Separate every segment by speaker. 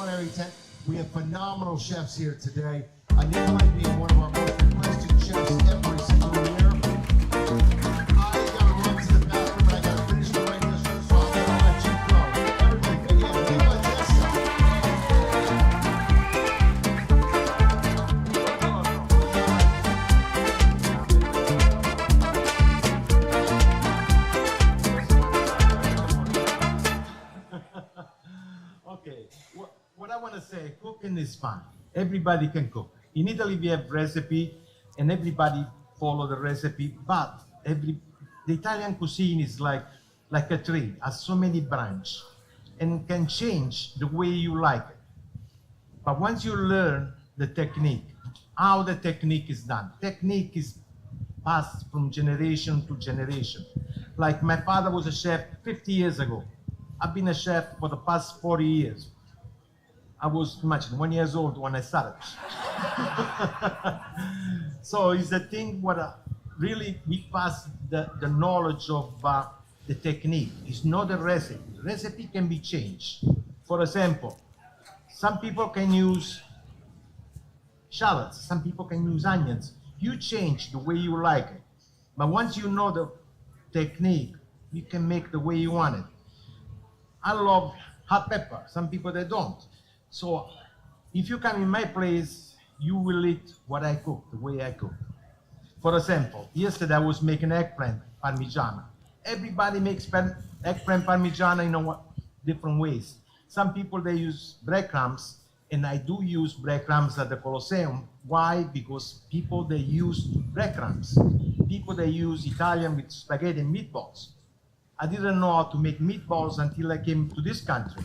Speaker 1: culinary tent. We have phenomenal chefs here today. Nikolai being one of our most requested chefs every single year. I gotta run to the bathroom and I gotta finish the right dish, so I'm gonna let you go. Everybody, big hand, Viva Tessa. Okay, what I want to say, cooking is fun. Everybody can cook. In Italy, we have recipe, and everybody follow the recipe. But the Italian cuisine is like a tree, has so many branches, and can change the way you like it. But once you learn the technique, how the technique is done, technique is passed from generation to generation. Like my father was a chef 50 years ago. I've been a chef for the past 40 years. I was, imagine, 1 year old when I started. So it's a thing where really we pass the knowledge of the technique. It's not a recipe. The recipe can be changed. For example, some people can use shallots, some people can use onions. You change the way you like it. But once you know the technique, you can make the way you want it. I love hot pepper. Some people, they don't. So if you come in my place, you will eat what I cook, the way I cook. For example, yesterday I was making eggplant parmigiana. Everybody makes eggplant parmigiana in different ways. Some people, they use breadcrumbs, and I do use breadcrumbs at the Colosseum. Why? Because people, they use breadcrumbs. People, they use Italian with spaghetti and meatballs. I didn't know how to make meatballs until I came to this country.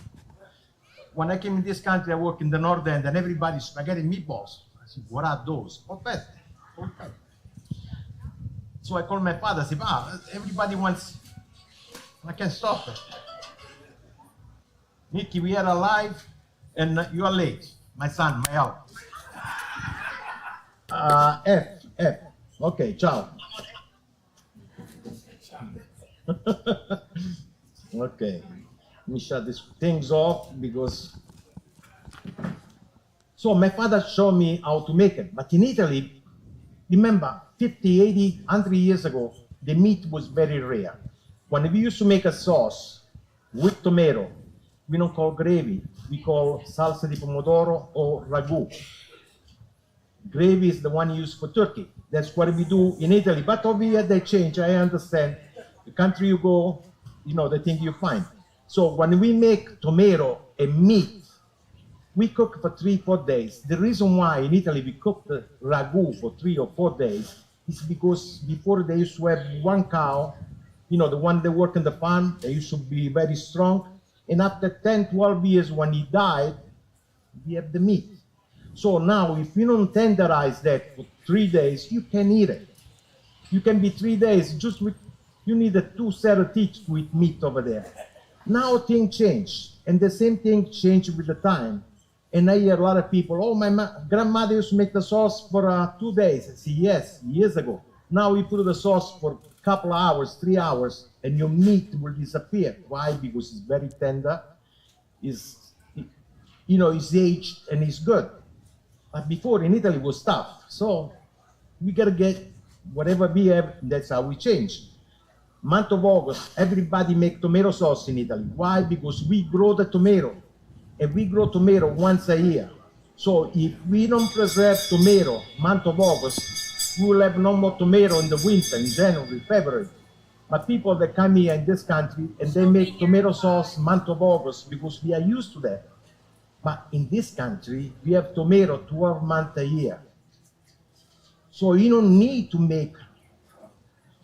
Speaker 1: When I came in this country, I work in the North End, and everybody spaghetti and meatballs. I said, what are those? Okay. So I called my father. I said, everybody wants. I can't stop it. Nicky, we are alive, and you are late. My son, my help. F. Okay, ciao. Okay. Let me shut these things off because. So my father showed me how to make it. But in Italy, remember, 50, 80, 100 years ago, the meat was very rare. When we used to make a sauce with tomato, we don't call gravy, we call salsa di pomodoro or ragu. Gravy is the one used for turkey. That's what we do in Italy. But over here they change, I understand. The country you go, the thing you find. So when we make tomato and meat, we cook for 3-4 days. The reason why in Italy we cook the ragu for 3 or 4 days is because before they used to have one cow, the one that worked in the farm, they used to be very strong. And after 10, 12 years when he died, we have the meat. So now if you don't tenderize that for 3 days, you can eat it. You can be 3 days just with, you need a 2 set of teeth to eat meat over there. Now things change, and the same thing changed with the time. And I hear a lot of people, oh, my grandmother used to make the sauce for 2 days. I say, yes, years ago. Now we put the sauce for a couple of hours, 3 hours, and your meat will disappear. Why? Because it's very tender, it's aged, and it's good. But before in Italy it was tough. So we gotta get whatever we have, that's how we change. Month of August, everybody make tomato sauce in Italy. Why? Because we grow the tomato, and we grow tomato once a year. So if we don't preserve tomato, month of August, we will have no more tomato in the winter, in January, February. But people that come here in this country, and they make tomato sauce month of August because we are used to that. But in this country, we have tomato 12 months a year. So you don't need to make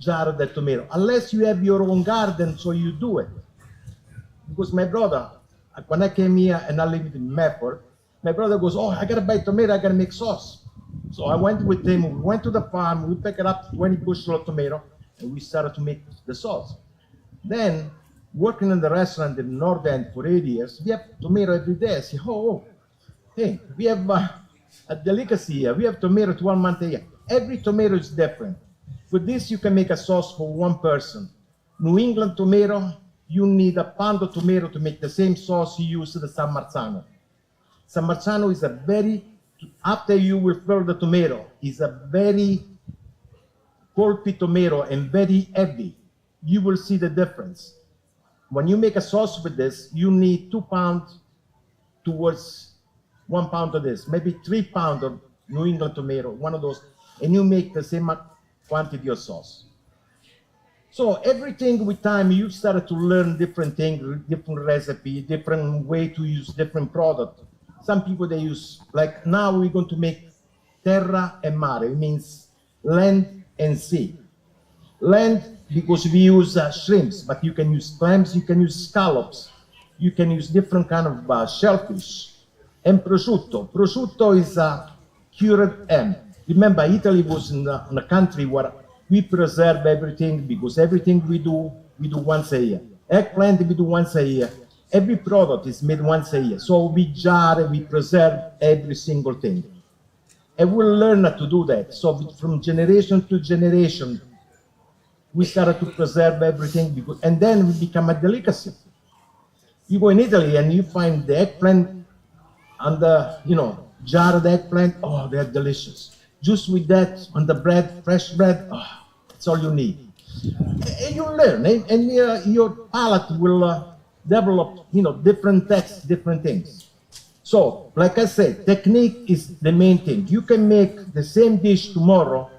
Speaker 1: jar of the tomato, unless you have your own garden, so you do it. Because my brother, when I came here and I lived in Medford, my brother goes, oh, I gotta buy tomato, I gotta make sauce. So I went with him, we went to the farm, we picked up 20 bushel of tomato, and we started to make the sauce. Then, working in the restaurant in the North End for 8 years, we have tomato every day. I say, hey, we have a delicacy here, we have tomato 12 months a year. Every tomato is different. With this, you can make a sauce for one person. New England tomato, you need a pound of tomato to make the same sauce you use at the San Marzano. San Marzano is a very, after you will fill the tomato, is a very pulpy tomato and very heavy. You will see the difference. When you make a sauce with this, you need 2 pounds towards 1 pound of this, maybe 3 pounds of New England tomato, one of those, and you make the same quantity of sauce. So everything with time, you started to learn different things, different recipe, different way to use different product. Some people, they use, like now we're going to make terra e mare, it means land and sea. Land, because we use shrimps, but you can use clams, you can use scallops, you can use different kind of shellfish. And prosciutto. Prosciutto is a cured ham. Remember, Italy was in a country where we preserve everything, because everything we do once a year. Eggplant we do once a year. Every product is made once a year. So we jar, we preserve every single thing. And we'll learn how to do that. So from generation to generation, we started to preserve everything, because, and then it become a delicacy. You go in Italy and you find the eggplant and the, jarred eggplant, oh, they're delicious. Just with that on the bread, fresh bread, oh, that's all you need. And you learn, and your palate will develop, different texts, different things. So, like I said, technique is the main thing. You can make the same dish tomorrow,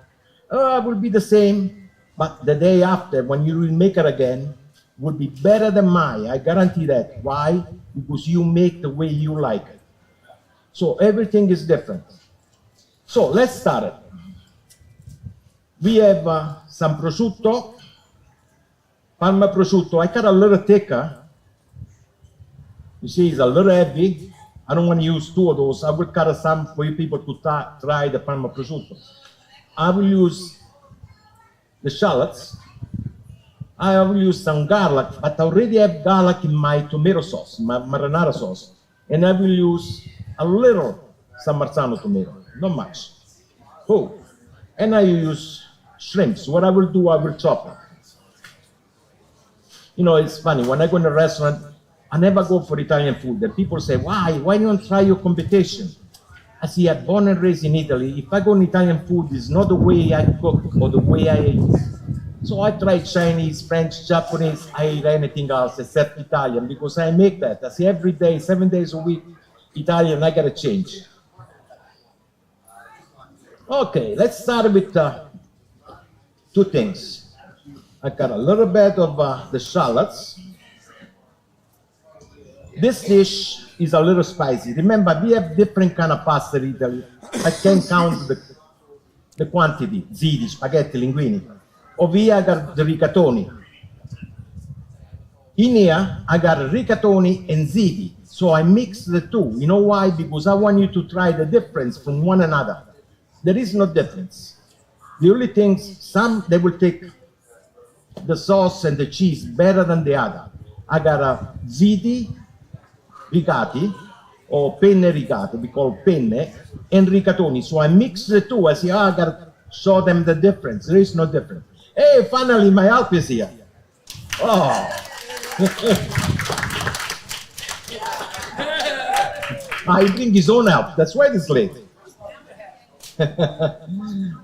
Speaker 1: it will be the same, but the day after, when you will make it again, will be better than mine. I guarantee that. Why? Because you make the way you like it. So everything is different. So let's start it. We have some prosciutto, Parma prosciutto. I cut a little thicker. You see, it's a little heavy. I don't want to use 2 of those. I will cut some for you people to try the Parma prosciutto. I will use the shallots. I will use some garlic, but I already have garlic in my tomato sauce, my marinara sauce. And I will use a little San Marzano tomato, not much. Oh, and I use shrimps. What I will do, I will chop it. It's funny, when I go in a restaurant, I never go for Italian food. And people say, why don't you try your competition? I say, I'm born and raised in Italy. If I go in Italian food, it's not the way I cook or the way I eat. So I try Chinese, French, Japanese, I eat anything else except Italian, because I make that. I say every day, 7 days a week, Italian, I gotta change. Okay, let's start with 2 things. I got a little bit of the shallots. This dish is a little spicy. Remember, we have different kind of pasta in Italy. I can't count the quantity, ziti, spaghetti, linguini. Over here, I got the rigatoni. In here, I got rigatoni and ziti. So I mix the 2. You know why? Because I want you to try the difference from one another. There is no difference. The only things, some, they will take the sauce and the cheese better than the other. I got a ziti, rigati, or penne rigate, we call penne, and rigatoni. So I mix the 2. I say, I got to show them the difference. There is no difference. Hey, finally, my help is here. Oh. I bring his own help. That's why it's late.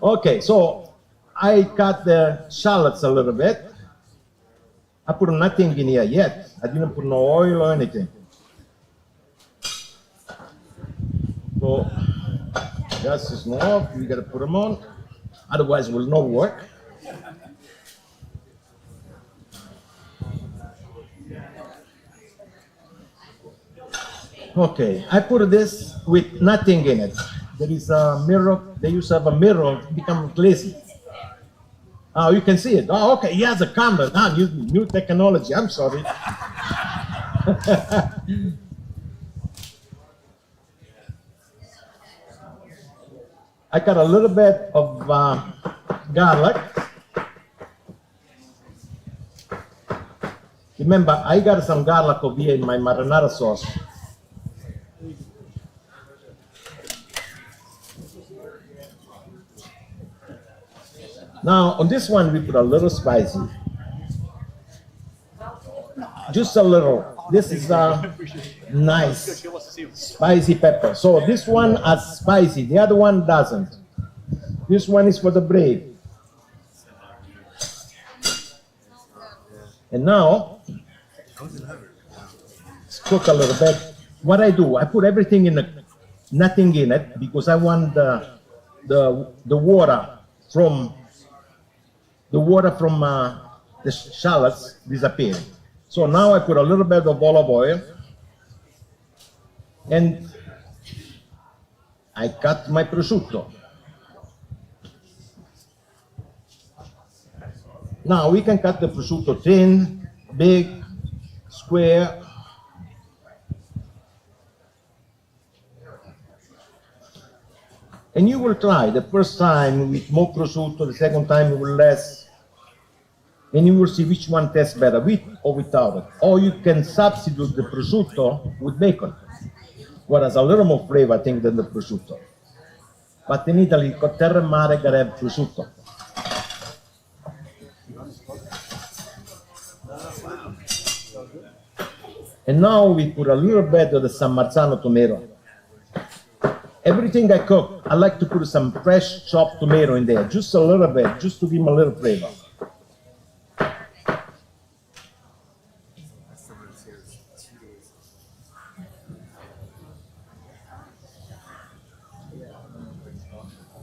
Speaker 1: Okay, so I cut the shallots a little bit. I put nothing in here yet. I didn't put no oil or anything. So gas is not off. We gotta put them on. Otherwise, it will not work. Okay, I put this with nothing in it. There is a mirror. They used to have a mirror to become glassy. Oh, you can see it. Oh, okay, he has a camera. Ah, new technology. I'm sorry. I got a little bit of garlic. Remember, I got some garlic over here in my marinara sauce. Now, on this one, we put a little spicy. Just a little. This is nice Spicy pepper. So this one has spicy, the other one doesn't. This one is for the brave. And now, let's cook a little bit. What I do, I put everything in nothing in it because I want the water from the shallots disappearing. So now I put a little bit of olive oil and I cut my prosciutto. Now we can cut the prosciutto thin, big, square. And you will try the first time with more prosciutto, the second time with less. And you will see which one tastes better, with or without it. Or you can substitute the prosciutto with bacon. What has a little more flavor, I think, than the prosciutto. But in Italy, con terra e mare gotta have prosciutto. And now we put a little bit of the San Marzano tomato. Everything I cook, I like to put some fresh chopped tomato in there, just a little bit, just to give them a little flavor.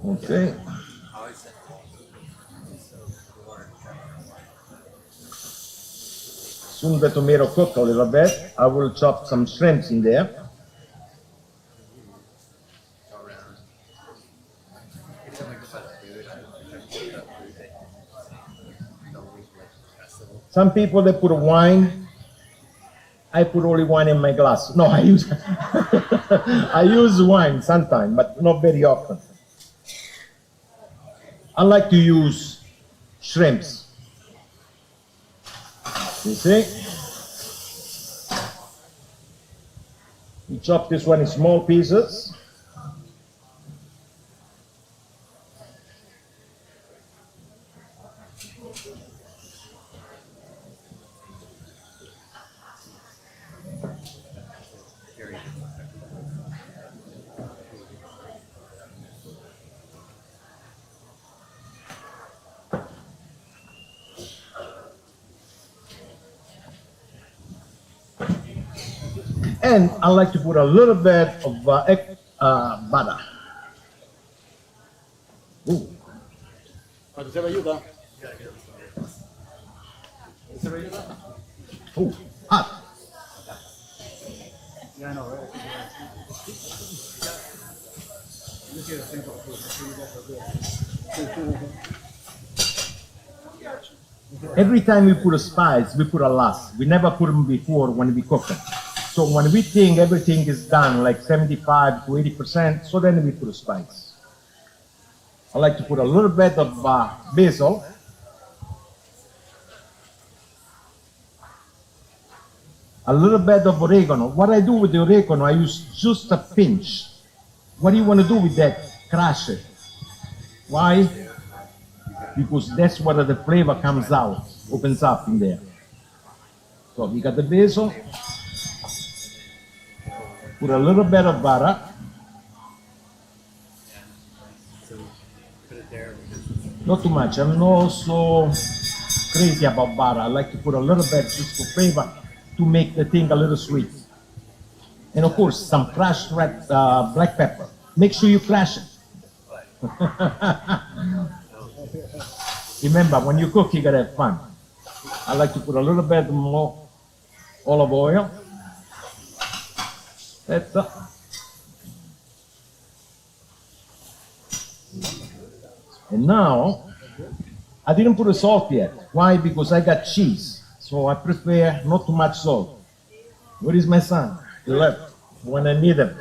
Speaker 1: Okay. Soon the tomato cook a little bit, I will chop some shrimps in there. Some people, they put wine. I put only wine in my glass. No, I use I use wine sometimes, but not very often. I like to use shrimps. You see? We chop this one in small pieces. And I like to put a little bit of butter. Ooh. Ooh, hot. Yeah, I know, right? Every time we put a spice, we put a last. We never put them before when we cook them. So when we think everything is done, like 75 to 80%, so then we put a spice. I like to put a little bit of basil. A little bit of oregano. What I do with the oregano, I use just a pinch. What do you want to do with that? Crush it. Why? Because that's where the flavor comes out, opens up in there. So we got the basil. Put a little bit of butter. Not too much. I'm not so crazy about butter. I like to put a little bit just for flavor to make the thing a little sweet. And of course, some crushed red, black pepper. Make sure you crush it. Remember, when you cook, you gotta have fun. I like to put a little bit more olive oil. That's it. And now, I didn't put the salt yet. Why? Because I got cheese. So I prefer not too much salt. Where is my son? He left when I need him.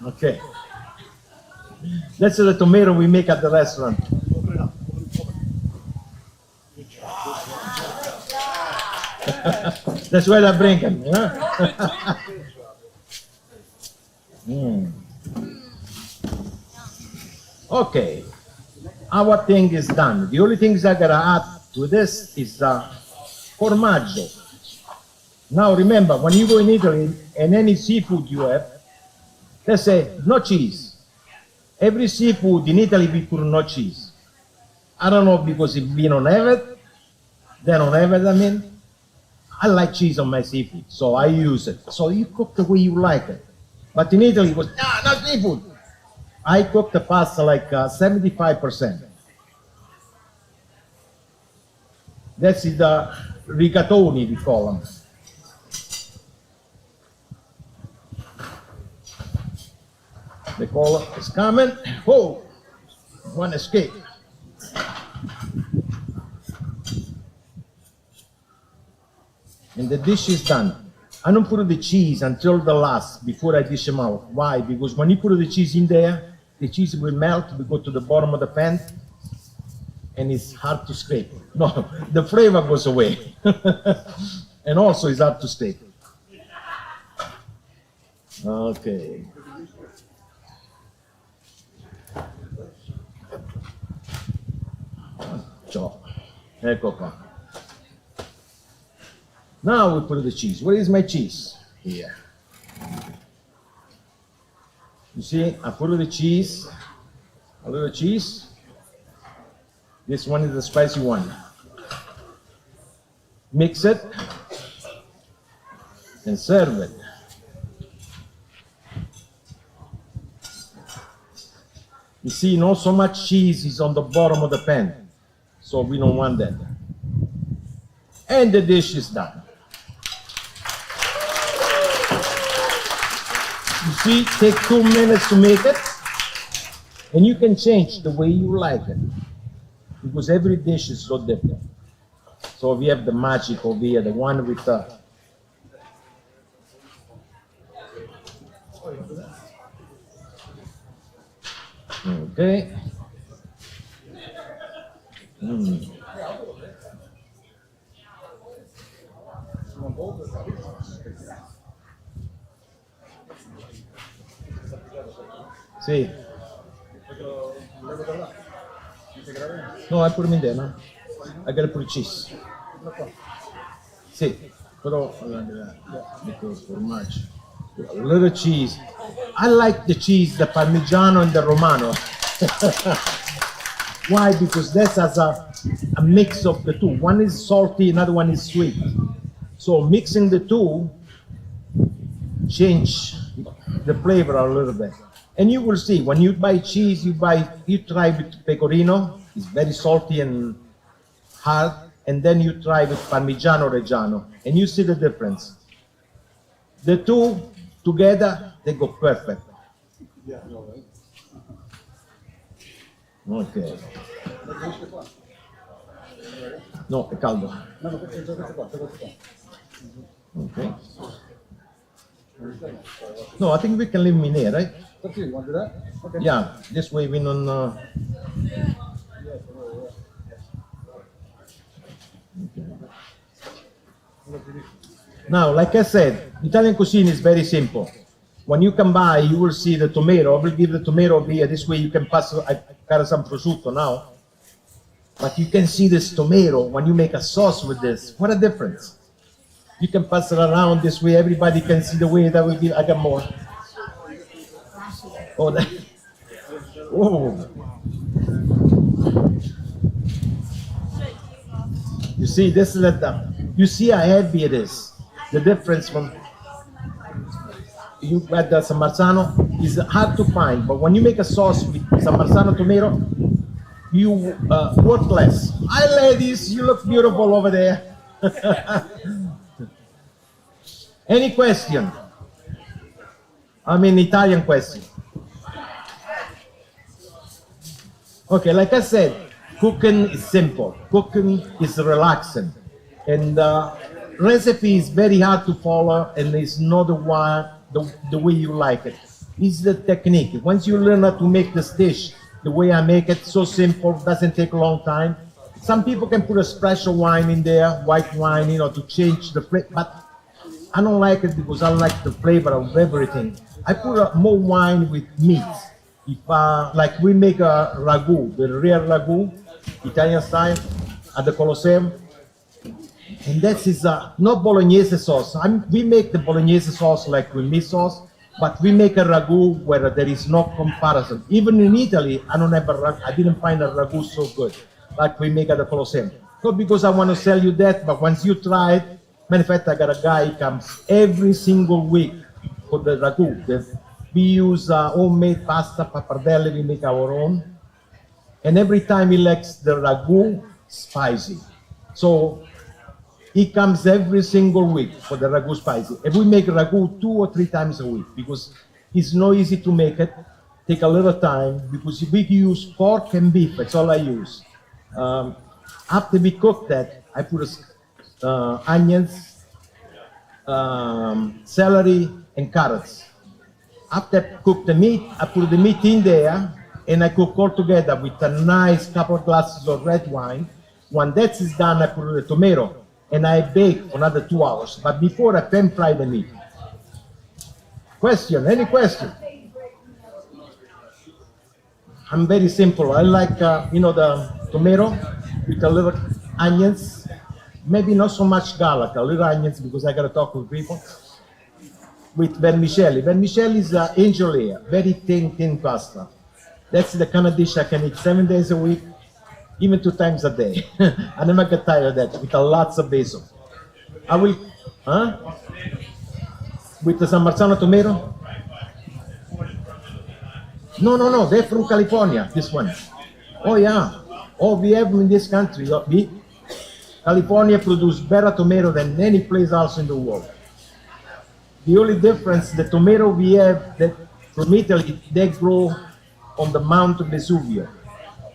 Speaker 1: Okay. That's the tomato we make at the restaurant. That's why I bring him. Huh? Okay, our thing is done. The only things I gotta add to this is formaggio. Now remember, when you go in Italy and any seafood you have, they say no cheese. Every seafood in Italy we put no cheese. I don't know because if we don't have it, they don't have it. I mean, I like cheese on my seafood, so I use it. So you cook the way you like it. But in Italy, it was no seafood. I cook the pasta like 75%. That's the rigatoni, we call them. The color is coming. Oh, one escape. And the dish is done. I don't put the cheese until the last before I dish them out. Why? Because when you put the cheese in there, the cheese will melt, will go to the bottom of the pan, and it's hard to scrape. No, the flavor goes away. And also it's hard to scrape. Okay. Ciao. Ecco qua. Now we put the cheese. Where is my cheese? Here. You see, I put the cheese, a little cheese. This one is the spicy one. Mix it and serve it. You see, not so much cheese is on the bottom of the pan, so we don't want that. And the dish is done. You see, take 2 minutes to make it, and you can change the way you like it, because every dish is so different. So we have the magic over here, the one with the okay. Sì. No, I put them in there, no? I gotta put cheese. Sì, però because for much. A little cheese. I like the cheese, the Parmigiano and the Romano. Why? Because that has a mix of the two. One is salty, another one is sweet. So mixing the two change the flavor a little bit. And you will see, when you buy cheese, you try with Pecorino. It's very salty and hard. And then you try with Parmigiano Reggiano. And you see the difference. The two together, they go perfect. Okay. No, è caldo. Okay. No, I think we can leave them in here, right?
Speaker 2: You want to do that? Okay.
Speaker 1: Yeah, this way we don't. Now, like I said, Italian cuisine is very simple. When you come by, you will see the tomato. I will give the tomato over here. This way you can pass. I got some prosciutto now. But you can see this tomato when you make a sauce with this. What a difference. You can pass it around this way. Everybody can see the way that will be. I got more. Oh, that. Oh. You see, this is the. You see how heavy it is. The difference from you add the San Marzano is hard to find, but when you make a sauce with San Marzano tomato, you work less. Hi, ladies, you look beautiful over there. Any question? I mean, Italian question. Okay, like I said, cooking is simple. Cooking is relaxing. And recipe is very hard to follow, and it's not the way you like it. It's the technique. Once you learn how to make this dish, the way I make it, so simple, doesn't take a long time. Some people can put a special wine in there, white wine, to change the flavor, but I don't like it because I like the flavor of everything. I put more wine with meat. If like we make a ragu, the real ragu, Italian style, at the Colosseum, And that is not bolognese sauce. We make the bolognese sauce like with meat sauce, but we make a ragu where there is no comparison. Even in Italy, I don't have I didn't find a ragu so good like we make at the Colosseum. Not because I want to sell you that, but once you try it, matter of fact, I got a guy who comes every single week for the ragu. We use homemade pasta, pappardelle, we make our own. And every time he likes the ragu spicy. So he comes every single week for the ragu spicy. And we make ragu 2 or 3 times a week because it's not easy to make it. Take a little time because we use pork and beef. That's all I use. After we cook that, I put onions, celery, and carrots. After I cook the meat, I put the meat in there and I cook all together with a nice couple of glasses of red wine. When that is done, I put the tomato and I bake for another 2 hours. But before, I pan fry the meat. Question? Any question? I'm very simple. I like, the tomato with a little onions. Maybe not so much garlic, a little onions because I got to talk with people. With vermicelli. Vermicelli is angel hair, very thin pasta. That's the kind of dish I can eat 7 days a week, even 2 times a day. I never get tired of that, with lots of basil. I will, with the San Marzano tomato? No, they're from California, this one. Oh yeah, we have them in this country. California produces better tomato than any place else in the world. The only difference, the tomato we have that from Italy, they grow on the Mount Vesuvio.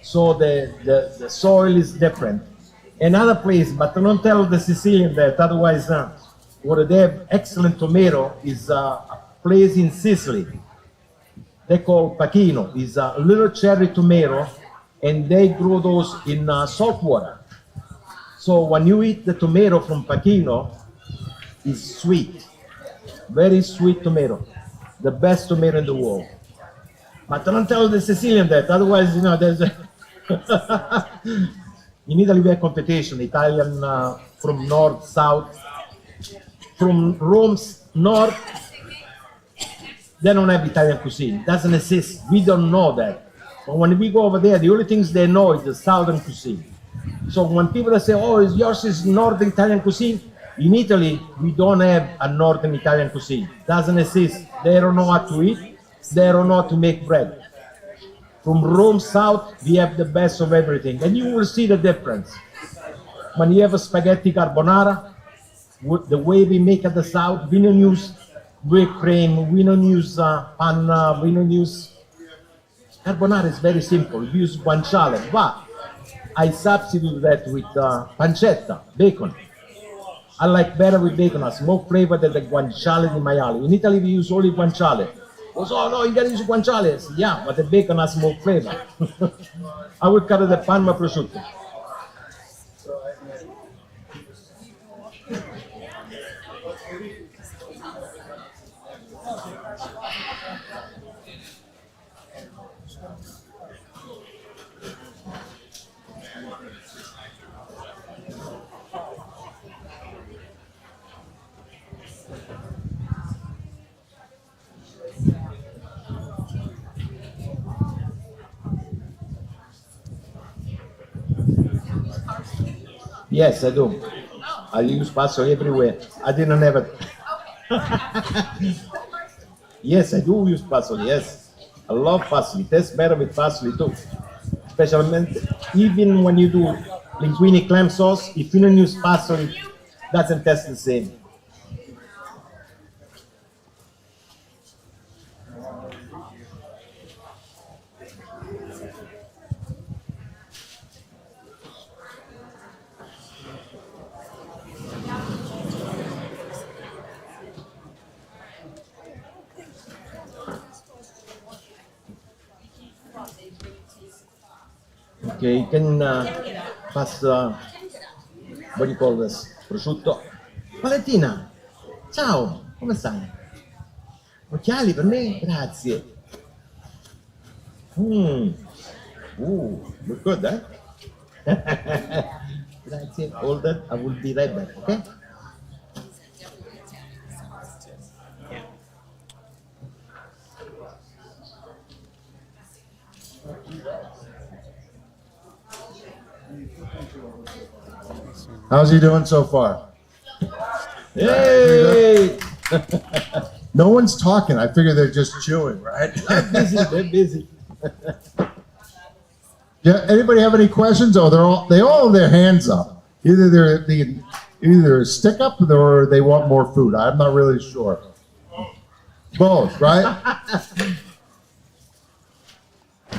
Speaker 1: So the soil is different. Another place, but don't tell the Sicilian that, otherwise, what they have excellent tomato is a place in Sicily. They call Pachino. It's a little cherry tomato, and they grow those in salt water. So when you eat the tomato from Pachino, it's sweet. Very sweet tomato, the best tomato in the world. But don't tell the Sicilian that, otherwise, there's in Italy we have competition, Italian from north, south, from Rome's north, they don't have Italian cuisine, it doesn't exist, we don't know that. But when we go over there, the only things they know is the southern cuisine. So when people say, oh, yours is northern Italian cuisine, in Italy, we don't have a northern Italian cuisine. Doesn't exist. They don't know how to eat. They don't know how to make bread. From Rome south, we have the best of everything. And you will see the difference. When you have a spaghetti carbonara, the way we make at the south, we don't use whipped cream, we don't use panna, we don't use... Carbonara is very simple. We use guanciale, but I substitute that with pancetta, bacon. I like better with bacon, has more flavor than the guanciale di maiale. In Italy, we use only guanciale. Oh, no, you gotta use guanciale. Yeah, but the bacon has more flavor. I will cut the Parma prosciutto. Yes, I do. I use parsley everywhere. I didn't have it. Yes, I do use parsley, yes. I love parsley. It tastes better with parsley too. Especially even when you do linguine clam sauce, if you don't use parsley, it doesn't taste the same. Okay, you can pass, what do you call this? Prosciutto. Valentina, ciao, come stai? Occhiali per me? Grazie. Look good, eh? That's it. Hold that. I will be right back. Okay.
Speaker 2: How's he doing so far?
Speaker 1: Hey.
Speaker 2: No one's talking. I figure they're just chewing, right?
Speaker 1: They're busy. They're busy.
Speaker 2: Yeah. Anybody have any questions? Oh, they all have their hands up. Either stick up or they want more food. I'm not really sure. Both, right?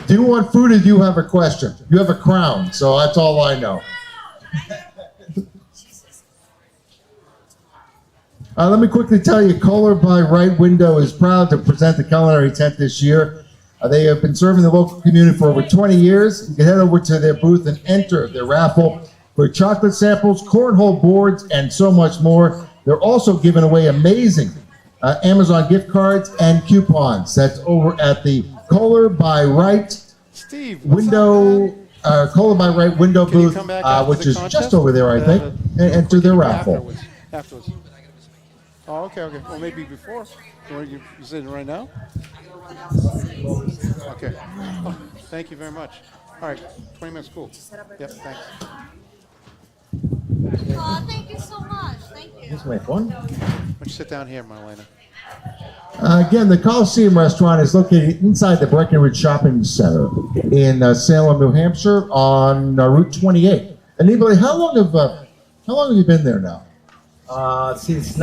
Speaker 2: Do you want food or do you have a question? You have a crown, so that's all I know. Let me quickly tell you, Kohler by Right Window is proud to present the culinary tent this year. They have been serving the local community for over 20 years. You can head over to their booth and enter their raffle for chocolate samples, cornhole boards, and so much more. They're also giving away amazing Amazon gift cards and coupons. That's over at the Kohler by Right Window, Kohler by Right Window booth, which is just over there, I think, and enter their raffle.
Speaker 3: Afterwards. Oh, okay. Well, maybe before. You sitting right now? Okay. Oh, thank you very much. All right, 20 minutes, cool. Yep, thanks.
Speaker 4: Oh, thank you so much. Thank you.
Speaker 1: This is my phone.
Speaker 3: Why don't you sit down here, Marlena?
Speaker 2: Again, the Coliseum Restaurant is located inside the Breckenridge Shopping Center in Salem, New Hampshire, on Route 28. Anybody, how long have you been there now?
Speaker 1: Since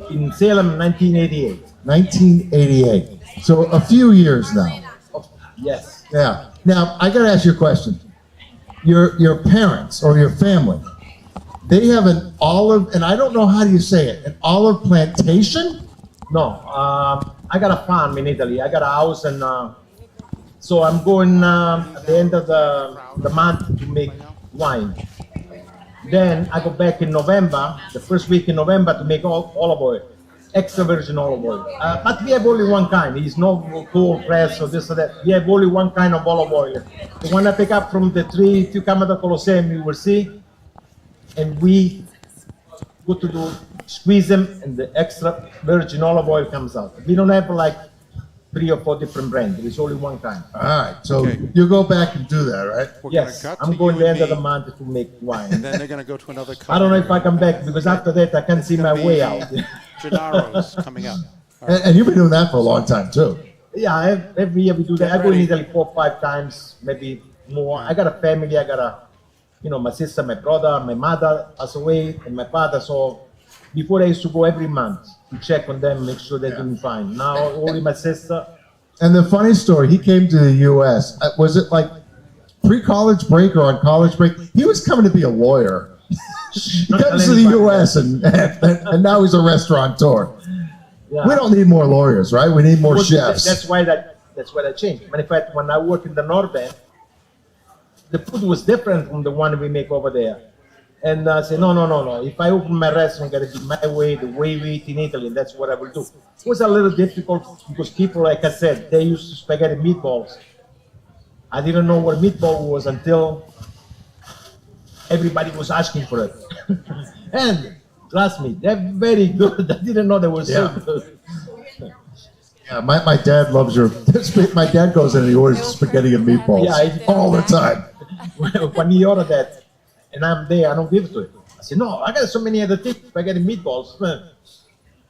Speaker 1: in Salem, 1988.
Speaker 2: 1988. So a few years now.
Speaker 1: Yes.
Speaker 2: Yeah. Now I got to ask you a question. Your parents or your family, they have an olive, and I don't know how do you say it, an olive plantation?
Speaker 1: No. I got a farm in Italy. I got a house, and so I'm going at the end of the month to make wine. Then I go back in November, the first week in November, to make olive oil, extra virgin olive oil. But we have only one kind. It's no cold press or this or that. We have only one kind of olive oil. The one I pick up from the tree, if you come at the Colosseum, you will see. And we go to squeeze them, and the extra virgin olive oil comes out. We don't have like 3 or 4 different brands. There's only one kind.
Speaker 2: All right. So
Speaker 3: Okay.
Speaker 2: you go back and do that, right?
Speaker 3: We're
Speaker 1: Yes,
Speaker 3: gonna cut
Speaker 1: I'm
Speaker 3: to
Speaker 1: going
Speaker 3: you
Speaker 1: the
Speaker 3: and
Speaker 1: end of the
Speaker 3: me,
Speaker 1: month to make wine.
Speaker 3: and then they're going to go to another
Speaker 1: I don't know if I
Speaker 3: culinary.
Speaker 1: come back, because after that I can't see my
Speaker 3: Gonna
Speaker 1: way
Speaker 3: be
Speaker 1: out.
Speaker 3: Gennaro's coming up.
Speaker 2: And you've been doing that for a long time too.
Speaker 1: Yeah, every year we do that. I go in
Speaker 3: Ready.
Speaker 1: Italy 4 or 5 times, maybe more. I got a family. I got my sister, my brother, my mother passed away, and my father. So before I used to go every month to check on them, make sure they're doing fine. Now only my sister.
Speaker 2: And the funny story, he came to the U.S. Was it like pre-college break or on college break? He was coming to be a lawyer. He comes to the U.S. and now he's a restaurateur.
Speaker 1: Yeah.
Speaker 2: We don't need more lawyers, right? We need more
Speaker 1: Well,
Speaker 2: chefs.
Speaker 1: That's why that changed. Matter of fact, when I work in the North End, the food was different from the one we make over there. And I said, no. If I open my restaurant, it's gotta be my way, the way we eat in Italy, and that's what I will do. It was a little difficult because people, like I said, they used to spaghetti meatballs. I didn't know what meatball was until everybody was asking for it. And trust me, they're very good. I didn't know they were so
Speaker 2: Yeah.
Speaker 1: good.
Speaker 2: Yeah, my dad loves your. My dad goes in and he orders spaghetti and meatballs all the time.
Speaker 1: When he ordered that, and I'm there, I don't give it to him. I said, no, I got so many other things, spaghetti meatballs.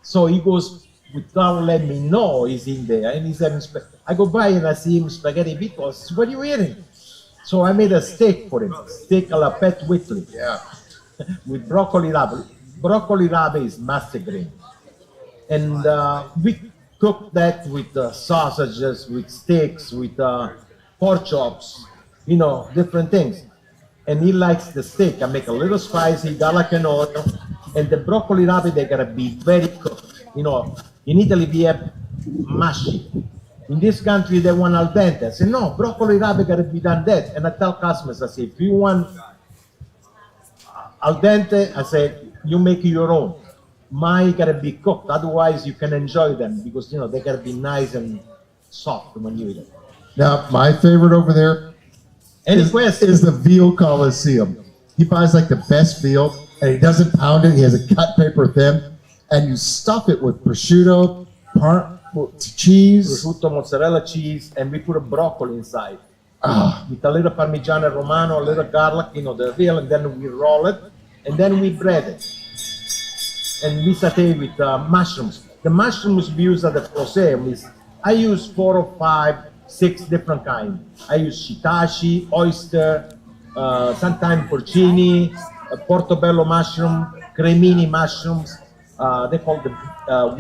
Speaker 1: So he goes, without letting me know he's in there, and he's having I go by and I see him spaghetti meatballs. What are you eating? So I made a steak for him, steak alla Pat Whitley,
Speaker 2: Yeah.
Speaker 1: with broccoli rabe. Broccoli rabe is mustard green. And we cooked that with sausages, with steaks, with pork chops, different things. And he likes the steak. I make a little spicy, garlic and oil. And the broccoli rabe, they gotta be very cooked. In Italy we have mushy. In this country they want al dente. I say, no, broccoli rabe gotta be done that. And I tell customers, I say, if you want al dente, I say, you make your own. Mine gotta be cooked, otherwise you can enjoy them because they gotta be nice and soft when you eat it.
Speaker 2: Now, my favorite over there
Speaker 1: Any
Speaker 2: is
Speaker 1: question?
Speaker 2: the Veal Coliseum. He buys like the best veal, and he doesn't pound it. He has a cut paper thin, and you stuff it with prosciutto, cheese.
Speaker 1: Prosciutto, mozzarella cheese, and we put a broccoli inside.
Speaker 2: Ah,
Speaker 1: With a little Parmigiano Romano, a little garlic, the veal, and then we roll it, and then we bread it. And we saute with mushrooms. The mushrooms we use at the Colosseum is, I use 4 or 5, 6 different kinds. I use shiitake, oyster, sometimes porcini, portobello mushroom, cremini mushrooms. They call the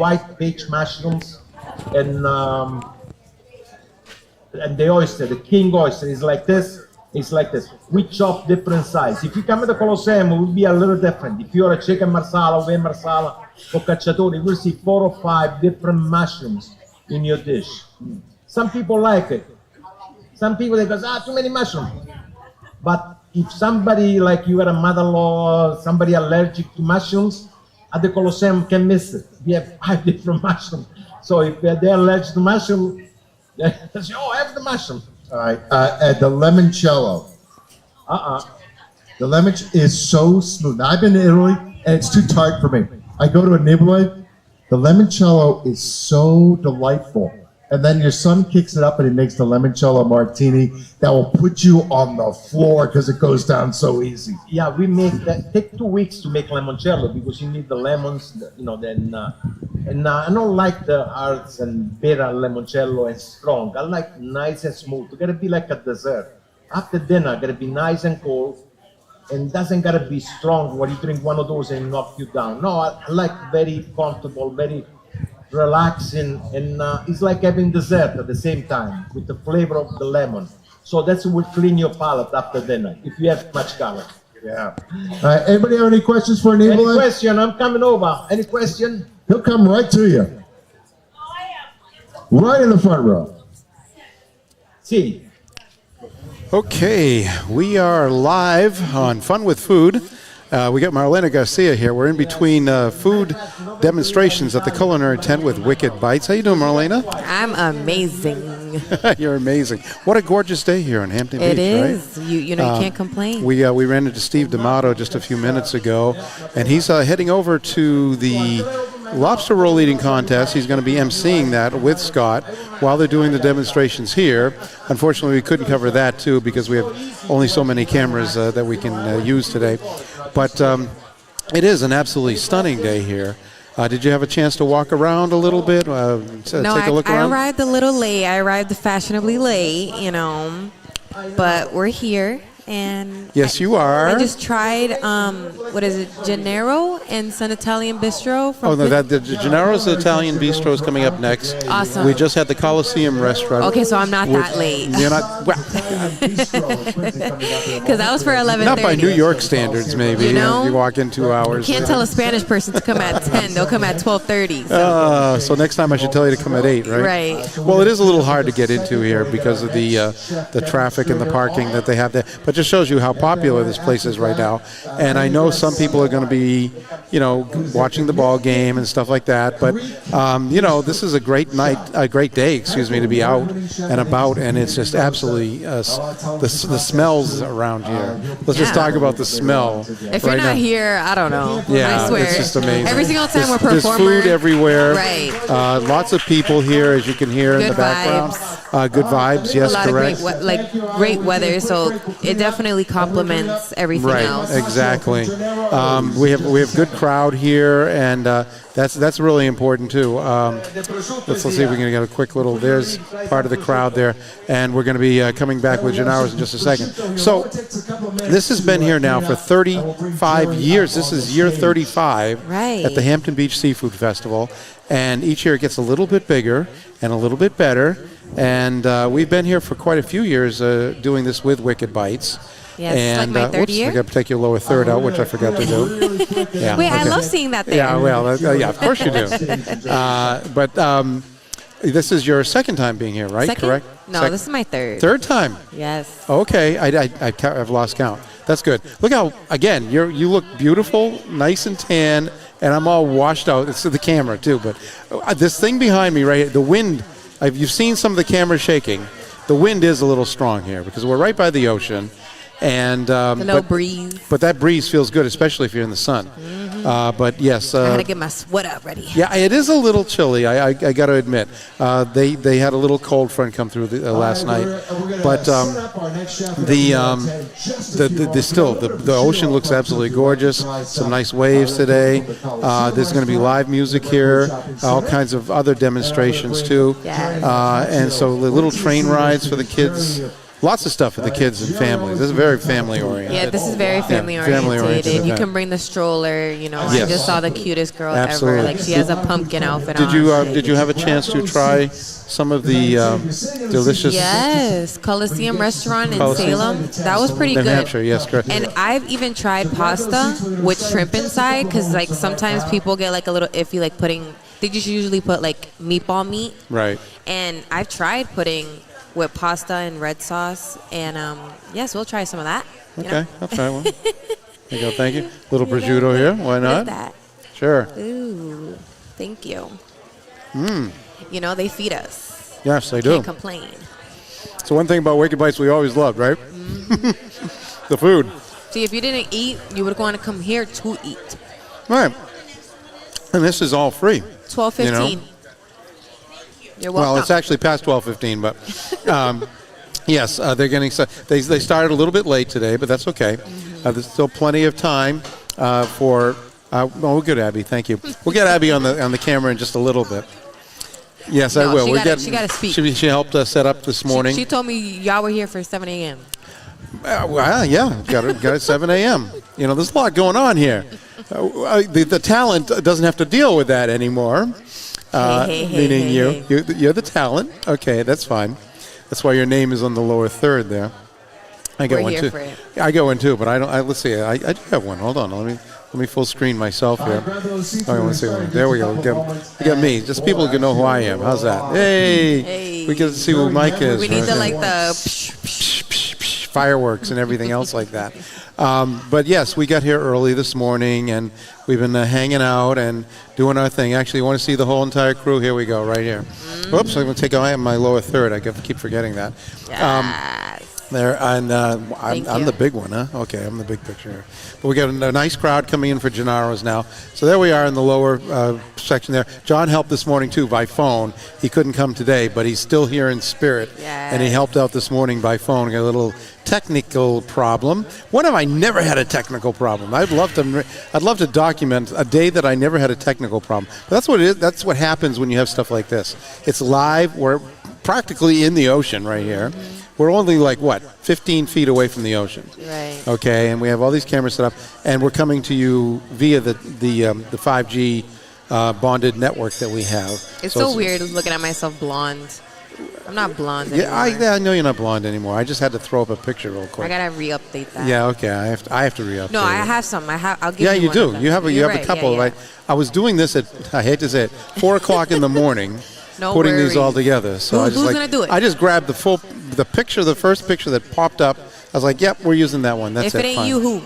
Speaker 1: white peach mushrooms, and the oyster, the king oyster, is like this. It's like this. We chop different size. If you come to the Colosseum, it will be a little different. If you're a chicken marsala, or marsala, or cacciatore, you will see 4 or 5 different mushrooms in your dish. Some people like it. Some people, they go, too many mushrooms. But if somebody, like you are a mother-in-law, somebody allergic to mushrooms, at the Colosseum can miss it. We have 5 different mushrooms. So if they're allergic to mushrooms, they say, I have the mushroom.
Speaker 2: all right. The limoncello. The lemon is so smooth. Now, I've been to Italy, and it's too tart for me. I go to a neighborhood. The limoncello is so delightful. And then your son kicks it up and he makes the limoncello martini that will put you on the floor because it goes down so easy.
Speaker 1: Yeah, we make that. Take 2 weeks to make limoncello because you need the lemons, then. And I don't like the hearts and bitter limoncello and strong. I like nice and smooth. It's gotta be like a dessert. After dinner, gotta be nice and cold, and doesn't gotta be strong where you drink one of those and knock you down. No, I like very comfortable, very relaxing, and it's like having dessert at the same time with the flavor of the lemon. So that's what will clean your palate after dinner if you have much garlic.
Speaker 2: Yeah. All right. Anybody have any questions for
Speaker 1: Any
Speaker 2: Nibble?
Speaker 1: question? I'm coming over. Any question?
Speaker 2: He'll come right to you. Right in the front row.
Speaker 1: See.
Speaker 3: Okay, we are live on Fun with Food. We got Marlena Garcia here. We're in between food demonstrations at the Culinary tent with Wicked Bites. How you doing, Marlena?
Speaker 5: I'm amazing.
Speaker 3: You're amazing. What a gorgeous day here in Hampton Beach,
Speaker 5: It is.
Speaker 3: right?
Speaker 5: You can't complain.
Speaker 3: We ran into Steve D'Amato just a few minutes ago, and he's heading over to the lobster roll eating contest. He's going to be emceeing that with Scott while they're doing the demonstrations here. Unfortunately, we couldn't cover that too because we have only so many cameras that we can use today. But it is an absolutely stunning day here. Did you have a chance to walk around a little bit? Take a look
Speaker 5: I
Speaker 3: around?
Speaker 5: arrived a little late. I arrived fashionably late, but we're here. And
Speaker 3: Yes, you are.
Speaker 5: I just tried, what is it, Gennaro and Sun Italian Bistro. From
Speaker 3: The Gennaro's Italian Bistro is coming up next.
Speaker 5: Awesome.
Speaker 3: We just had the Coliseum restaurant.
Speaker 5: Okay, so I'm not that late.
Speaker 3: You're not, well,
Speaker 5: Because that was for 11:30.
Speaker 3: not by New York standards, maybe.
Speaker 5: You know?
Speaker 3: You walk in 2 hours.
Speaker 5: Can't tell a Spanish person to come at 10. They'll come at 12:30.
Speaker 3: So next time I should tell you to come at 8, right?
Speaker 5: Right.
Speaker 3: Well, it is a little hard to get into here because of the traffic and the parking that they have there. But just shows you how popular this place is right now. And I know some people are going to be, watching the ball game and stuff like that. But this is a great night, a great day, to be out and about. And it's just absolutely the smells around here. Let's just talk about the smell.
Speaker 5: If you're not here, I don't know.
Speaker 3: Yeah,
Speaker 5: I swear.
Speaker 3: it's just amazing.
Speaker 5: Every single time we're
Speaker 3: There's
Speaker 5: performing.
Speaker 3: food everywhere.
Speaker 5: Right.
Speaker 3: Lots of people here, as you can hear in
Speaker 5: Good
Speaker 3: the background. Good vibes, yes,
Speaker 5: a lot
Speaker 3: correct.
Speaker 5: of great weather, so it definitely complements everything
Speaker 3: Right,
Speaker 5: else.
Speaker 3: exactly. We have good crowd here, and that's really important too. Let's see if we can get a quick little. There's part of the crowd there, and we're going to be coming back with Gennaro's in just a second. So this has been here now for 35 years. This is year 35
Speaker 5: Right.
Speaker 3: at the Hampton Beach Seafood Festival, and each year it gets a little bit bigger and a little bit better. And we've been here for quite a few years doing this with Wicked Bites.
Speaker 5: Yes,
Speaker 3: And
Speaker 5: like my third year.
Speaker 3: I got to take your lower third out, which I forgot to do. Yeah,
Speaker 5: Wait, I
Speaker 3: okay.
Speaker 5: love seeing that there.
Speaker 3: Yeah, well, yeah, of course you do. But this is your second time being here, right?
Speaker 5: Second?
Speaker 3: Correct?
Speaker 5: No, this is my third.
Speaker 3: Third time.
Speaker 5: Yes.
Speaker 3: Okay, I've lost count. That's good. Look how, again, you look beautiful, nice and tan, and I'm all washed out. It's to the camera too, but this thing behind me right here, the wind. You've seen some of the cameras shaking. The wind is a little strong here because we're right by the ocean. And
Speaker 5: The little breeze.
Speaker 3: but that breeze feels good, especially if you're in the sun. But yes,
Speaker 5: I had to get my sweater ready.
Speaker 3: yeah, it is a little chilly. I got to admit, they had a little cold front come through last night, but the ocean looks absolutely gorgeous. Some nice waves today. There's going to be live music here, all kinds of other demonstrations too, and so the little train rides for the kids. Lots of stuff for the kids and families. This is very family oriented.
Speaker 5: Yeah, this is very family oriented. You
Speaker 3: event.
Speaker 5: can bring the stroller. You know,
Speaker 3: Yes.
Speaker 5: I just saw the cutest girl
Speaker 3: Absolutely.
Speaker 5: ever. Like she has a pumpkin outfit on.
Speaker 3: Did you have a chance to try some of the delicious
Speaker 5: Yes, Coliseum Restaurant in
Speaker 3: Coliseum?
Speaker 5: Salem. That was pretty
Speaker 3: New
Speaker 5: good.
Speaker 3: Hampshire? Yes, correct.
Speaker 5: And I've even tried pasta with shrimp inside because like sometimes people get like a little iffy like putting. They just usually put like meatball meat.
Speaker 3: Right.
Speaker 5: And I've tried putting with pasta and red sauce. And yes, we'll try some of that. you
Speaker 3: Okay,
Speaker 5: know?
Speaker 3: I'll try one. There you go. Thank you. Little prosciutto here. Why
Speaker 5: What is
Speaker 3: not?
Speaker 5: that?
Speaker 3: Sure.
Speaker 5: Ooh, thank you. You know, they feed us.
Speaker 3: Yes, they do.
Speaker 5: Can't complain.
Speaker 3: So one thing about Wicked Bites we always loved, right? The food.
Speaker 5: See, if you didn't eat, you would want to come here to eat.
Speaker 3: Right. And this is all free.
Speaker 5: 12:15.
Speaker 3: You know?
Speaker 5: You're welcome.
Speaker 3: Well, it's actually past 12:15, but yes, they're getting. They started a little bit late today, but that's okay. There's still plenty of time for. Oh, good, Abby. Thank you. We'll get Abby on the camera in just a little bit. Yes, I
Speaker 5: No,
Speaker 3: will.
Speaker 5: she gotta speak.
Speaker 3: She helped us set up this morning.
Speaker 5: She told me y'all were here for 7 a.m.
Speaker 3: Well, yeah, got it at 7 a.m. You know, there's a lot going on here. The talent doesn't have to deal with that anymore. Meaning you're the talent. Okay, that's fine. That's why your name is on the lower third there. I got
Speaker 5: We're
Speaker 3: one
Speaker 5: here
Speaker 3: too.
Speaker 5: for it.
Speaker 3: I got one too, but I don't. Let's see. I do have one. Hold on. Let me full screen myself here. I want to see one. There we go. We got me. Just people can know who I am. How's that? Hey. We get to see who Mike is.
Speaker 5: We need the
Speaker 3: Fireworks and everything else like that. But yes, we got here early this morning, and we've been hanging out and doing our thing. Actually, you want to see the whole entire crew? Here we go, right here. Whoops, I'm going to take my lower third. I keep forgetting that.
Speaker 5: Yes.
Speaker 3: There, and
Speaker 5: Thank
Speaker 3: I'm
Speaker 5: you.
Speaker 3: the big one, huh? Okay, I'm the big picture here. But we got a nice crowd coming in for Gennaro's now. So there we are in the lower section there. John helped this morning, too, by phone. He couldn't come today, but he's still here in spirit.
Speaker 5: Yes.
Speaker 3: And he helped out this morning by phone. Got a little technical problem. When have I never had a technical problem? I'd love to document a day that I never had a technical problem. But that's what it is. That's what happens when you have stuff like this. It's live. We're practically in the ocean right here. We're only 15 feet away from the ocean.
Speaker 5: Right.
Speaker 3: Okay, and we have all these cameras set up, and we're coming to you via the 5G bonded network that we have.
Speaker 5: It's so weird looking at myself blonde. I'm not blonde anymore.
Speaker 3: Yeah, I know you're not blonde anymore. I just had to throw up a picture real quick.
Speaker 5: I gotta re-update that.
Speaker 3: Yeah, okay. I have to re-update.
Speaker 5: No, I
Speaker 3: it.
Speaker 5: have some. I'll give
Speaker 3: Yeah,
Speaker 5: you
Speaker 3: you
Speaker 5: one
Speaker 3: do.
Speaker 5: of them.
Speaker 3: You have a
Speaker 5: You're
Speaker 3: a
Speaker 5: right.
Speaker 3: couple.
Speaker 5: Yeah, yeah.
Speaker 3: I was doing this at, I hate to say it, 4 o'clock in the morning.
Speaker 5: No
Speaker 3: putting these
Speaker 5: worries.
Speaker 3: all together. So
Speaker 5: Who's gonna do it?
Speaker 3: I just grabbed the first picture that popped up. I was like, "Yep, we're using that one." That's
Speaker 5: If it ain't
Speaker 3: fine.
Speaker 5: you, who?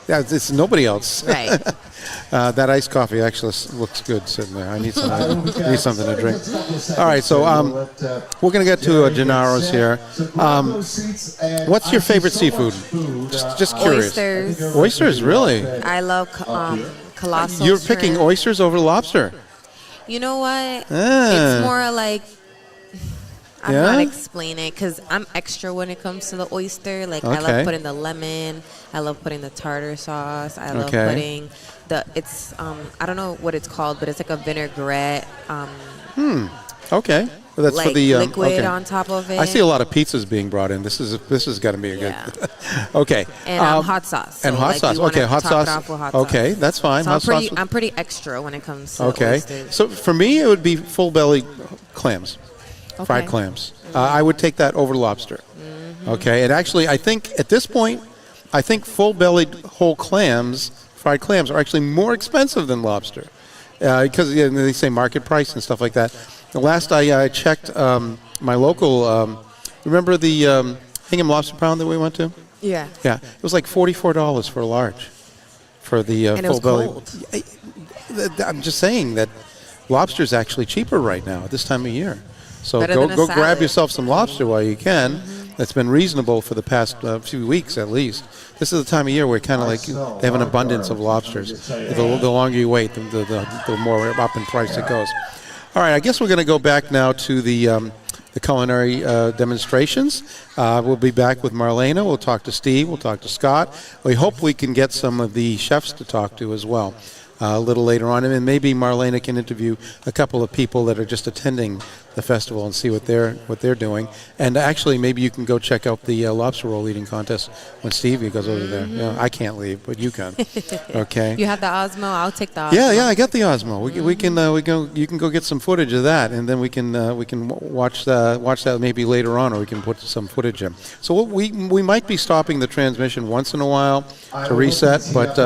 Speaker 3: Yeah, it's nobody else.
Speaker 5: Right.
Speaker 3: That iced coffee actually looks good sitting there. I need something to drink. All right, so we're gonna get to Gennaro's here. What's your favorite seafood? Just curious.
Speaker 5: Oysters.
Speaker 3: Oysters, really?
Speaker 5: I love colossal.
Speaker 3: You're picking
Speaker 5: shrimp.
Speaker 3: oysters over lobster.
Speaker 5: You know what?
Speaker 3: Ah.
Speaker 5: It's more like I'm
Speaker 3: Yeah?
Speaker 5: not explaining it because I'm extra when it comes to the oyster. Like I
Speaker 3: Okay.
Speaker 5: love putting the lemon. I love putting the tartar sauce. I love
Speaker 3: Okay.
Speaker 5: putting it's I don't know what it's called, but it's like a vinaigrette.
Speaker 3: Okay, well, that's
Speaker 5: Like
Speaker 3: for the
Speaker 5: liquid
Speaker 3: okay.
Speaker 5: on top of it.
Speaker 3: I see a lot of pizzas being brought in. This is got to be a good. Okay.
Speaker 5: And hot sauce.
Speaker 3: And
Speaker 5: So,
Speaker 3: hot
Speaker 5: like,
Speaker 3: sauce.
Speaker 5: you wanna
Speaker 3: Okay, hot
Speaker 5: top it
Speaker 3: sauce.
Speaker 5: off with hot
Speaker 3: Okay,
Speaker 5: sauce.
Speaker 3: that's fine.
Speaker 5: So
Speaker 3: Hot sauce.
Speaker 5: I'm pretty extra when it comes to
Speaker 3: Okay.
Speaker 5: oysters.
Speaker 3: So for me, it would be full belly clams, fried
Speaker 5: Okay.
Speaker 3: clams. I would take that over lobster. Okay, and actually, I think at this point, full bellied whole clams, fried clams, are actually more expensive than lobster because they say market price and stuff like that. The last I checked, my local, remember the Hingham Lobster Pound that we went to?
Speaker 5: Yeah.
Speaker 3: Yeah, it was like $44 for a large, for the
Speaker 5: And it was
Speaker 3: full belly.
Speaker 5: cold.
Speaker 3: I'm just saying that lobster's actually cheaper right now at this time of year. So
Speaker 5: Better
Speaker 3: go
Speaker 5: than a
Speaker 3: grab
Speaker 5: salad.
Speaker 3: yourself some lobster while you can. that's been reasonable for the past few weeks at least. This is the time of year where kind of like they have an abundance of lobsters. The longer you wait, the more up in price it goes. All right, I guess we're going to go back now to the culinary demonstrations. We'll be back with Marlena. We'll talk to Steve. We'll talk to Scott. We hope we can get some of the chefs to talk to as well a little later on. And maybe Marlena can interview a couple of people that are just attending the festival and see what they're doing. And actually, maybe you can go check out the lobster roll eating contest when Stevie goes over there. Yeah, I can't leave, but you can. Okay.
Speaker 5: You have the Osmo. I'll take the Osmo.
Speaker 3: Yeah, I got the Osmo. You can go get some footage of that, and then we can watch that maybe later on, or we can put some footage in. So we might be stopping the transmission once in a while to reset, but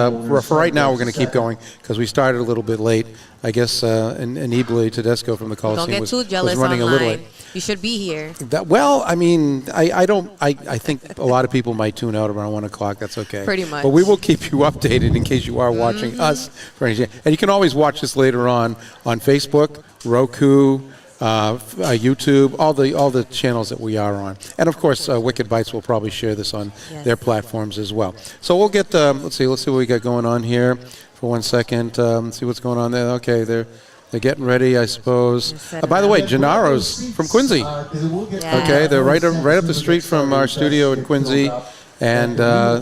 Speaker 3: for right now we're going to keep going because we started a little bit late. I guess Anibale Tedesco from the Coliseum
Speaker 5: Don't get too jealous
Speaker 3: was running
Speaker 5: online.
Speaker 3: a little late.
Speaker 5: You should be here.
Speaker 3: I think a lot of people might tune out around 1 o'clock. That's okay.
Speaker 5: Pretty much.
Speaker 3: But we will keep you updated in case you are watching us. And you can always watch this later on Facebook, Roku, YouTube, all the channels that we are on. And of course, Wicked Bites will probably share this on their platforms as well. So we'll get, let's see what we got going on here for 1 second. Let's see what's going on there. Okay, they're getting ready, I suppose. By the way, Gennaro's from Quincy. Okay, they're right up the street from our studio in Quincy. And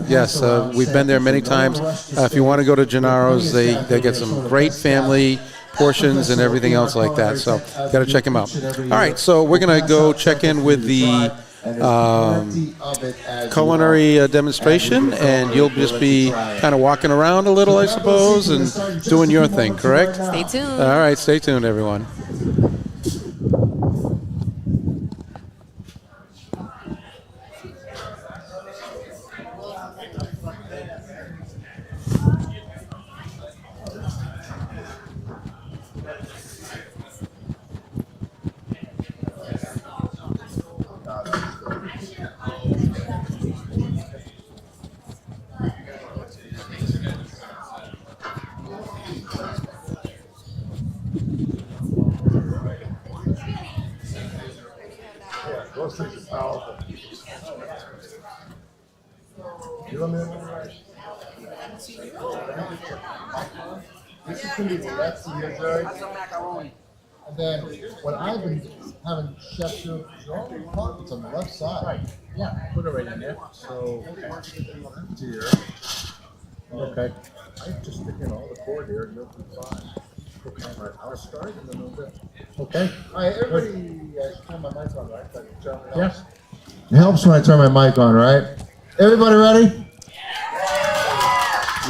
Speaker 3: yes, we've been there many times. If you want to go to Gennaro's, they get some great family portions and everything else like that. So got to check them out. All right, so we're going to go check in with the culinary demonstration, and you'll just be kind of walking around a little, I suppose, and doing your thing, correct?
Speaker 5: Stay tuned.
Speaker 3: All right, stay tuned, everyone.
Speaker 1: Those things are powerful. You know what I mean? This is going to be the left of your Jerry. And then what I've been having chefs do, they're all compartments on the left side. Right. Yeah, put it right in there. So, here. Okay. I just stick in all the cord here and you'll be fine. Okay, all right, I'll start and then we'll do. Okay. All right, everybody, turn my mic on, right? Yes.
Speaker 2: It helps when I turn my mic on, right? Everybody ready?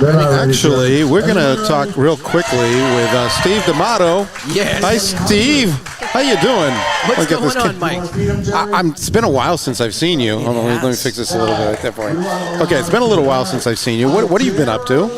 Speaker 2: They're not ready.
Speaker 3: Actually, we're going to talk real quickly with Steve D'Amato.
Speaker 6: Yes.
Speaker 3: Hi, Steve. How you doing?
Speaker 6: What's going on, Mike?
Speaker 3: It's been a while since I've seen you. Hold on, let me fix this a little bit right there for you. Okay, it's been a little while since I've seen you. What have you been up to?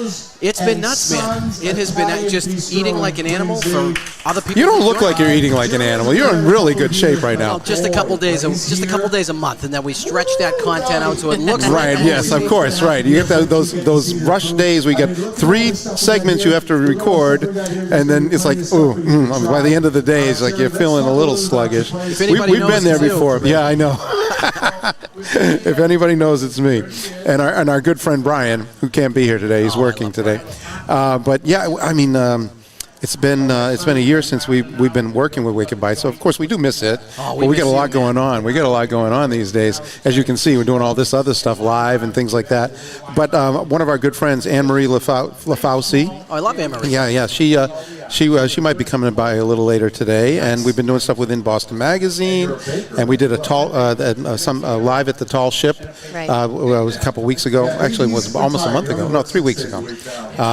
Speaker 6: It's been nuts, man. It has been just eating like an animal for other people.
Speaker 3: You don't look like you're eating like an animal. You're in really good shape right now.
Speaker 6: Well, just a couple days a month, and then we stretch that content out so it looks
Speaker 3: right.
Speaker 6: like
Speaker 3: Yes, of course. Right. You get those rush days. We get 3 segments you have to record, and then it's like, by the end of the day, it's like you're feeling a little sluggish. We've been there before. Yeah, I know. If anybody knows, it's me, and our good friend Brian, who can't be here today. He's working today. But yeah, I mean, it's been a year since we've been working with Wicked Bites, so of course we do miss it. But we got a lot going on. We got a lot going on these days. As you can see, we're doing all this other stuff live and things like that. But one of our good friends, Anne-Marie Lafauci.
Speaker 6: Oh, I love Anne-Marie.
Speaker 3: Yeah. She might be coming by a little later today, and we've been doing stuff within Boston Magazine, and we did some live at the Tall Ship.
Speaker 5: Right.
Speaker 3: It was a couple weeks ago. Actually, it was almost a month ago. No, 3 weeks ago.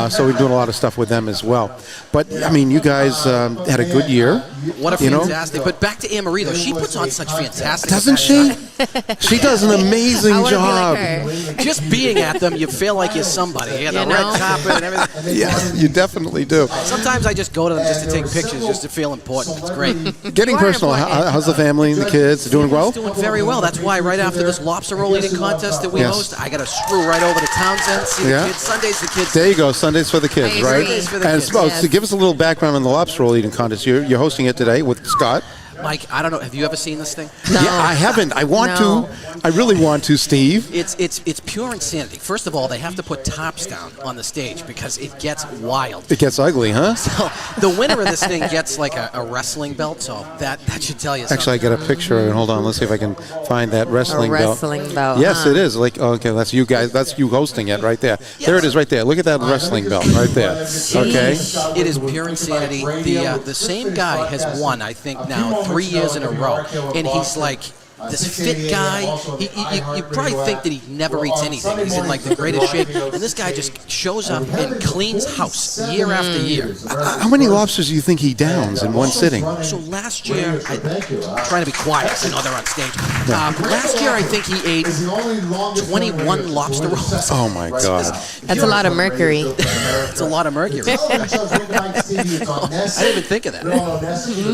Speaker 3: So we're doing a lot of stuff with them as well. But I mean, you guys had a good year.
Speaker 6: What a fantastic! But back to Anne-Marie though, she puts on such fantastic.
Speaker 3: Doesn't she? She does an amazing job.
Speaker 5: Like
Speaker 6: just being at them, you feel like you're somebody. You got the red carpet and everything.
Speaker 3: Yes, you definitely do.
Speaker 6: Sometimes I just go to them just to take pictures, just to feel important. It's great.
Speaker 3: Getting personal. How's the family and the kids? Doing well?
Speaker 6: Doing very well. That's why right after this lobster roll eating contest that we host, I got to screw right over to Townsend, see the kids. Sundays, the kids.
Speaker 3: There you go. Sundays for the kids, right?
Speaker 6: Sundays for the
Speaker 3: And
Speaker 6: kids.
Speaker 3: to give us a little background on the lobster roll eating contest, you're hosting it today with Scott.
Speaker 6: Mike, I don't know. Have you ever seen this thing?
Speaker 5: No.
Speaker 3: Yeah, I haven't. I want
Speaker 5: No.
Speaker 3: to. I really want to, Steve.
Speaker 6: It's pure insanity. First of all, they have to put tops down on the stage because it gets wild.
Speaker 3: It gets ugly, huh?
Speaker 6: So the winner of this thing gets like a wrestling belt. So that should tell you something.
Speaker 3: Actually, I got a picture of it. Hold on. Let's see if I can find that wrestling belt.
Speaker 5: wrestling belt,
Speaker 3: Yes,
Speaker 5: huh?
Speaker 3: it is. Like, okay, that's you guys. That's you hosting it right there. There it is right there. Look at that wrestling belt right there. Okay.
Speaker 6: It is pure insanity. The same guy has won, I think, now 3 years in a row, and he's like this fit guy. You probably think that he never eats anything. He's in like the greatest shape, and this guy just shows up and cleans house year after year.
Speaker 3: How many lobsters do you think he downs in one sitting?
Speaker 6: So last year, I'm trying to be quiet. I know they're on stage. Last year, I think he ate 21 lobster rolls.
Speaker 3: Oh my God.
Speaker 5: That's a lot of mercury.
Speaker 6: It's a lot of mercury. I didn't even think of that.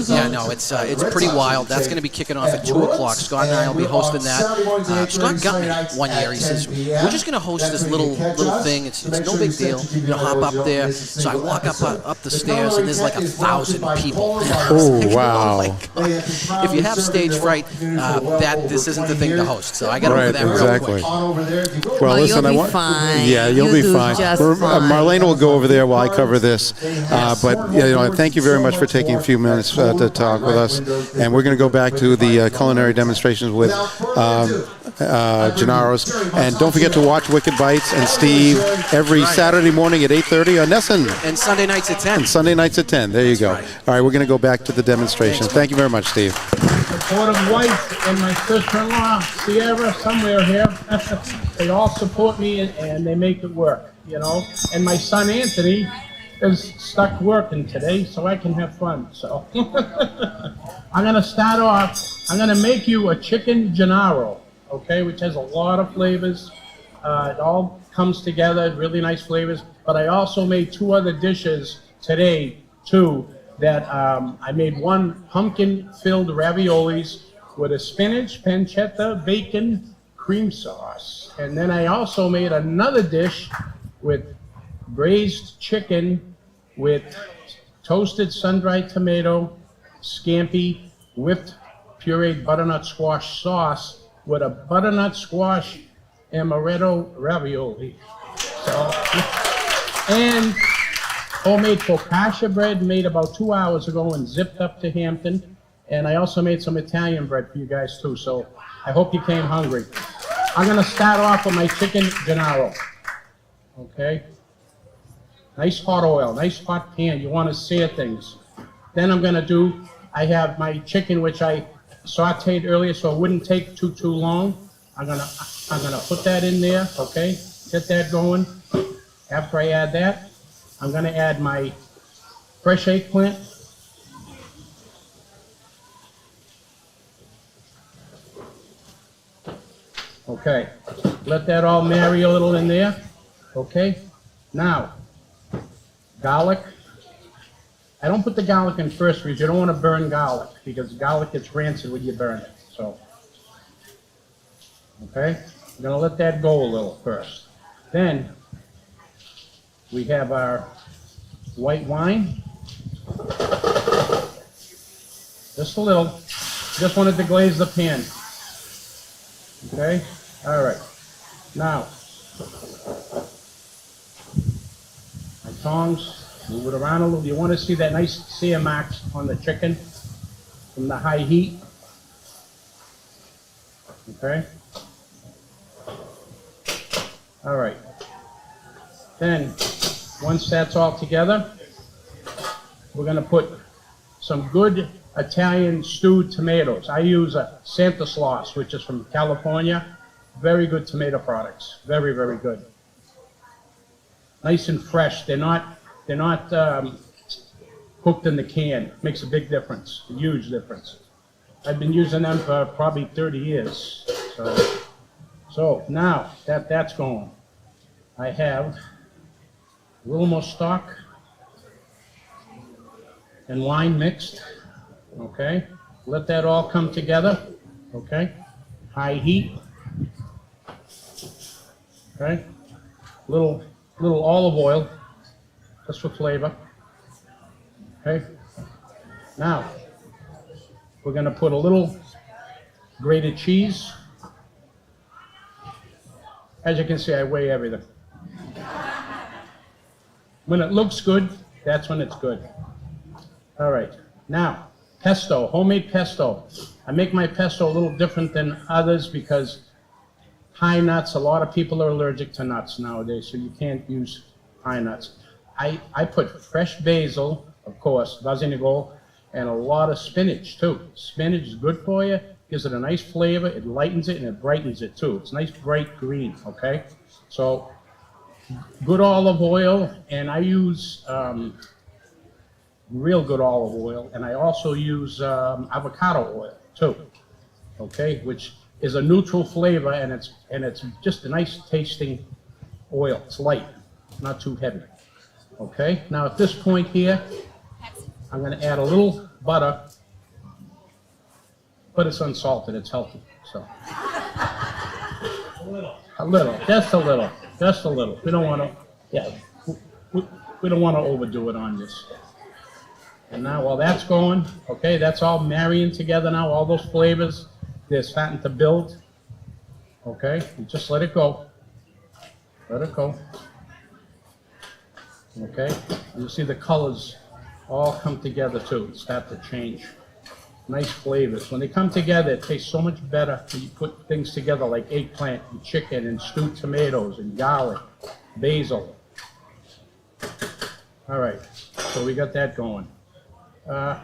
Speaker 6: Yeah, no, it's pretty wild. That's going to be kicking off at 2 o'clock. Scott and I will be hosting that. Scott got me one year. He says, we're just going to host this little thing. It's no big deal. You know, hop up there. So I walk up the stairs, and there's like 1,000 people.
Speaker 3: Oh, wow.
Speaker 6: If you have stage fright, this isn't the thing to host. So I got over that real quick.
Speaker 3: Well,
Speaker 5: Oh,
Speaker 3: listen,
Speaker 5: you'll
Speaker 3: I
Speaker 5: be
Speaker 3: want.
Speaker 5: fine.
Speaker 3: Yeah, you'll be
Speaker 5: do
Speaker 3: fine.
Speaker 5: just fine.
Speaker 3: Marlene will go over there while I cover this. But you know, thank you very much for taking a few minutes to talk with us. And we're going to go back to the culinary demonstrations with Gennaro's. And don't forget to watch Wicked Bites and Steve every Saturday morning at 8:30 on Nessun.
Speaker 6: And Sunday nights at 10.
Speaker 3: And Sunday nights at 10. There you go. All right, we're going to go back to the demonstration. Thank you very much, Steve.
Speaker 7: Supportive wife and my sister-in-law, Sierra, somewhere here. They all support me and they make it work, you know. And my son Anthony is stuck working today, so I can have fun. So I'm gonna start off. I'm gonna make you a chicken gennaro, okay, which has a lot of flavors. It all comes together, really nice flavors. But I also made 2 other dishes today too. That I made one pumpkin-filled raviolis with a spinach, pancetta, bacon, cream sauce. And then I also made another dish with braised chicken with toasted sun-dried tomato, scampi, whipped pureed butternut squash sauce with a butternut squash amaretto ravioli. So, and homemade focaccia bread made about 2 hours ago and zipped up to Hampton. And I also made some Italian bread for you guys too, so I hope you came hungry. I'm gonna start off with my chicken gennaro, okay? Nice hot oil, nice hot pan, you wanna sear things. Then I have my chicken which I sauteed earlier so it wouldn't take too long. I'm gonna put that in there, okay? Get that going. After I add that, I'm gonna add my fresh eggplant. Okay, let that all marry a little in there, okay? Now, garlic. I don't put the garlic in first because you don't want to burn garlic because garlic gets rancid when you burn it, so. Okay, I'm gonna let that go a little first. Then, we have our white wine. Just a little. Just wanted to glaze the pan. Okay? All right. Now, my tongs, move it around a little. You want to see that nice sear marks on the chicken from the high heat. Okay? All right. Then, once that's all together, we're going to put some good Italian stewed tomatoes. I use a Santa Claus, which is from California. Very good tomato products. Very, very good. Nice and fresh. They're not cooked in the can. Makes a big difference, a huge difference. I've been using them for probably 30 years. So now that that's going, I have a little more stock and wine mixed. Okay, let that all come together. Okay, high heat. Okay, little olive oil, just for flavor. Okay, now we're gonna put a little grated cheese. As you can see, I weigh everything. When it looks good, that's when it's good. All right, now, pesto, homemade pesto. I make my pesto a little different than others because pine nuts, a lot of people are allergic to nuts nowadays, so you can't use pine nuts. I put fresh basil, of course, doesn't it go, and a lot of spinach too. Spinach is good for you, gives it a nice flavor, it lightens it, and it brightens it too. It's nice bright green, okay? So, good olive oil, and I use real good olive oil, and I also use avocado oil too, okay, which is a neutral flavor, and it's just a nice tasting oil. It's light, not too heavy. Okay, now at this point here, I'm going to add a little butter, but it's unsalted, it's healthy, so. A little, just a little, just a little. We don't want to, yeah, we don't want to overdo it on this. And now while that's going, okay, that's all marrying together now, all those flavors, they're starting to build. Okay, you just let it go. Let it go. Okay, you'll see the colors all come together too, start to change. Nice flavors. When they come together, it tastes so much better when you put things together like eggplant and chicken and stewed tomatoes and garlic, basil. All right, so we got that going. A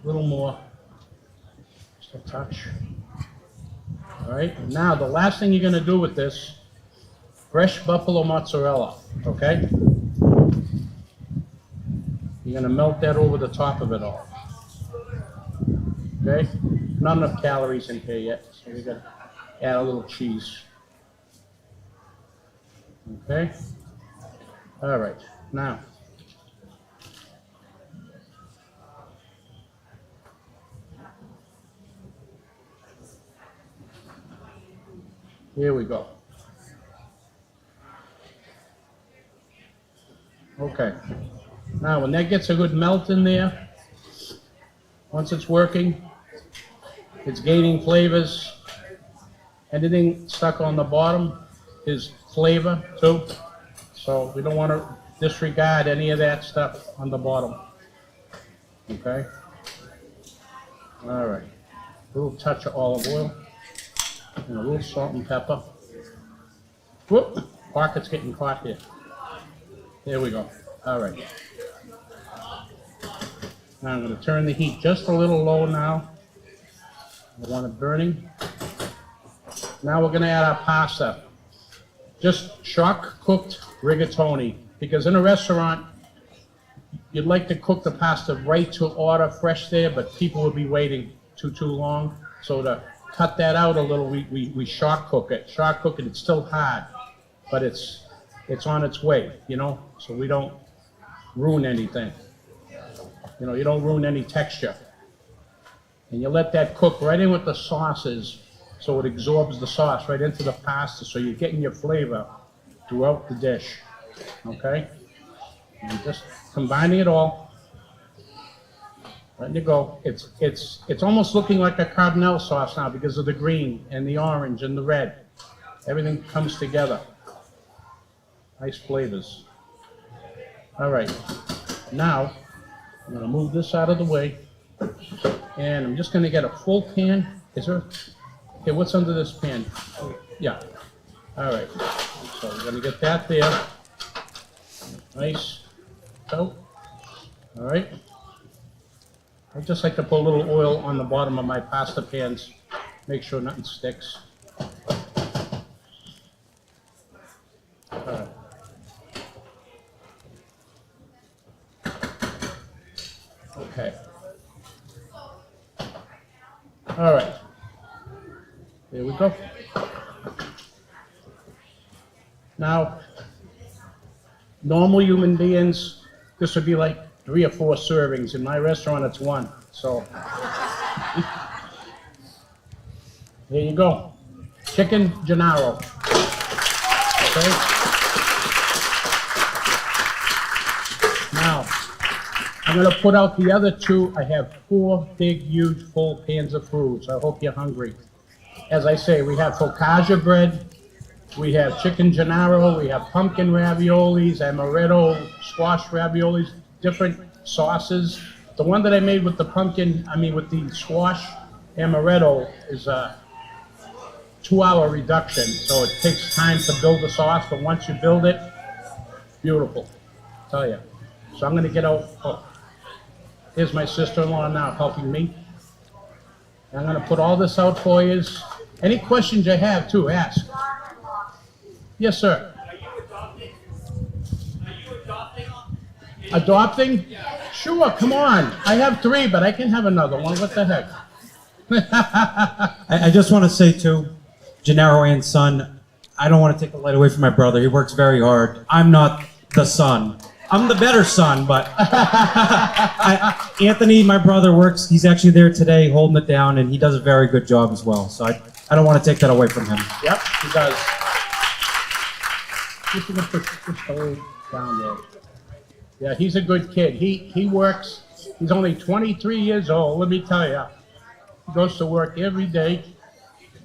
Speaker 7: little more, just a touch. All right, now the last thing you're gonna do with this, fresh buffalo mozzarella, okay? You're gonna melt that over the top of it all. Okay, not enough calories in here yet, so we're gonna add a little cheese. Okay, all right, now. Here we go. Okay, now when that gets a good melt in there, once it's working, it's gaining flavors. Anything stuck on the bottom is flavor too. So we don't want to disregard any of that stuff on the bottom. Okay? All right. A little touch of olive oil and a little salt and pepper. Whoop! Pocket's getting caught here. There we go. All right. Now I'm going to turn the heat just a little low now. I want it burning. Now we're going to add our pasta. Just shock cooked rigatoni, because in a restaurant, you'd like to cook the pasta right to order fresh there, but people would be waiting too long. So to cut that out a little, we shock cook it. Shock cook it, it's still hard, but it's on its way, you know, so we don't ruin anything. You know, you don't ruin any texture. And you let that cook right in with the sauces, so it absorbs the sauce right into the pasta, so you're getting your flavor throughout the dish, okay? And just combining it all, letting it go. It's almost looking like a carbonell sauce now because of the green and the orange and the red. Everything comes together. Nice flavors. All right, now I'm gonna move this out of the way, and I'm just gonna get a full pan. Is there? Okay, what's under this pan? Yeah. All right. So we're gonna get that there. Nice. So, all right. I just like to put a little oil on the bottom of my pasta pans, make sure nothing sticks. All right. Okay. All right. There we go. Now, normal human beings, this would be like 3 or 4 servings. In my restaurant, it's 1. So, there you go. Chicken Gennaro. Okay. Now, I'm gonna put out the other two. I have 4 big, huge, full pans of food, so I hope you're hungry. As I say, we have focaccia bread, we have chicken gennaro, we have pumpkin raviolis, amaretto, squash raviolis, different sauces. The one that I made with the with the squash amaretto is a 2-hour reduction, so it takes time to build the sauce, but once you build it, beautiful, I tell you. So I'm gonna get out, here's my sister-in-law now helping me. I'm gonna put all this out for you. Any questions you have too, ask. Yes, sir.
Speaker 8: Are you adopting?
Speaker 7: Adopting? Sure, come on. I have 3, but I can have another one. What the heck?
Speaker 9: I just want to say too, Gennaro and son, I don't want to take the light away from my brother. He works very hard. I'm not the son. I'm the better son, but Anthony, my brother, works. He's actually there today holding it down, and he does a very good job as well. So I don't want to take that away from him.
Speaker 7: Yep, he does. Just gonna push the whole down there. Yeah, he's a good kid. He works. He's only 23 years old. Let me tell you, he goes to work every day,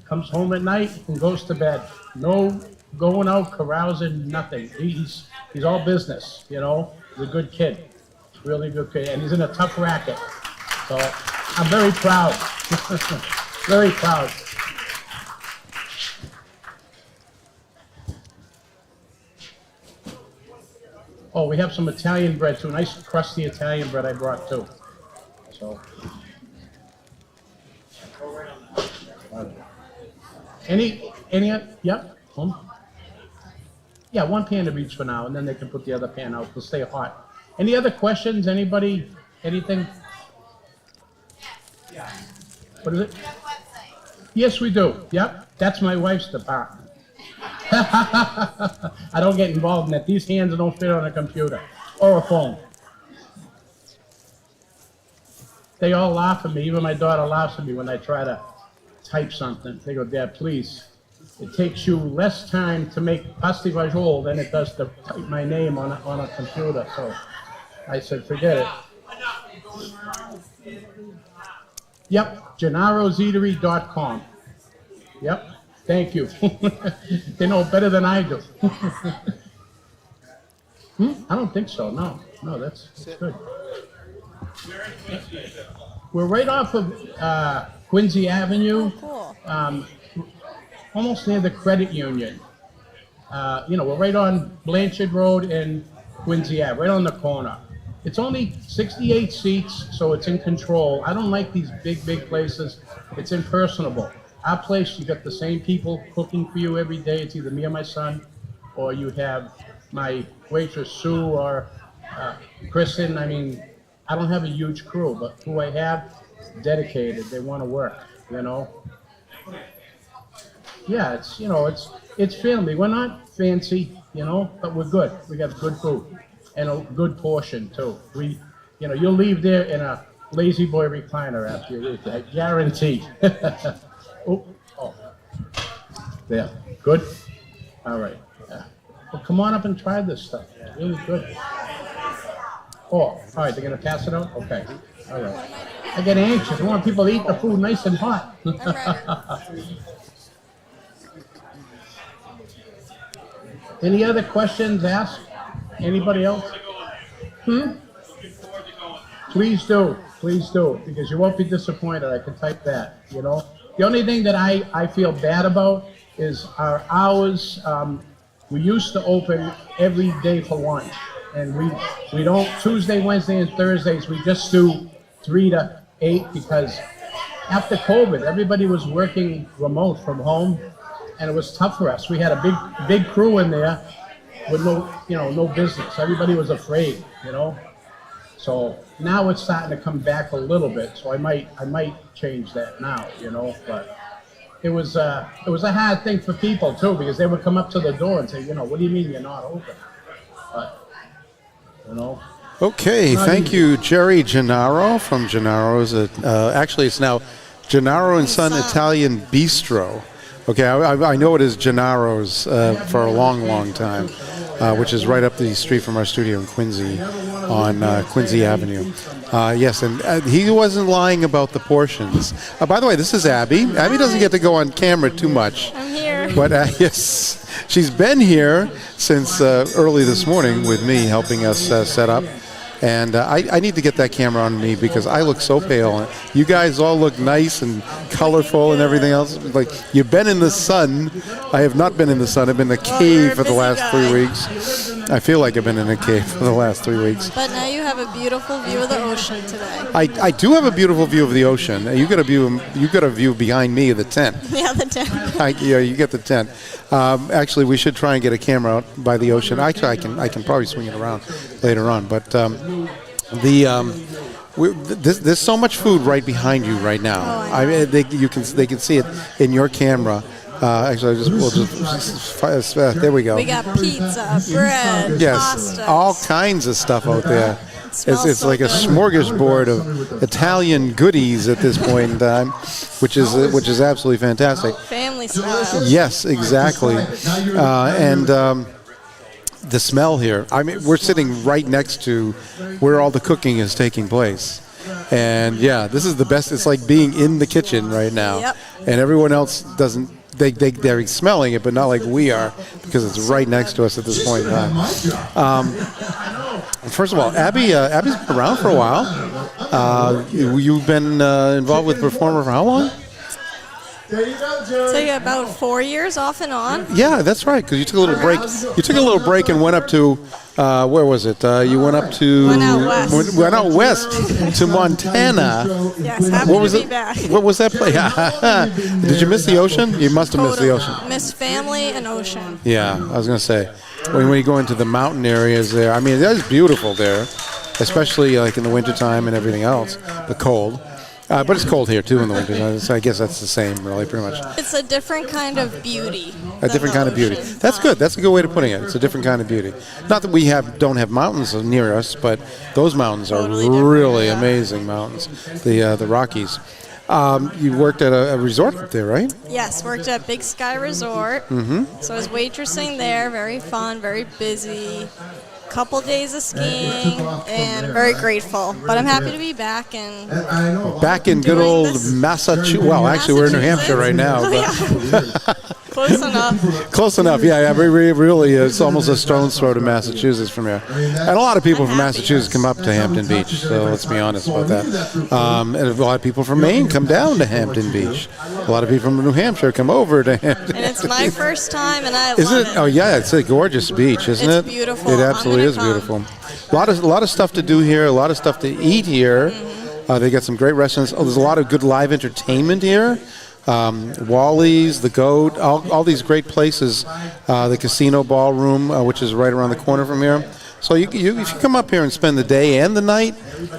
Speaker 7: comes home at night, and goes to bed. No going out, carousing, nothing. He's all business. You know, he's a good kid, really good kid, and he's in a tough racket. So I'm very proud. Very proud. Oh, we have some Italian bread too. Nice crusty Italian bread I brought too. So. Yep. Yeah, 1 pan of each for now, and then they can put the other pan out to stay hot. Any other questions? Anybody? Anything? What is it? Yes, we do. Yep. That's my wife's department. I don't get involved in that. These hands don't fit on a computer or a phone. They all laugh at me. Even my daughter laughs at me when I try to type something. They go, Dad, please. It takes you less time to make pasti fagioli than it does to type my name on a computer. So I said, forget it. Yep, Gennaro'sEatery.com. Yep. Thank you. They know better than I do. I don't think so. No, that's good. We're right off of Quincy Avenue, almost near the credit union. We're right on Blanchard Road and Quincy Ave, right on the corner. It's only 68 seats, so it's in control. I don't like these big places. It's impersonable. Our place, you got the same people cooking for you every day. It's either me or my son, or you have my waitress Sue or Kristen. I mean, I don't have a huge crew, but who I have, dedicated. They want to work. Yeah, it's family. We're not fancy, but we're good. We got good food and a good portion too. You'll leave there in a lazy boy recliner after you eat. I guarantee. Oh, there. Good? All right. Yeah. Well, come on up and try this stuff. It's really good. Oh, all right. They're going to pass it out? Okay. All right. I get anxious. I want people to eat the food nice and hot. Any other questions asked? Anybody else? Please do, because you won't be disappointed. I can type that, The only thing that I feel bad about is our hours. We used to open every day for lunch, and we don't, Tuesday, Wednesday, and Thursdays, we just do 3 to 8 because after COVID, everybody was working remote from home, and it was tough for us. We had a big crew in there with no business. Everybody was afraid, So now it's starting to come back a little bit. So I might change that now, But it was a hard thing for people too, because they would come up to the door and say, what do you mean you're not open? But
Speaker 3: Okay, thank you, Jerry Gennaro from Gennaro's. Actually, it's now Gennaro and Son Italian Bistro. Okay, I know it is Gennaro's for a long time. which is right up the street from our studio in Quincy on Quincy Avenue. Yes, and he wasn't lying about the portions. By the way, this is Abby. Abby doesn't get to go on camera too much.
Speaker 4: I'm here.
Speaker 3: But yes, she's been here since early this morning with me, helping us set up. And I need to get that camera on me because I look so pale. You guys all look nice and colorful and everything else. Like, you've been in the sun. I have not been in the sun. I've been in a cave for the last 3 weeks. I feel like I've been in a cave for the last 3 weeks.
Speaker 4: But now you have a beautiful view of the ocean today.
Speaker 3: I do have a beautiful view of the ocean. You got a view behind me of the tent.
Speaker 4: Yeah, the tent.
Speaker 3: Yeah, you get the tent. Actually, we should try and get a camera out by the ocean. Actually, I can probably swing it around later on. But there's so much food right behind you right now.
Speaker 4: Oh,
Speaker 3: I mean, they can see it in your camera. Actually, there we go.
Speaker 4: We got pizza, bread,
Speaker 3: Yes,
Speaker 4: pasta.
Speaker 3: all kinds of stuff out there.
Speaker 4: smells
Speaker 3: It's
Speaker 4: so
Speaker 3: like a
Speaker 4: good.
Speaker 3: smorgasbord of Italian goodies at this point in time, which is absolutely fantastic.
Speaker 4: Family style.
Speaker 3: Yes, exactly. And the smell here. I mean, we're sitting right next to where all the cooking is taking place. And yeah, this is the best. It's like being in the kitchen right now.
Speaker 4: Yep.
Speaker 3: And everyone else doesn't. They're smelling it, but not like we are, because it's right next to us at this point in time. First of all, Abby's been around for a while. You've been involved with Performer for how long?
Speaker 4: So yeah, about 4 years off and on.
Speaker 3: Yeah, that's right. Because you took a little break. You took a little break and went up to where was it? You went up to
Speaker 4: Went out west.
Speaker 3: Went out west to Montana.
Speaker 4: Yes, happy
Speaker 3: What was
Speaker 4: to be
Speaker 3: it?
Speaker 4: back.
Speaker 3: What was that place? Did you miss the ocean? You must have missed the ocean.
Speaker 4: Miss family and ocean.
Speaker 3: Yeah, I was gonna say when you go into the mountain areas there. I mean, that's beautiful there, especially like in the wintertime and everything else. The cold. But it's cold here too in the winter, so I guess that's the same, really, pretty much.
Speaker 4: It's a different kind of beauty.
Speaker 3: A different kind of beauty. That's good. That's a good way to putting it. It's a different kind of beauty. Not that we don't have mountains near us, but those mountains are
Speaker 4: Totally different,
Speaker 3: really
Speaker 4: yeah.
Speaker 3: amazing mountains. The Rockies. You worked at a resort up there, right?
Speaker 4: Yes, worked at Big Sky Resort. Mm-hmm. So I was waitressing there. Very fun, very busy. Couple days of skiing, and very grateful. But I'm happy to be back and
Speaker 3: Back in good
Speaker 4: Doing
Speaker 3: old
Speaker 4: this-
Speaker 3: Massachusetts. Well, actually, we're in New Hampshire right now. But
Speaker 4: close enough.
Speaker 3: close enough. Yeah, really, it's almost a stone's throw to Massachusetts from here. And a lot of people from Massachusetts come up to Hampton Beach, so let's be honest about that. And a lot of people from Maine come down to Hampton Beach. A lot of people from New Hampshire come over to Hampton.
Speaker 4: And it's my first time, and I
Speaker 3: Is
Speaker 4: love
Speaker 3: it?
Speaker 4: it.
Speaker 3: Oh yeah, it's a gorgeous beach, isn't
Speaker 4: It's
Speaker 3: it?
Speaker 4: beautiful.
Speaker 3: It
Speaker 4: I'm
Speaker 3: absolutely
Speaker 4: gonna
Speaker 3: is
Speaker 4: come.
Speaker 3: beautiful. A lot of stuff to do here. A lot of stuff to eat here.
Speaker 4: Mm-hmm.
Speaker 3: They got some great restaurants. Oh, there's a lot of good live entertainment here. Wally's, the Goat, all these great places. The Casino Ballroom, which is right around the corner from here. So if you come up here and spend the day and the night,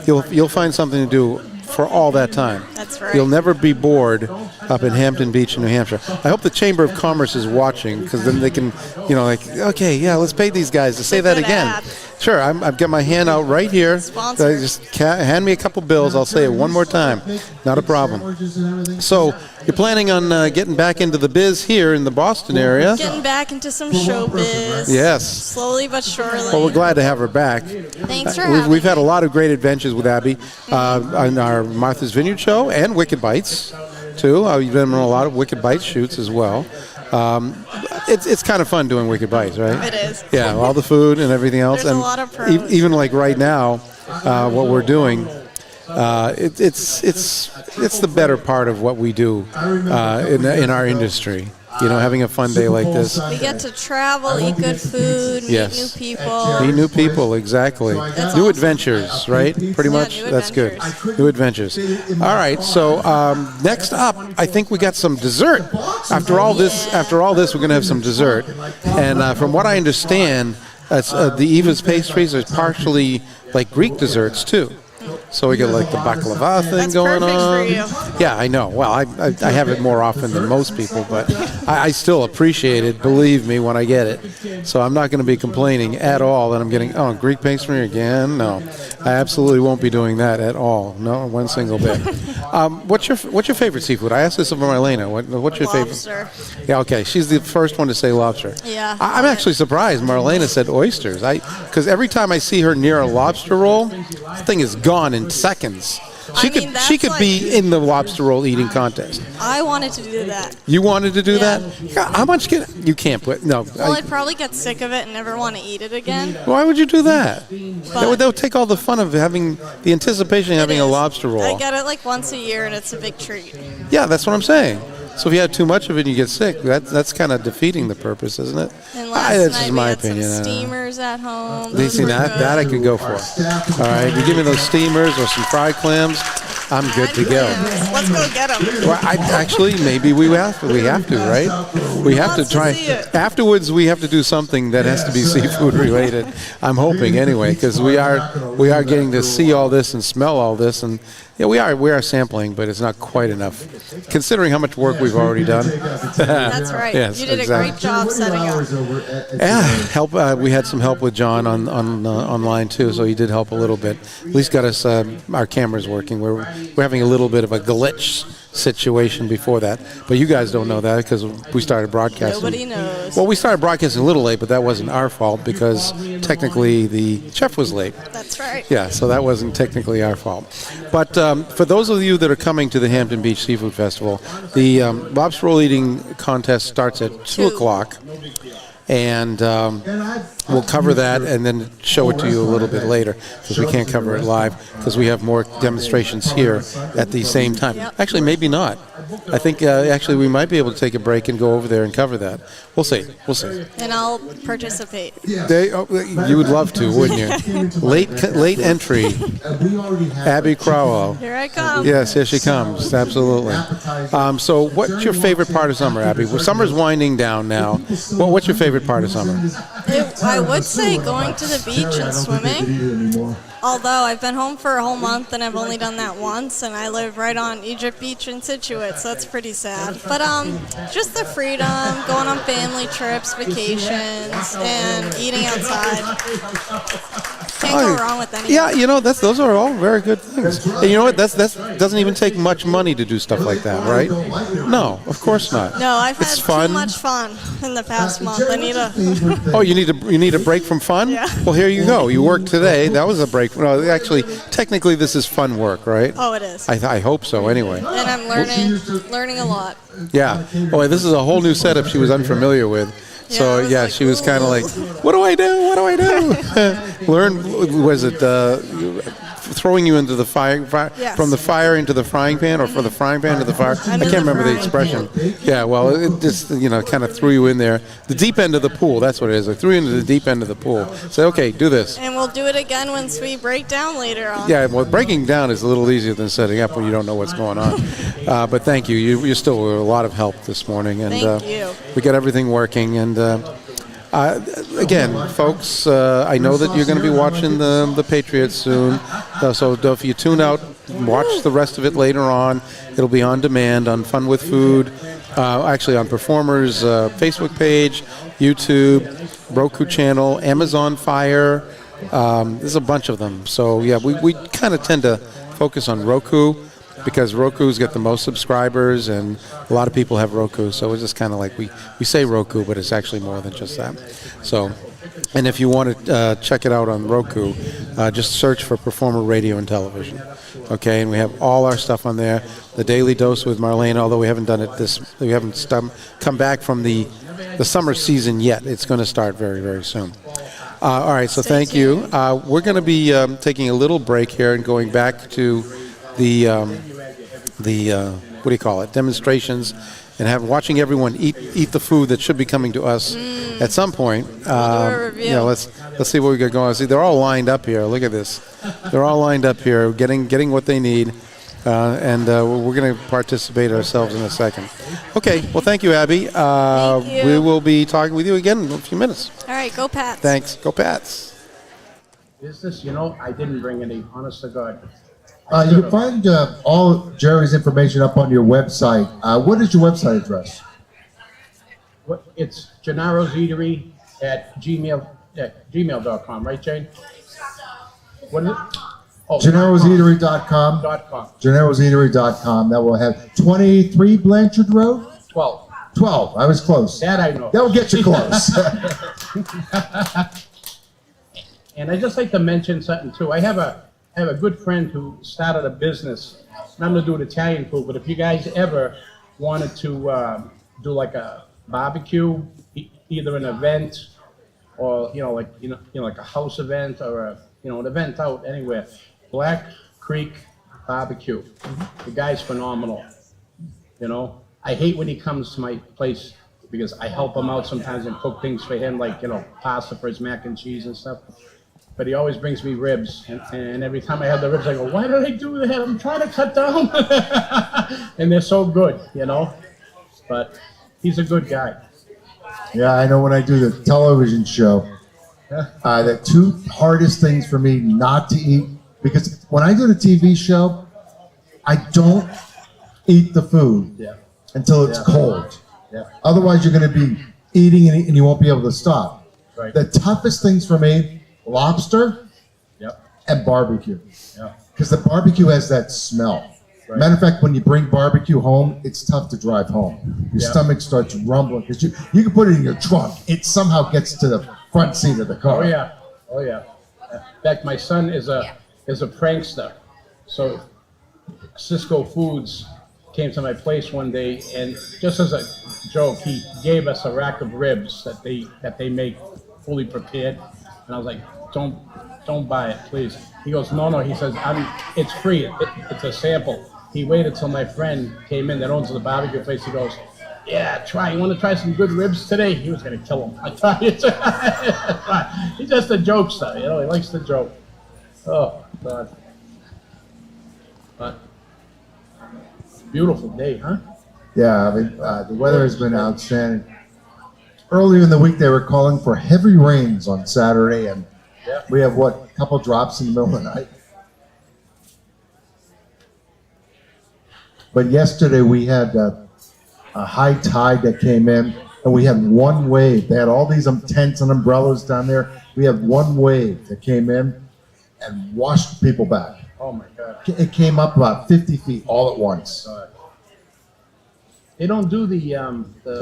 Speaker 3: you'll find something to do for all that time.
Speaker 4: That's right.
Speaker 3: You'll never be bored up in Hampton Beach in New Hampshire. I hope the Chamber of Commerce is watching, because then they can, okay, yeah, let's pay these guys to say that
Speaker 4: Good
Speaker 3: again.
Speaker 4: ad.
Speaker 3: Sure, I've got my hand out right here.
Speaker 4: Sponsor.
Speaker 3: Just hand me a couple bills. I'll say it one more time. Not a problem. So you're planning on getting back into the biz here in the Boston area?
Speaker 4: Getting back into some showbiz.
Speaker 3: Yes.
Speaker 4: Slowly but surely.
Speaker 3: Well, we're glad to have her back.
Speaker 4: Thanks for having
Speaker 3: We've had a
Speaker 4: me.
Speaker 3: lot of great adventures with Abby on our Martha's Vineyard show and Wicked Bites, too. You've been on a lot of Wicked Bites shoots as well. It's kind of fun doing Wicked Bites, right?
Speaker 4: It is.
Speaker 3: Yeah, all the food and everything else.
Speaker 4: There's a
Speaker 3: and
Speaker 4: lot of pros.
Speaker 3: Even like right now, what we're doing, it's the better part of what we do in our industry. Having a fun day like this.
Speaker 4: We get to travel, eat good food, meet
Speaker 3: Yes.
Speaker 4: new people.
Speaker 3: Meet new people, exactly.
Speaker 4: That's
Speaker 3: New
Speaker 4: awesome.
Speaker 3: adventures, right? Pretty
Speaker 4: Yeah,
Speaker 3: much.
Speaker 4: new
Speaker 3: That's good.
Speaker 4: adventures.
Speaker 3: New adventures. All right. So next up, I think we got some dessert. After all this, we're gonna have some dessert. And from what I understand, the Eva's pastries are partially like Greek desserts too. So we get like the baklava thing
Speaker 4: That's
Speaker 3: going
Speaker 4: perfect
Speaker 3: on.
Speaker 4: for you.
Speaker 3: Yeah, I know. Well, I have it more often than most people, but I still appreciate it, believe me, when I get it. So I'm not going to be complaining at all that I'm getting, Greek pastry again? No. I absolutely won't be doing that at all. No, one single bit. What's your favorite seafood? I asked this of Marlena. What's your
Speaker 4: Lobster.
Speaker 3: favorite? Yeah, okay. She's the first one to say lobster.
Speaker 4: Yeah.
Speaker 3: I'm actually surprised Marlena said oysters. Because every time I see her near a lobster roll, the thing is gone in seconds. She could be in the lobster roll eating contest.
Speaker 4: I wanted to do that.
Speaker 3: You wanted to do
Speaker 4: Yeah.
Speaker 3: that? Yeah, how much you can't put no.
Speaker 4: Well, I'd probably get sick of it and never want to eat it again.
Speaker 3: Why would you do that?
Speaker 4: But
Speaker 3: That would take all the fun of having the anticipation of having a
Speaker 4: is.
Speaker 3: lobster roll.
Speaker 4: I get it like once a year, and it's a big treat.
Speaker 3: Yeah, that's what I'm saying. So if you have too much of it and you get sick, that's kind of defeating the purpose, isn't it?
Speaker 4: And last
Speaker 3: That's
Speaker 4: night
Speaker 3: just
Speaker 4: we
Speaker 3: my
Speaker 4: had
Speaker 3: opinion.
Speaker 4: some steamers at home.
Speaker 3: You
Speaker 4: Those
Speaker 3: see
Speaker 4: were
Speaker 3: that I
Speaker 4: good.
Speaker 3: could go for. All right, you give me those steamers or some fried clams, I'm good to go.
Speaker 4: Let's go get them.
Speaker 3: Well, actually, maybe we have to, right? We have to
Speaker 4: Let's
Speaker 3: try.
Speaker 4: see it.
Speaker 3: Afterwards, we have to do something that has to be seafood related. I'm hoping anyway, because we are getting to see all this and smell all this, and yeah, we are sampling, but it's not quite enough, considering how much work we've already done.
Speaker 4: That's right.
Speaker 3: Yes,
Speaker 4: You did
Speaker 3: exactly.
Speaker 4: a great job setting up.
Speaker 3: Yeah, help. We had some help with John on online too, so he did help a little bit. At least got us our cameras working. We're having a little bit of a glitch situation before that, but you guys don't know that because we started broadcasting.
Speaker 4: Nobody knows.
Speaker 3: Well, we started broadcasting a little late, but that wasn't our fault because technically the chef was late.
Speaker 4: That's right.
Speaker 3: Yeah, so that wasn't technically our fault. But for those of you that are coming to the Hampton Beach Seafood Festival, the lobster roll eating contest starts at 2 o'clock. And we'll cover that and then show it to you a little bit later because we can't cover it live because we have more demonstrations here at the same time.
Speaker 4: Yep.
Speaker 3: Actually, maybe not. I think actually we might be able to take a break and go over there and cover that. We'll see. We'll see.
Speaker 4: And I'll participate.
Speaker 3: You would love to, wouldn't you? Late entry, Abby Crowell.
Speaker 4: Here I come.
Speaker 3: Yes, here she comes. Absolutely. So, what's your favorite part of summer, Abby? Well, summer's winding down now. What's your favorite part of summer?
Speaker 4: I would say going to the beach and swimming. Although I've been home for a whole month and I've only done that once, and I live right on Egypt Beach in Situate, so that's pretty sad. But just the freedom, going on family trips, vacations, and eating outside. Can't go wrong with anything.
Speaker 3: Yeah, those are all very good things. And you know what? That doesn't even take much money to do stuff like that, right? No, of course not.
Speaker 4: No, I've
Speaker 3: It's
Speaker 4: had
Speaker 3: fun.
Speaker 4: too much fun in the past month. I need a...
Speaker 3: Oh, you need a break from fun?
Speaker 4: Yeah.
Speaker 3: Well, here you go. You worked today. That was a break. No, actually, technically, this is fun work, right?
Speaker 4: Oh, it is.
Speaker 3: I hope so. Anyway.
Speaker 4: And I'm learning a lot.
Speaker 3: Yeah. Oh, this is a whole new setup she was unfamiliar with. So
Speaker 4: Yeah, I was
Speaker 3: yeah,
Speaker 4: like,
Speaker 3: she was kind of
Speaker 4: "Ooh."
Speaker 3: like, "What do I do? What do I do?" Learn. Was it throwing you into the fire
Speaker 4: Yes.
Speaker 3: from the fire into the frying pan, or from the frying pan to the fire? I
Speaker 4: Under
Speaker 3: can't
Speaker 4: the
Speaker 3: remember the
Speaker 4: frying
Speaker 3: expression. Yeah. Well, it just kind of threw you in there, the deep end of the pool. That's what it is. I threw you into the deep end of the pool. Say, okay, do this.
Speaker 4: And we'll do it again once we break down later on.
Speaker 3: Yeah, well, breaking down is a little easier than setting up when you don't know what's going on. But thank you. You're still a lot of help this morning, and
Speaker 4: Thank you.
Speaker 3: we got everything working. And again, folks, I know that you're going to be watching the Patriots soon. So if you tune out, watch the rest of it later on. It'll be on demand on Fun with Food, actually on Performers' Facebook page, YouTube, Roku channel, Amazon Fire. There's a bunch of them. So yeah, we kind of tend to focus on Roku because Roku's got the most subscribers and a lot of people have Roku. So it's just kind of like we say Roku, but it's actually more than just that. So, and if you want to check it out on Roku, just search for Performer Radio and Television. Okay, and we have all our stuff on there. The Daily Dose with Marlene, although we haven't done it we haven't come back from the summer season yet. It's going to start very, very soon. All right, so thank you. We're going to be taking a little break here and going back to the what do you call it, demonstrations, and watching everyone eat the food that should be coming to us at some point.
Speaker 4: review.
Speaker 3: Let's see what we got going on. See, they're all lined up here. Look at this. They're all lined up here, getting what they need. And we're going to participate ourselves in a second. Okay, well, thank you, Abby.
Speaker 4: Thank you.
Speaker 3: We will be talking with you again in a few minutes.
Speaker 4: All right, go Pats.
Speaker 3: Thanks. Go Pats.
Speaker 7: Business, I didn't bring any, honest to God.
Speaker 2: You can find all Jerry's information up on your website. What is your website address?
Speaker 7: It's Gennaro's Eatery at gmail.com, right, Jane? What is it? Oh,
Speaker 2: Gennaro'sEatery.com.
Speaker 7: .com.
Speaker 2: Gennaro'sEatery.com. That will have 23 Blanchard Road?
Speaker 7: 12.
Speaker 2: 12. I was close.
Speaker 7: That I know.
Speaker 2: That will get you close.
Speaker 7: And I just like to mention something too. I have a good friend who started a business, nothing to do with Italian food, but if you guys ever wanted to do like a barbecue, either an event or like like a house event or an event out anywhere, Black Creek Barbecue. The guy's phenomenal. I hate when he comes to my place because I help him out sometimes and cook things for him, like pasta for his mac and cheese and stuff. But he always brings me ribs, and every time I have the ribs, I go, "Why did I do that? I'm trying to cut down." And they're so good, But he's a good guy.
Speaker 2: Yeah, I know when I do the television show, the two hardest things for me not to eat, because when I do the TV show, I don't eat the food until it's cold.
Speaker 7: Yeah.
Speaker 2: Otherwise, you're going to be eating and you won't be able to stop.
Speaker 7: Right.
Speaker 2: The toughest things for me, lobster and barbecue.
Speaker 7: Yeah.
Speaker 2: Because the barbecue has that smell.
Speaker 7: Right.
Speaker 2: Matter of fact, when you bring barbecue home, it's tough to drive home. Your stomach starts rumbling because you can put it in your trunk. It somehow gets to the front seat of the car.
Speaker 7: Oh yeah. In fact, my son is a prankster. So Cisco Foods came to my place one day, and just as a joke, he gave us a rack of ribs that they make fully prepared, and I was like, don't buy it, please. He goes, no. He says, it's free. It's a sample. He waited till my friend came in that owns the barbecue place. He goes, yeah, you want to try some good ribs today? He was going to kill him. I thought he's just a jokester, he likes to joke. Oh, God. But beautiful day, huh?
Speaker 2: Yeah, the weather has been outstanding. Earlier in the week, they were calling for heavy rains on Saturday, and we have a couple drops in the middle of the night. But yesterday we had a high tide that came in, and we had one wave. They had all these tents and umbrellas down there. We had one wave that came in and washed people back.
Speaker 7: Oh my God.
Speaker 2: It came up about 50 feet all at once.
Speaker 7: They don't do the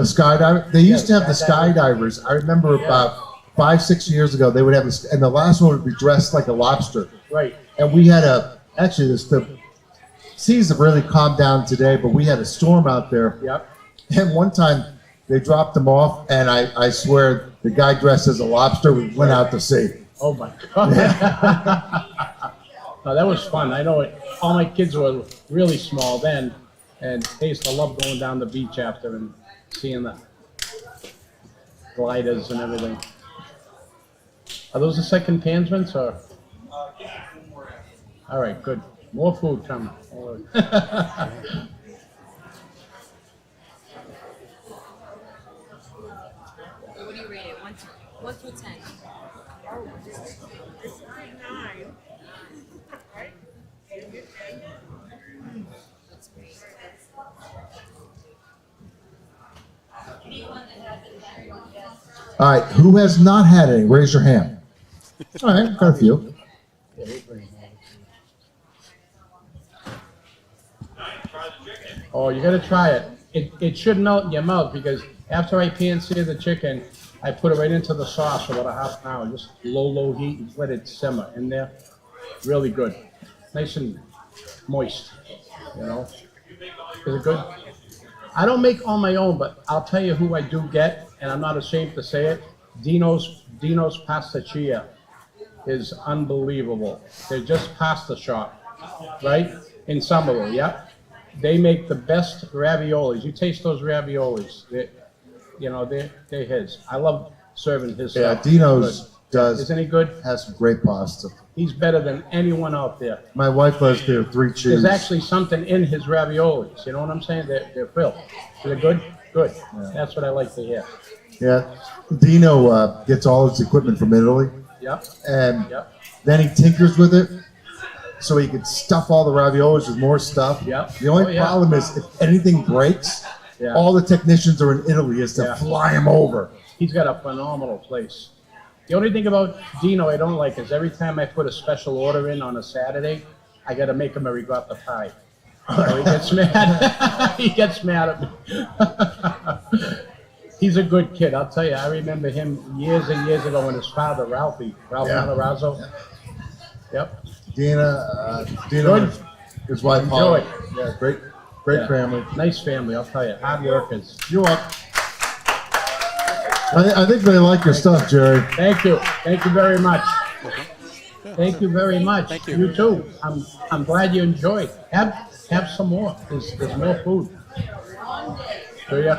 Speaker 2: skydiver. They used to have the skydivers. I remember about 5-6 years ago, they would have this, and the last one would be dressed like a lobster.
Speaker 7: Right.
Speaker 2: And we had the seas have really calmed down today, but we had a storm out there.
Speaker 7: Yep.
Speaker 2: And one time they dropped them off, and I swear the guy dressed as a lobster went out to sea.
Speaker 7: Oh my God. No, that was fun. I know all my kids were really small then, and they used to love going down the beach after and seeing the gliders and everything. Are those the second Pansmans or? All right, good. More food coming.
Speaker 5: What do you rate it? 1 through 10.
Speaker 2: All right, who has not had any? Raise your hand. All right, got a few.
Speaker 7: Oh, you gotta try it. It should melt in your mouth because after I pan-sear the chicken, I put it right into the sauce for about a half an hour, just low heat, and let it simmer in there. Really good. Nice and moist, Is it good? I don't make all my own, but I'll tell you who I do get, and I'm not ashamed to say it. Dino's Pasticcia is unbelievable. They're just pasta shop, right? In Somerville, yeah? They make the best raviolis. You taste those raviolis. They're his. I love serving his stuff.
Speaker 2: Dino's does.
Speaker 7: Isn't he good?
Speaker 2: Has some great pasta.
Speaker 7: He's better than anyone out there.
Speaker 2: My wife loves their 3 cheese.
Speaker 7: There's actually something in his raviolis. You know what I'm saying? They're filled. Is it good? Good. Yeah. That's what I like to hear.
Speaker 2: Yeah. Dino gets all his equipment from Italy.
Speaker 7: Yep.
Speaker 2: And then he tinkers with it. so he could stuff all the raviolis with more stuff.
Speaker 7: Yep.
Speaker 2: The only
Speaker 7: Oh, yeah.
Speaker 2: problem is if anything breaks,
Speaker 7: Yeah.
Speaker 2: all the technicians are in Italy is to
Speaker 7: Yeah.
Speaker 2: fly him over.
Speaker 7: He's got a phenomenal place. The only thing about Dino I don't like is every time I put a special order in on a Saturday, I got to make him a ricotta pie. So he gets mad. He gets mad at me. He's a good kid, I'll tell you. I remember him years and years ago when his father, Ralph
Speaker 2: Yeah.
Speaker 7: Matarazzo. Yep.
Speaker 2: Dina,
Speaker 7: Good.
Speaker 2: his wife,
Speaker 7: Enjoy.
Speaker 2: Holly. Yeah, great
Speaker 7: Yeah.
Speaker 2: family.
Speaker 7: Nice family, I'll tell you. Hard workers.
Speaker 2: You're welcome. I think they like your stuff, Jerry.
Speaker 7: Thank you. Thank you very much. Thank you very much.
Speaker 6: Thank you.
Speaker 7: You too. I'm glad you enjoyed. Have some more. There's more food. Do ya?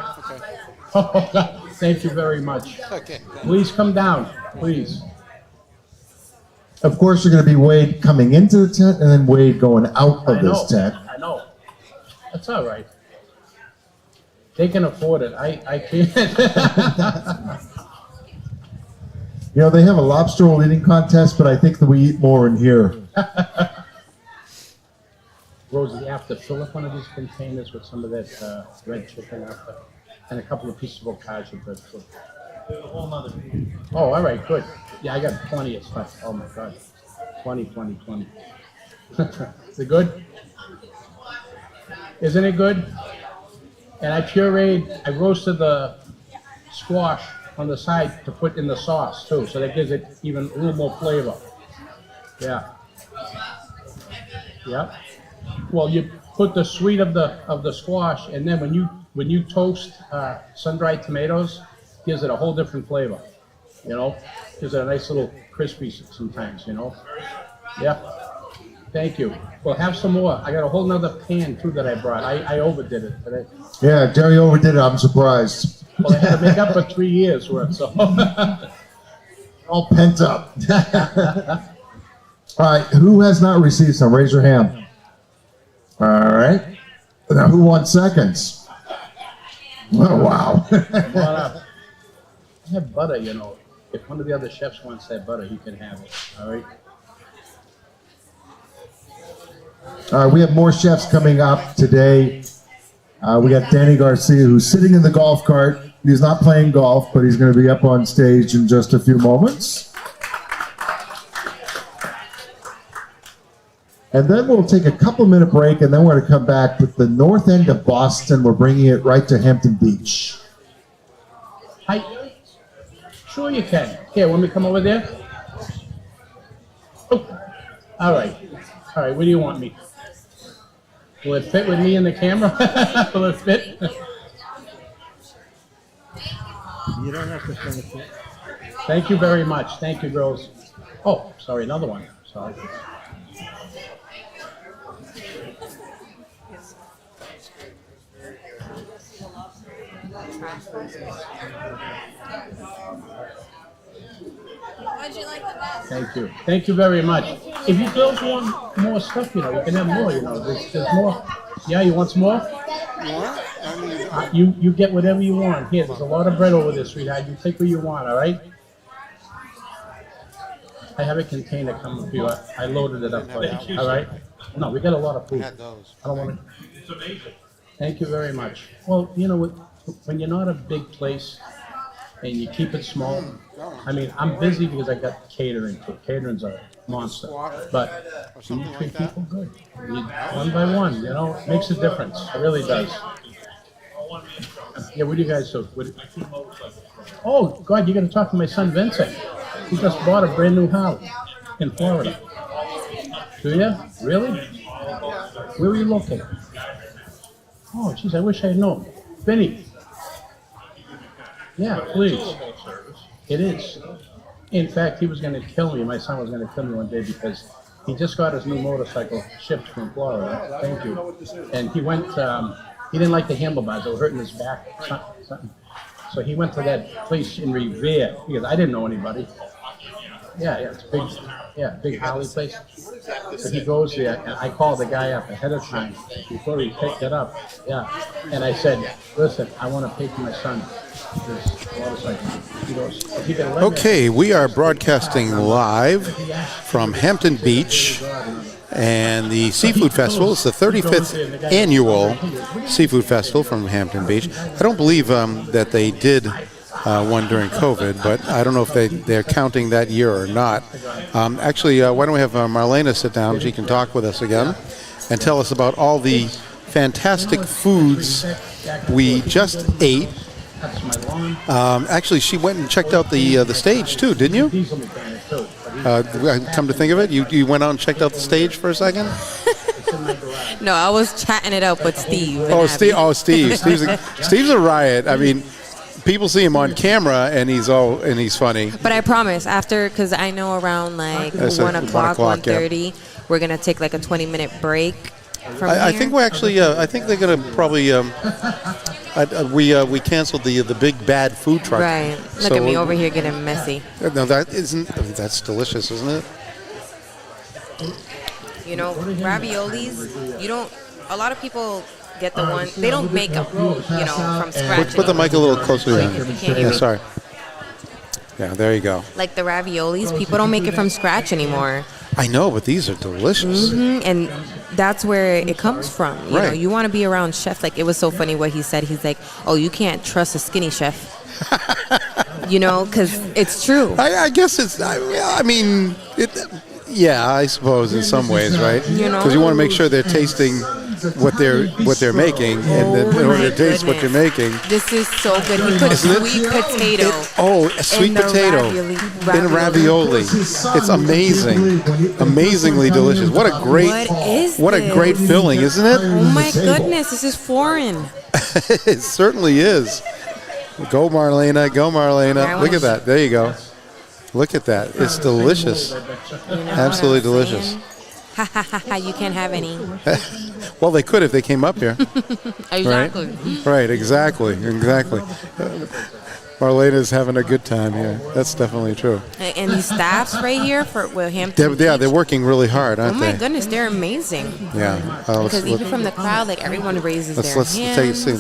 Speaker 7: Thank you very much.
Speaker 6: Okay.
Speaker 7: Please come down, please.
Speaker 2: Of course, you're going to be Wade coming into the tent and then Wade going out of this tent.
Speaker 7: I know. That's all right. They can afford it. I can't.
Speaker 2: You know, they have a lobster roll eating contest, but I think that we eat more in here.
Speaker 7: Rosie, you have to fill up one of these containers with some of that red chicken after, and a couple of pieces of boccaccia bread. Oh, all right, good. Yeah, I got plenty of stuff. Oh my God, 20. Is it good? Isn't it good? And I roasted the squash on the side to put in the sauce too, so that gives it even a little more flavor. Yeah. Yep. Well, you put the sweet of the squash, and then when you toast sun-dried tomatoes, gives it a whole different flavor. You know, gives it a nice little crispy sometimes. You know. Yep. Thank you. Well, have some more. I got a whole nother pan too that I brought. I overdid it today.
Speaker 2: Yeah, Jerry overdid it. I'm surprised.
Speaker 7: Well, I had to make up for 3 years worth, so.
Speaker 2: All pent up. All right, who has not received some? Raise your hand. All right. Now, who won seconds? Oh, wow.
Speaker 7: Come on up. I have butter, you know. If one of the other chefs wants that butter, he can have it. All right.
Speaker 2: All right, we have more chefs coming up today. We got Danny Garcia, who's sitting in the golf cart. He's not playing golf, but he's going to be up on stage in just a few moments. And then we'll take a couple-minute break, and then we're going to come back with the north end of Boston. We're bringing it right to Hampton Beach.
Speaker 7: Hi. Sure you can. Here, want me to come over there? Oh. All right. All right, where do you want me? Will it fit with me in the camera? Will it fit? You don't have to finish it. Thank you very much. Thank you, girls. Oh, sorry, another one. Sorry.
Speaker 4: What'd you like the best?
Speaker 7: Thank you. Thank you very much. If you girls want more stuff, you know, you can have more, you know. There's more. Yeah, you want some more? You get whatever you want. Here, there's a lot of bread over there, sweetheart. You take what you want, all right? I have a container coming for you. I loaded it up for you, all right? No, we got a lot of food. I don't want to. It's amazing. Thank you very much. Well, you know, when you're not a big place and you keep it small, I mean, I'm busy because I got catering too. Catering's a monster. But you treat people good. One by one, you know, it makes a difference. It really does. Yeah, what do you guys do? Oh, God, you got to talk to my son Vincent. He just bought a brand new house in Florida. Do you? Really? Where are you located? Oh, geez, I wish I had known. Vinny. Yeah, please. It is. In fact, he was going to kill me. My son was going to kill me one day because he just got his new motorcycle shipped from Florida. Thank you. And he went, he didn't like the handlebars. They were hurting his back. Something. So he went to that place in Revere because I didn't know anybody. Yeah, it's big. Yeah, big Harley place. So he goes there, and I called the guy up ahead of time before he picked it up. Yeah, and I said, "Listen, I want to pay for my son this motorcycle." He goes, "If you can let me."
Speaker 3: Okay, we are broadcasting live from Hampton Beach And the Seafood Festival is the 35th annual Seafood Festival from Hampton Beach. I don't believe that they did one during COVID, but I don't know if they're counting that year or not. Actually, why don't we have Marlena sit down? She can talk with us again and tell us about all the fantastic foods we just ate. Actually, she went and checked out the stage too, didn't you? Come to think of it, you went out and checked out the stage for a second?
Speaker 5: No, I was chatting it up with Steve.
Speaker 3: Steve. Steve's a riot. I mean, people see him on camera and he's funny.
Speaker 5: But I promise, because I know around like 1 o'clock, 1:30, we're gonna take like a 20-minute break.
Speaker 3: I think we're actually. I think they're gonna probably. We canceled the big bad food truck.
Speaker 5: Right. Look at me over here getting messy.
Speaker 3: No, that isn't. That's delicious, isn't it?
Speaker 5: You know, raviolis. You don't. A lot of people get the one. They don't make them. You know, from scratch.
Speaker 3: Put the mic a little closer.
Speaker 5: Yeah,
Speaker 3: sorry. Yeah, there you go.
Speaker 5: Like the raviolis, people don't make it from scratch anymore.
Speaker 3: I know, but these are delicious.
Speaker 5: Mm-hmm. And that's where it comes from. You know, you want to be around chefs. Like, it was so funny what he said. He's like, oh, you can't trust a skinny chef. You know, because it's true.
Speaker 3: I guess it's, I mean, yeah, I suppose in some ways, right?
Speaker 5: You know?
Speaker 3: Because you want to make sure they're tasting what they're making, and then in order to taste what you're making.
Speaker 5: This is so good. He put sweet potato.
Speaker 3: A sweet potato in a ravioli. It's amazing, amazingly delicious. What a great filling, isn't it?
Speaker 5: Oh my goodness, this is foreign.
Speaker 3: It certainly is. Go Marlena, go Marlena. Look at that. There you go. Look at that. It's delicious. Absolutely delicious.
Speaker 5: Ha ha ha ha, you can't have any.
Speaker 3: Well, they could if they came up here.
Speaker 5: Exactly.
Speaker 3: Right, exactly. Marlena's having a good time here. That's definitely true.
Speaker 5: And these staffs right here for Hampton.
Speaker 3: They're working really hard, aren't they?
Speaker 5: Oh my goodness, they're amazing.
Speaker 3: Yeah.
Speaker 5: Because even from the crowd, like everyone raises their hands.
Speaker 3: Let's take a see.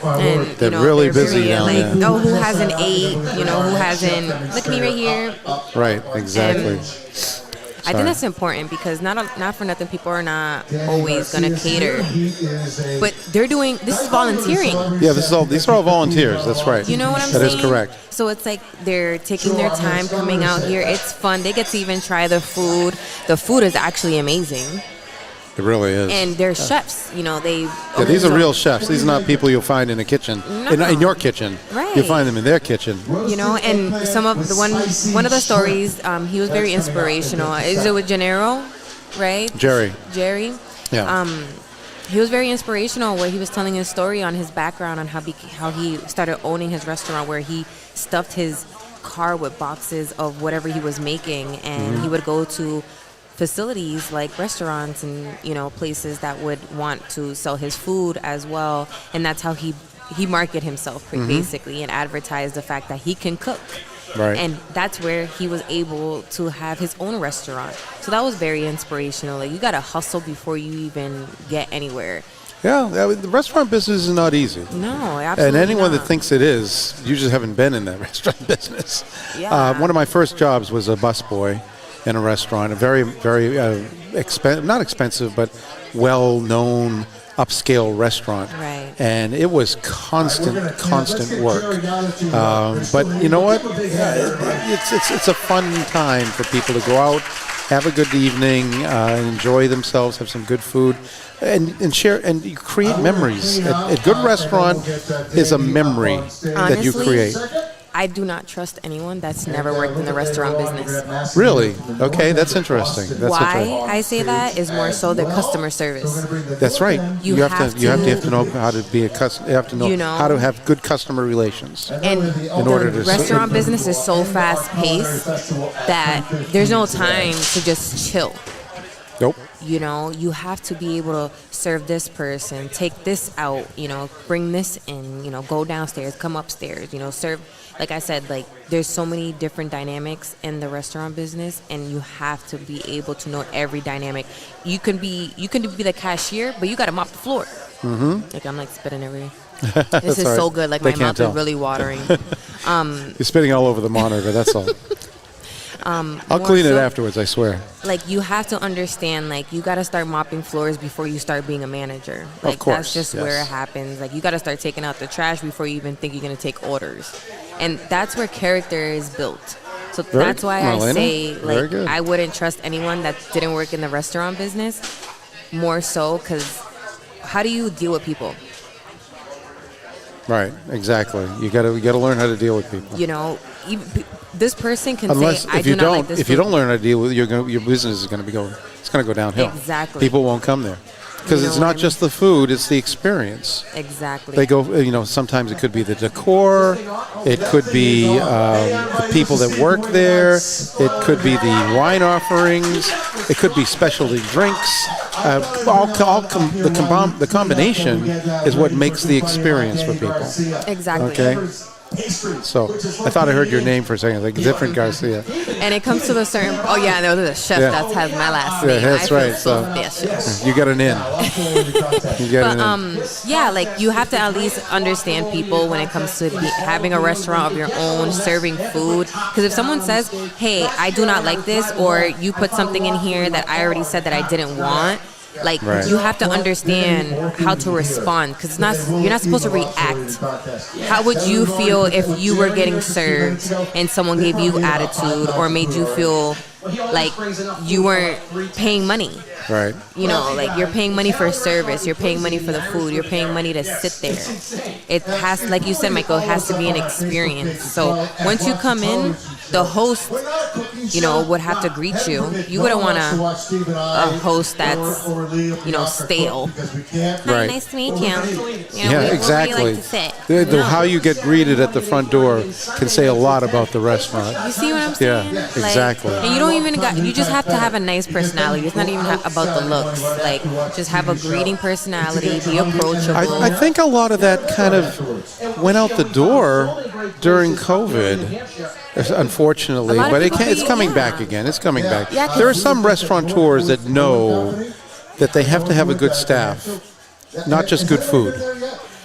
Speaker 5: And,
Speaker 3: they're really busy down there.
Speaker 5: Oh, who hasn't ate? You know, who hasn't? Look at me right here.
Speaker 3: Right, exactly.
Speaker 5: I think that's important because not for nothing, people are not always going to cater. But they're doing, this is volunteering.
Speaker 3: Yeah, these are all volunteers. That's right.
Speaker 5: You know what I'm saying?
Speaker 3: That is correct.
Speaker 5: So it's like they're taking their time coming out here. It's fun. They get to even try the food. The food is actually amazing.
Speaker 3: It really is.
Speaker 5: And they're chefs, you know,
Speaker 3: these are real chefs. These are not people you'll find in a kitchen, in your kitchen.
Speaker 5: Right.
Speaker 3: You'll find them in their kitchen.
Speaker 5: You know, and some of the one of the stories, he was very inspirational. Is it with Gennaro, right?
Speaker 3: Jerry.
Speaker 5: Yeah. He was very inspirational where he was telling his story on his background on how he started owning his restaurant, where he stuffed his car with boxes of whatever he was making, and he would go to facilities like restaurants and, you know, places that would want to sell his food as well, and that's how he marketed himself basically and advertised the fact that he can cook.
Speaker 3: Right.
Speaker 5: And that's where he was able to have his own restaurant. So that was very inspirational. Like, you got to hustle before you even get anywhere.
Speaker 3: Yeah, the restaurant business is not easy.
Speaker 5: No, absolutely
Speaker 3: And anyone
Speaker 5: not.
Speaker 3: that thinks it is, you just haven't been in that restaurant business.
Speaker 5: Yeah.
Speaker 3: One of my first jobs was a busboy in a restaurant, a very, very not expensive, but well-known upscale restaurant.
Speaker 5: Right.
Speaker 3: And it was constant work. But you know what? It's a fun time for people to go out, have a good evening, enjoy themselves, have some good food, and share and create memories. A good restaurant is a memory that you create.
Speaker 5: I do not trust anyone that's never worked in the restaurant business.
Speaker 3: Really? Okay, that's interesting.
Speaker 5: Why I say that is more so the customer service.
Speaker 3: That's right. You have to know how to be a customer. You have to know how to have good customer relations.
Speaker 5: And
Speaker 3: in order to
Speaker 5: restaurant business is so fast paced that there's no time to just chill.
Speaker 3: Nope.
Speaker 5: You know, you have to be able to serve this person, take this out, you know, bring this in, you know, go downstairs, come upstairs, you know, serve. Like I said, like, there's so many different dynamics in the restaurant business, and you have to be able to know every dynamic. You can be the cashier, but you got to mop the floor. Mm-hmm. Like, I'm like spitting everywhere. This is so good. Like, my mouth is really watering.
Speaker 3: You're spitting all over the monitor. That's all. I'll
Speaker 5: more
Speaker 3: clean it
Speaker 5: so,
Speaker 3: afterwards, I swear.
Speaker 5: Like, you have to understand, like, you got to start mopping floors before you start being a manager. Like,
Speaker 3: course,
Speaker 5: that's just
Speaker 3: yes.
Speaker 5: where it happens. Like, you got to start taking out the trash before you even think you're going to take orders. And that's where character is built. So that's why I
Speaker 3: Marlena,
Speaker 5: say,
Speaker 3: very
Speaker 5: like,
Speaker 3: good.
Speaker 5: I wouldn't trust anyone that didn't work in the restaurant business, more so, because how do you deal with people?
Speaker 3: Right, exactly. You got to learn how to deal with people.
Speaker 5: You know, this person can
Speaker 3: Unless
Speaker 5: say, I
Speaker 3: if you
Speaker 5: do not
Speaker 3: don't,
Speaker 5: like this
Speaker 3: if you
Speaker 5: food.
Speaker 3: don't learn how to deal with it, your business is going to it's going to go downhill.
Speaker 5: Exactly.
Speaker 3: People won't come there because
Speaker 5: You know
Speaker 3: it's
Speaker 5: what
Speaker 3: not
Speaker 5: I
Speaker 3: just the food; it's the experience.
Speaker 5: Exactly.
Speaker 3: They go, sometimes it could be the decor, it could be the people that work there, it could be the wine offerings, it could be specialty drinks. The combination is what makes the experience for people.
Speaker 5: Exactly.
Speaker 3: Okay. So I thought I heard your name for a second, like different Garcia.
Speaker 5: And it comes to a certain. Oh yeah, there was a chef that has my last name.
Speaker 3: That's
Speaker 5: I
Speaker 3: right.
Speaker 5: feel
Speaker 3: So
Speaker 5: vicious.
Speaker 3: you got an in. You got an in.
Speaker 5: Yeah, like you have to at least understand people when it comes to having a restaurant of your own, serving food. Because if someone says, "Hey, I do not like this," or you put something in here that I already said that I didn't want. Like,
Speaker 3: Right.
Speaker 5: you have to understand how to respond, because you're not supposed to react. How would you feel if you were getting served and someone gave you attitude or made you feel like you weren't paying money?
Speaker 3: Right.
Speaker 5: You know, like you're paying money for service, you're paying money for the food, you're paying money to sit there. It has, like you said, Michael, it has to be an experience. So once you come in, the host, would have to greet you. You wouldn't want a host that's, stale.
Speaker 3: Right.
Speaker 5: Nice to meet you.
Speaker 3: Yeah, exactly.
Speaker 5: Where do you like to sit?
Speaker 3: How you get greeted at the front door can say a lot about the restaurant.
Speaker 5: You see what I'm saying?
Speaker 3: Yeah, exactly.
Speaker 5: And you don't even you just have to have a nice personality. It's not even about the looks. Like, just have a greeting personality, be approachable.
Speaker 3: I think a lot of that kind of went out the door during COVID, unfortunately.
Speaker 5: A lot of
Speaker 3: But
Speaker 5: people
Speaker 3: it's
Speaker 5: do,
Speaker 3: coming
Speaker 5: yeah.
Speaker 3: back again. It's coming back.
Speaker 5: Yeah, 'cause-
Speaker 3: There are some restaurateurs that know that they have to have a good staff, not just good food.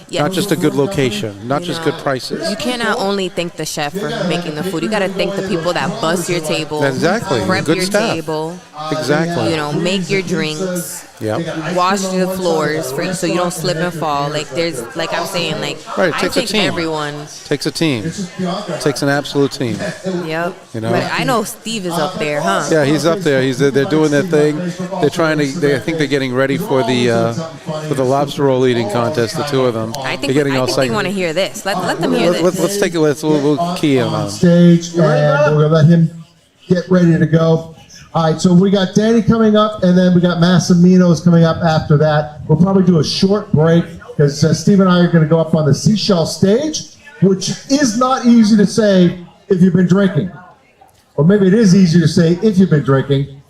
Speaker 5: Yeah.
Speaker 3: Not just a good location, not just good
Speaker 5: You
Speaker 3: prices.
Speaker 5: cannot only thank the chef for making the food. You got to thank the people that bust your table,
Speaker 3: Exactly.
Speaker 5: prep
Speaker 3: Good
Speaker 5: your
Speaker 3: staff.
Speaker 5: table,
Speaker 3: Exactly.
Speaker 5: make your drinks,
Speaker 3: Yeah.
Speaker 5: wash the floors for you so you don't slip and fall. Like, there's, like I'm saying, like,
Speaker 3: Right, it
Speaker 5: I
Speaker 3: takes a
Speaker 5: think
Speaker 3: team.
Speaker 5: everyone.
Speaker 3: Takes a team. Takes an absolute team.
Speaker 5: Yep.
Speaker 3: You know?
Speaker 5: But I know Steve is up there, huh?
Speaker 3: Yeah, he's up there. They're doing their thing. They're trying to. I think they're getting ready for the lobster roll eating contest. The two of them.
Speaker 5: I think
Speaker 3: they're getting all
Speaker 5: they want to hear this. Let them hear this.
Speaker 3: Let's take it. We'll key him on.
Speaker 2: Stage, and we're gonna let him get ready to go. All right, so we got Danny coming up, and then we got Massimino's coming up after that. We'll probably do a short break because Steve and I are going to go up on the Seashell stage, which is not easy to say if you've been drinking, or maybe it is easy to say if you've been drinking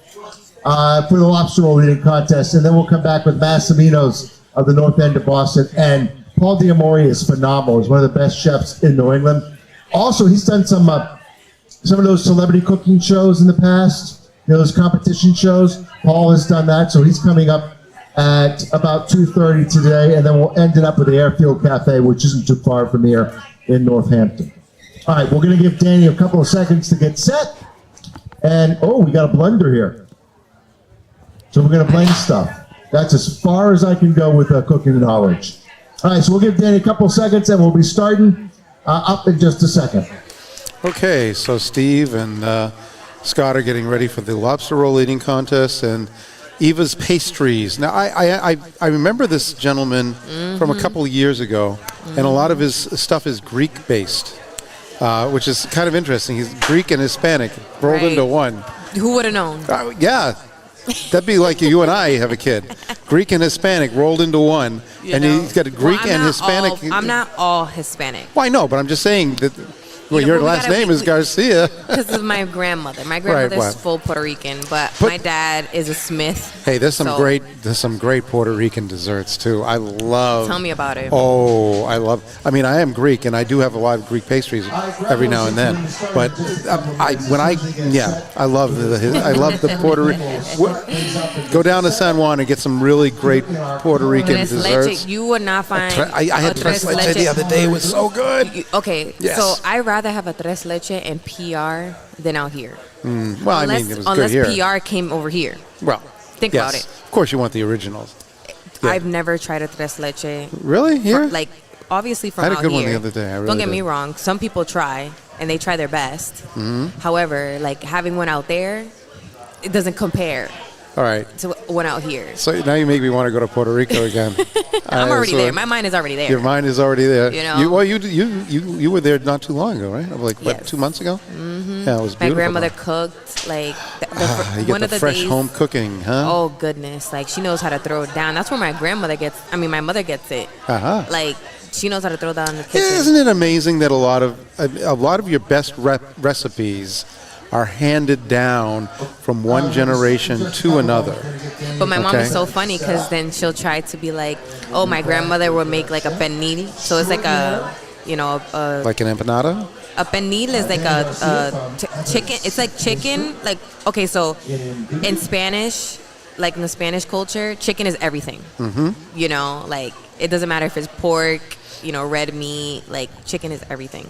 Speaker 2: for the lobster roll eating contest, and then we'll come back with Massimino's of the North End of Boston. And Paul Diamore is phenomenal. He's one of the best chefs in New England. Also, he's done some of those celebrity cooking shows in the past. Those competition shows. Paul has done that, so he's coming up at about 2:30 today, and then we'll end it up with the Airfield Cafe, which isn't too far from here in Northampton. All right, we're going to give Danny a couple of seconds to get set. And, we got a blender here. So we're going to blend stuff. That's as far as I can go with cooking knowledge. All right, so we'll give Danny a couple of seconds, and we'll be starting up in just a second.
Speaker 3: Okay, so Steve and Scott are getting ready for the lobster roll eating contest and Eva's Pastries. Now, I remember this gentleman from a couple of years ago, and a lot of his stuff is Greek-based, which is kind of interesting. He's Greek and Hispanic rolled
Speaker 5: Right.
Speaker 3: into one.
Speaker 5: Who would have known?
Speaker 3: Yeah, that'd be like you and I have a kid. Greek and Hispanic rolled into one, and he's got a Greek and Hispanic.
Speaker 5: I'm not all Hispanic.
Speaker 3: Well, I know, but I'm just saying that. Well, your last name is Garcia.
Speaker 5: Because of my grandmother. My grandmother's
Speaker 3: Right.
Speaker 5: full Puerto Rican, but my dad is a Smith.
Speaker 3: Hey, there's some
Speaker 5: so-
Speaker 3: great Puerto Rican desserts too. I love.
Speaker 5: Tell me about it.
Speaker 3: Oh, I am Greek, and I do have a lot of Greek pastries every now and then. But I love the Puerto Rican. Go down to San Juan and get some really great Puerto Rican
Speaker 5: Tres
Speaker 3: desserts.
Speaker 5: leche, you would not find.
Speaker 3: I had tres leche the other day. It was so good.
Speaker 5: Okay,
Speaker 3: Yes.
Speaker 5: so I rather have a tres leche and PR than out here.
Speaker 3: Well,
Speaker 5: unless,
Speaker 3: I mean, it was
Speaker 5: unless
Speaker 3: good here.
Speaker 5: PR came over here.
Speaker 3: Well,
Speaker 5: Think
Speaker 3: yes.
Speaker 5: about it.
Speaker 3: Of course, you want the originals. Yeah.
Speaker 5: I've never tried a tres leche.
Speaker 3: Really? Here?
Speaker 5: Like, obviously from
Speaker 3: I had a
Speaker 5: out
Speaker 3: good
Speaker 5: here.
Speaker 3: one the other day. I really
Speaker 5: Don't get
Speaker 3: did.
Speaker 5: me wrong. Some people try, and they try their best.
Speaker 3: Mm-hmm.
Speaker 5: However, like, having one out there, it doesn't compare
Speaker 3: All right.
Speaker 5: to one out here.
Speaker 3: So now you make me want to go to Puerto Rico again.
Speaker 5: I'm already
Speaker 3: so
Speaker 5: there. My mind is already there.
Speaker 3: Your mind is already there.
Speaker 5: You know?
Speaker 3: Well, you were there not too long ago, right? Like what,
Speaker 5: Yes.
Speaker 3: 2 months ago? Mm-hmm. Yeah, it was
Speaker 5: My
Speaker 3: beautiful.
Speaker 5: grandmother cooked, like,
Speaker 3: You get
Speaker 5: one
Speaker 3: the
Speaker 5: of the
Speaker 3: fresh
Speaker 5: days.
Speaker 3: home cooking, huh?
Speaker 5: Oh, goodness. Like, she knows how to throw it down. That's where my mother gets it.
Speaker 3: Uh-huh.
Speaker 5: Like, she knows how to throw down in the kitchen.
Speaker 3: Isn't it amazing that a lot of your best recipes are handed down from one generation to another?
Speaker 5: But my mom
Speaker 3: Okay.
Speaker 5: is so funny because then she'll try to be like, oh, my grandmother would make like a pernil. So it's like
Speaker 3: Like an empanada?
Speaker 5: a pernil is like chicken. It's like chicken. Like, okay, so in Spanish, like in the Spanish culture, chicken is everything. Mm-hmm. You know, like it doesn't matter if it's pork, red meat, like chicken is everything.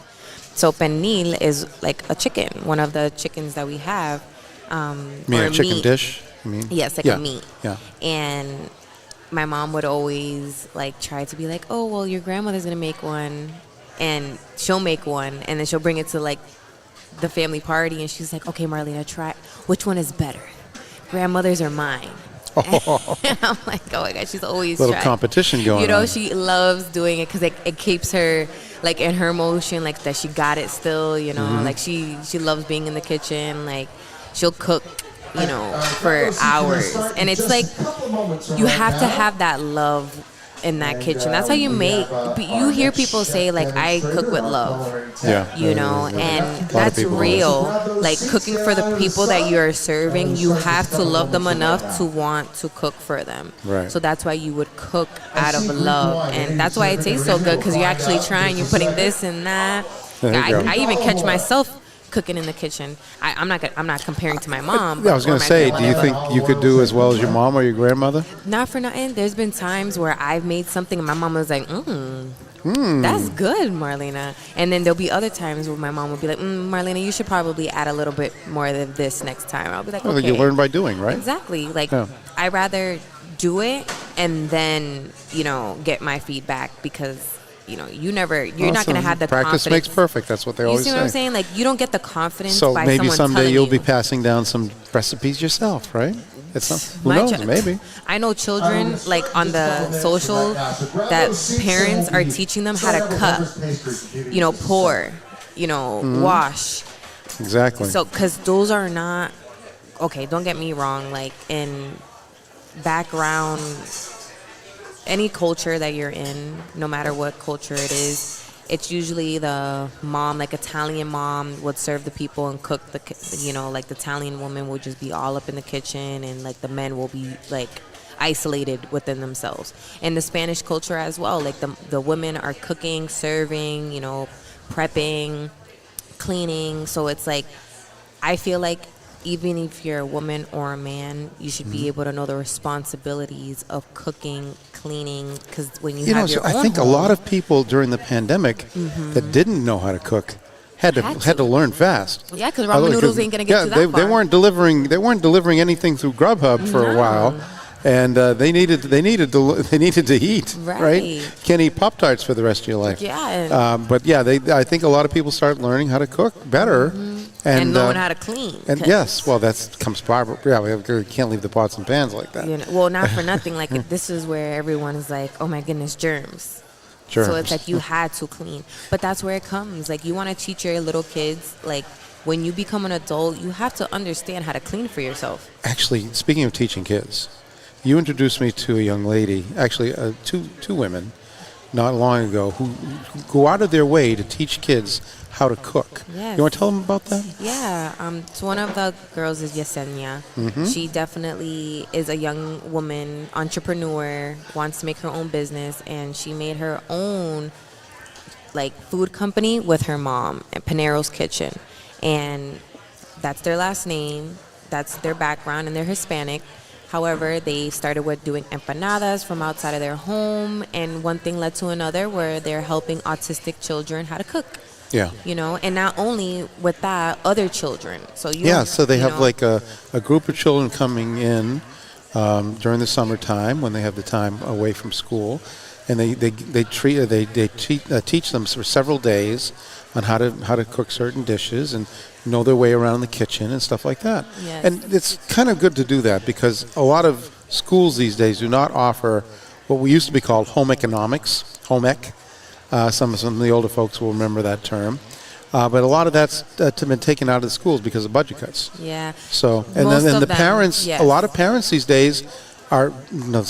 Speaker 5: So pernil is like a chicken, one of the chickens that we have.
Speaker 3: You mean
Speaker 5: or
Speaker 3: a chicken
Speaker 5: meat.
Speaker 3: dish? You mean?
Speaker 5: Yes, like
Speaker 3: Yeah.
Speaker 5: a meat.
Speaker 3: Yeah.
Speaker 5: And my mom would always like try to be like, oh, well, your grandmother's gonna make one, and she'll make one, and then she'll bring it to like the family party, and she's like, okay, Marlena, try which one is better, grandmother's or mine? And I'm like, oh my god, she's always
Speaker 3: Little
Speaker 5: trying.
Speaker 3: competition going on.
Speaker 5: She loves doing it because it keeps her like in her motion, like that she got it still,
Speaker 3: Mm-hmm.
Speaker 5: like she loves being in the kitchen, like she'll cook, for hours, and it's like you have to have that love in that kitchen. That's how you make. You hear people say like, I cook with love.
Speaker 3: Yeah.
Speaker 5: And that's
Speaker 3: people.
Speaker 5: real. Like cooking for the people that you are serving, you have to love them enough to want to cook for them.
Speaker 3: Right.
Speaker 5: So that's why you would cook out of love, and that's why it tastes so good because you're actually trying. You're putting this and that.
Speaker 3: There you go.
Speaker 5: I even catch myself cooking in the kitchen. I'm not comparing to my mom.
Speaker 3: Yeah, I was going
Speaker 5: or
Speaker 3: to
Speaker 5: my
Speaker 3: say, do you
Speaker 5: grandmother,
Speaker 3: think you could do as well as your mom or your grandmother?
Speaker 5: not for nothing. There's been times where I've made something and my mom was like, that's good, Marlena. And then there'll be other times where my mom will be like, Marlena, you should probably add a little bit more of this next time. I'll be like,
Speaker 3: Well,
Speaker 5: okay.
Speaker 3: you learn by doing, right?
Speaker 5: Exactly. Like,
Speaker 3: Yeah.
Speaker 5: I rather do it and then, get my feedback because, you're not going to have the
Speaker 3: practice
Speaker 5: confidence.
Speaker 3: makes perfect. That's what they
Speaker 5: You
Speaker 3: always
Speaker 5: see
Speaker 3: say.
Speaker 5: what I'm saying? Like, you don't get the confidence
Speaker 3: So
Speaker 5: by
Speaker 3: maybe
Speaker 5: someone
Speaker 3: someday
Speaker 5: telling
Speaker 3: you'll
Speaker 5: you.
Speaker 3: be passing down some recipes yourself, right? It's not, who
Speaker 5: My
Speaker 3: knows?
Speaker 5: chi-
Speaker 3: Maybe.
Speaker 5: I know children, like on the social, that parents are teaching them how to cut, pour, wash.
Speaker 3: Exactly.
Speaker 5: So, because those are not, okay, don't get me wrong, like in background, any culture that you're in, no matter what culture it is, it's usually the mom, like Italian mom would serve the people and cook like the Italian woman would just be all up in the kitchen, and like the men will be like isolated within themselves. And the Spanish culture as well, like the women are cooking, serving, prepping, cleaning. So it's like, I feel like even if you're a woman or a man, you should be able to know the responsibilities of cooking, cleaning, because when you have your own
Speaker 3: I think
Speaker 5: home,
Speaker 3: a lot of people during the pandemic that didn't know how to cook had to learn fast.
Speaker 5: Yeah, because ramen noodles ain't gonna get you that
Speaker 3: they
Speaker 5: far.
Speaker 3: weren't delivering anything through Grubhub for a while. And they needed to eat, right? Can't eat Pop-Tarts for the rest of your life.
Speaker 5: Yeah.
Speaker 3: But yeah, I think a lot of people start learning how to cook better,
Speaker 5: and knowing how to clean.
Speaker 3: And
Speaker 5: 'cause,
Speaker 3: yes, well, that comes probably. Yeah, we can't leave the pots and pans like that.
Speaker 5: well, not for nothing. Like this is where everyone is like, oh my goodness, germs.
Speaker 3: Germs.
Speaker 5: So it's like you had to clean. But that's where it comes. Like you want to teach your little kids, like when you become an adult, you have to understand how to clean for yourself.
Speaker 3: Actually, speaking of teaching kids, you introduced me to a young lady, actually two women, not long ago, who go out of their way to teach kids how to cook.
Speaker 5: Yes.
Speaker 3: You want to tell them about that?
Speaker 5: Yeah, so one of the girls is Yesenia. She definitely is a young woman, entrepreneur, wants to make her own business, and she made her own like food company with her mom at Panero's Kitchen. And that's their last name, that's their background, and they're Hispanic. However, they started with doing empanadas from outside of their home, and one thing led to another where they're helping autistic children how to cook.
Speaker 3: Yeah.
Speaker 5: You know, and not only with that, other children. So
Speaker 3: So they have
Speaker 5: know,
Speaker 3: like a group of children coming in during the summertime when they have the time away from school, and they teach them for several days on how to cook certain dishes and know their way around the kitchen and stuff like that.
Speaker 5: Yes.
Speaker 3: And it's kind of good to do that because a lot of schools these days do not offer what we used to be called home economics, home ec. Some of the older folks will remember that term. But a lot of that's been taken out of the schools because of budget cuts.
Speaker 5: Yeah.
Speaker 3: So, and
Speaker 5: Most
Speaker 3: then
Speaker 5: of
Speaker 3: the
Speaker 5: them,
Speaker 3: parents,
Speaker 5: yes.
Speaker 3: a lot of parents these days are,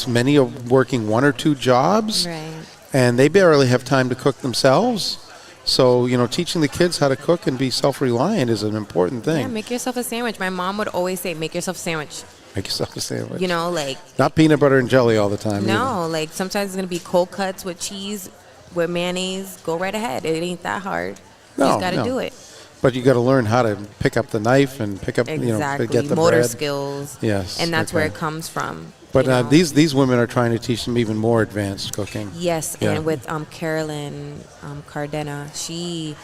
Speaker 3: many are working 1 or 2 jobs,
Speaker 5: Right.
Speaker 3: and they barely have time to cook themselves. So, teaching the kids how to cook and be self-reliant is an important thing.
Speaker 5: Yeah, make yourself a sandwich. My mom would always say, make yourself a sandwich.
Speaker 3: Make yourself a sandwich.
Speaker 5: You know, like,
Speaker 3: Not peanut butter and jelly all the time.
Speaker 5: no, like sometimes it's going to be cold cuts with cheese, with mayonnaise. Go right ahead. It ain't that hard. You
Speaker 3: No,
Speaker 5: just got to
Speaker 3: no.
Speaker 5: do it.
Speaker 3: But you got to learn how to pick up the knife and pick up,
Speaker 5: Exactly.
Speaker 3: get the
Speaker 5: Motor
Speaker 3: bread.
Speaker 5: skills.
Speaker 3: Yes.
Speaker 5: And that's where
Speaker 3: okay.
Speaker 5: it comes from.
Speaker 3: But
Speaker 5: you know?
Speaker 3: these women are trying to teach them even more advanced cooking.
Speaker 5: Yes,
Speaker 3: Yeah.
Speaker 5: and with Carolyn Cardena, she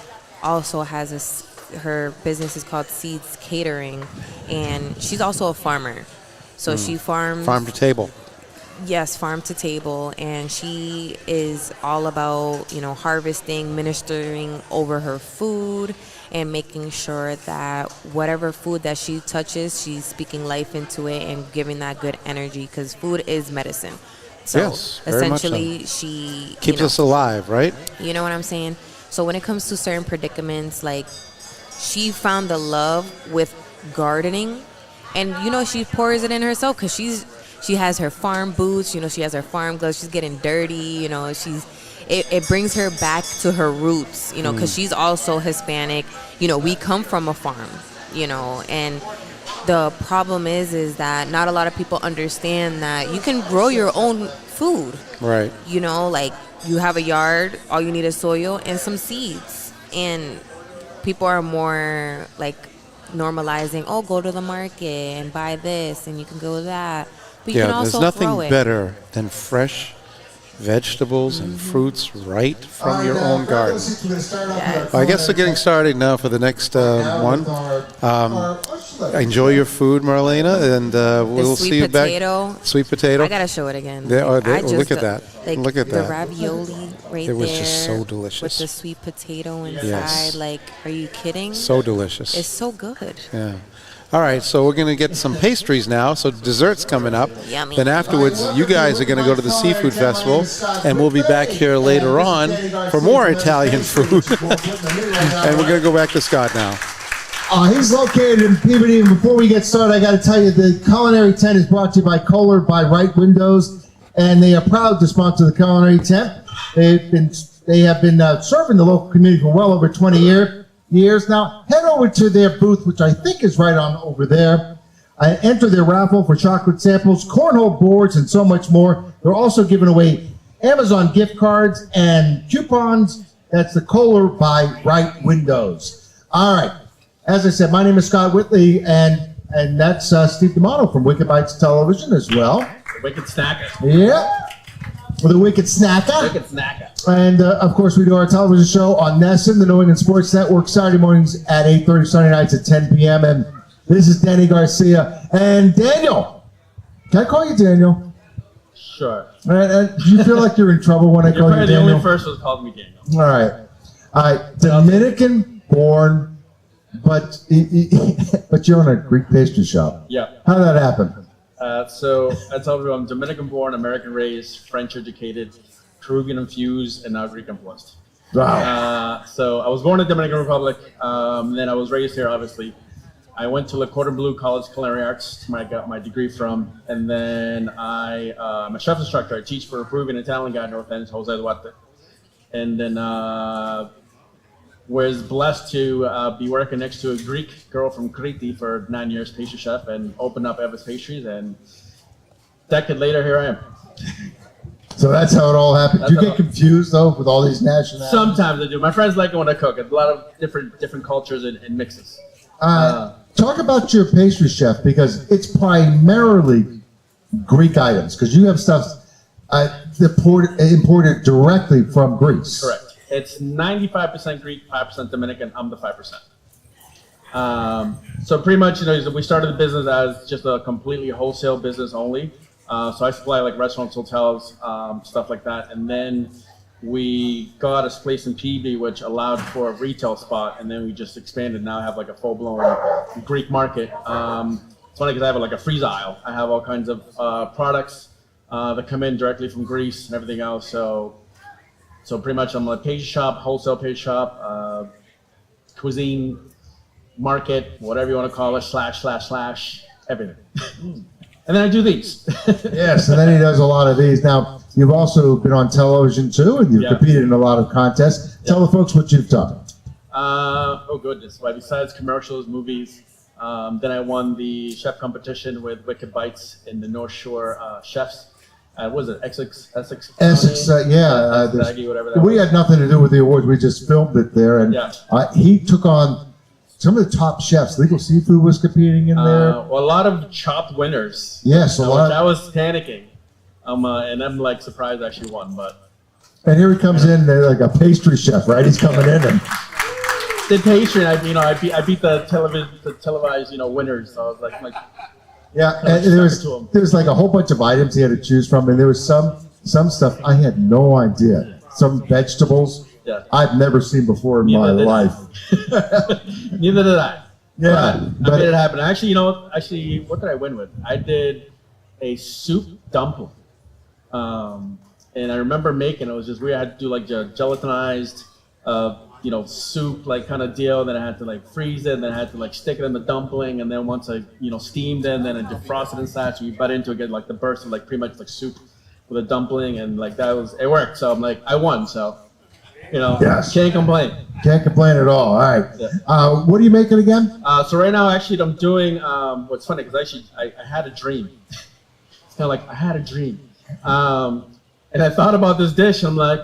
Speaker 5: also has her business is called Seeds Catering, and she's also a farmer. So she farms
Speaker 3: Farm to table.
Speaker 5: Yes, farm to table, and she is all about harvesting, ministering over her food, and making sure that whatever food that she touches, she's speaking life into it and giving that good energy because food is medicine. So
Speaker 3: Yes, very much so.
Speaker 5: essentially, she
Speaker 3: Keeps us alive, right?
Speaker 5: You know what I'm saying? So when it comes to certain predicaments, like she found the love with gardening, and she pours it in herself because she has her farm boots, she has her farm gloves. She's getting dirty, it brings her back to her roots, because she's also Hispanic. We come from a farm, and the problem is that not a lot of people understand that you can grow your own food.
Speaker 3: Right.
Speaker 5: Like you have a yard, all you need is soil and some seeds. And people are more like normalizing, go to the market and buy this and you can go with that. But you can also
Speaker 3: there's nothing
Speaker 5: grow it.
Speaker 3: better than fresh vegetables and fruits right from your own garden.
Speaker 5: Yes.
Speaker 3: I guess we're getting started now for the next one. Enjoy your food, Marlena, and we'll
Speaker 5: sweet
Speaker 3: see you
Speaker 5: potato.
Speaker 3: back. Sweet potato.
Speaker 5: I gotta show it again.
Speaker 3: Look at that.
Speaker 5: Like
Speaker 3: Look at
Speaker 5: the
Speaker 3: that.
Speaker 5: ravioli right
Speaker 3: It was
Speaker 5: there
Speaker 3: just so delicious.
Speaker 5: with the sweet potato inside.
Speaker 3: Yes.
Speaker 5: Like, are you kidding?
Speaker 3: So delicious.
Speaker 5: It's so good.
Speaker 3: Yeah. All right, so we're going to get some pastries now. So dessert's coming up.
Speaker 5: Yummy.
Speaker 3: Then afterwards, you guys are going to go to the seafood festival, and we'll be back here later on for more Italian food. And we're going to go back to Scott now.
Speaker 2: He's located in Peabody. And before we get started, I got to tell you the Culinary Tent is brought to you by Kohler by Right Windows, and they are proud to sponsor the Culinary Tent. They have been serving the local community for well over 20 years. Now, head over to their booth, which I think is right on over there. Enter their raffle for chocolate samples, cornhole boards, and so much more. They're also giving away Amazon gift cards and coupons. That's the Kohler by Right Windows. All right. As I said, my name is Scott Whitley, and that's Steve D'Amato from Wicked Bites Television as well.
Speaker 7: Wicked Snacker.
Speaker 2: Yeah. With a Wicked Snacker.
Speaker 7: Wicked Snacker.
Speaker 2: And, of course, we do our television show on Nesson, the New England Sports Network, Saturday mornings at 8:30, Sunday nights at 10 p.m. And this is Danny Garcia. And Daniel. Can I call you Daniel?
Speaker 7: Sure.
Speaker 2: All right, do you feel like you're in trouble when I
Speaker 7: You're
Speaker 2: call you
Speaker 7: probably the
Speaker 2: Daniel?
Speaker 7: only person who's called me Daniel.
Speaker 2: All right. Dominican-born, but you're on a Greek pastry shop.
Speaker 7: Yeah.
Speaker 2: How did that happen?
Speaker 7: So I told you I'm Dominican-born, American-raised, French-educated, Peruvian-infused, and now Greek-influenced.
Speaker 2: Wow.
Speaker 7: So I was born in the Dominican Republic. Then I was raised here, obviously. I went to Le Cordon Bleu College Culinary Arts, where I got my degree from. And then I'm a chef instructor. I teach for a Peruvian Italian guy in North End, Jose Duarte. And then was blessed to be working next to a Greek girl from Crete for 9 years, pastry chef, and opened up Eva's Pastries. And a decade later, here I am.
Speaker 2: So that's how it all happened. Do you get confused, though, with all these nationalities?
Speaker 7: Sometimes I do. My friends like it when I cook. It's a lot of different cultures and mixes.
Speaker 2: Talk about your pastry chef, because it's primarily Greek items, because you have stuff imported directly from Greece.
Speaker 7: Correct.
Speaker 8: It's 95% Greek, 5% Dominican. I'm the 5%. So pretty much, we started the business as just a completely wholesale business only. So I supply like restaurants, hotels, stuff like that. And then we got a place in PB, which allowed for a retail spot. And then we just expanded. Now I have like a full-blown Greek market. It's funny because I have like a freeze aisle. I have all kinds of products that come in directly from Greece and everything else. So pretty much I'm a pastry shop, wholesale pastry shop, cuisine, market, whatever you want to call it, / everything. And then I do these.
Speaker 2: Yes, and then he does a lot of these. Now, you've also been on television too, and you've competed in a lot of contests. Tell the folks what you've done.
Speaker 8: Oh goodness! Well, besides commercials, movies, then I won the chef competition with Wicked Bites in the North Shore Chefs. What was it? Essex?
Speaker 2: Essex,
Speaker 8: Zaggy, whatever that
Speaker 2: we
Speaker 8: was.
Speaker 2: had nothing to do with the awards. We just filmed it there, and he took on some of the top chefs. Legal Seafood was competing in there.
Speaker 8: Well, a lot of chopped winners.
Speaker 2: Yes, a lot.
Speaker 8: I was panicking, and I'm like surprised I actually won. But
Speaker 2: and here he comes in like a pastry chef, right? He's coming in and
Speaker 8: did pastry. And I beat the televised winners. So I was like
Speaker 2: yeah. And there was like a whole bunch of items he had to choose from, and there was some stuff I had no idea. Some vegetables.
Speaker 8: Yeah.
Speaker 2: I've never seen before in my life.
Speaker 8: Neither did I.
Speaker 2: Yeah,
Speaker 8: but I made it happen. Actually, what did I win with? I did a soup dumpling. And I remember making it was just weird. I had to do like gelatinized, soup like kind of deal. Then I had to like freeze it. And then I had to like stick it in the dumpling. And then once I steamed it, and then I defrosted inside. So you bite into it, get like the burst of like pretty much like soup with a dumpling, and like it worked. So I'm like I won. So.
Speaker 2: Yes.
Speaker 8: Can't complain.
Speaker 2: Can't complain at all. All right.
Speaker 8: Yeah.
Speaker 2: What are you making again?
Speaker 8: So right now, actually, I'm doing what's funny because actually I had a dream. It's kind of like I had a dream, and I thought about this dish, and I'm like,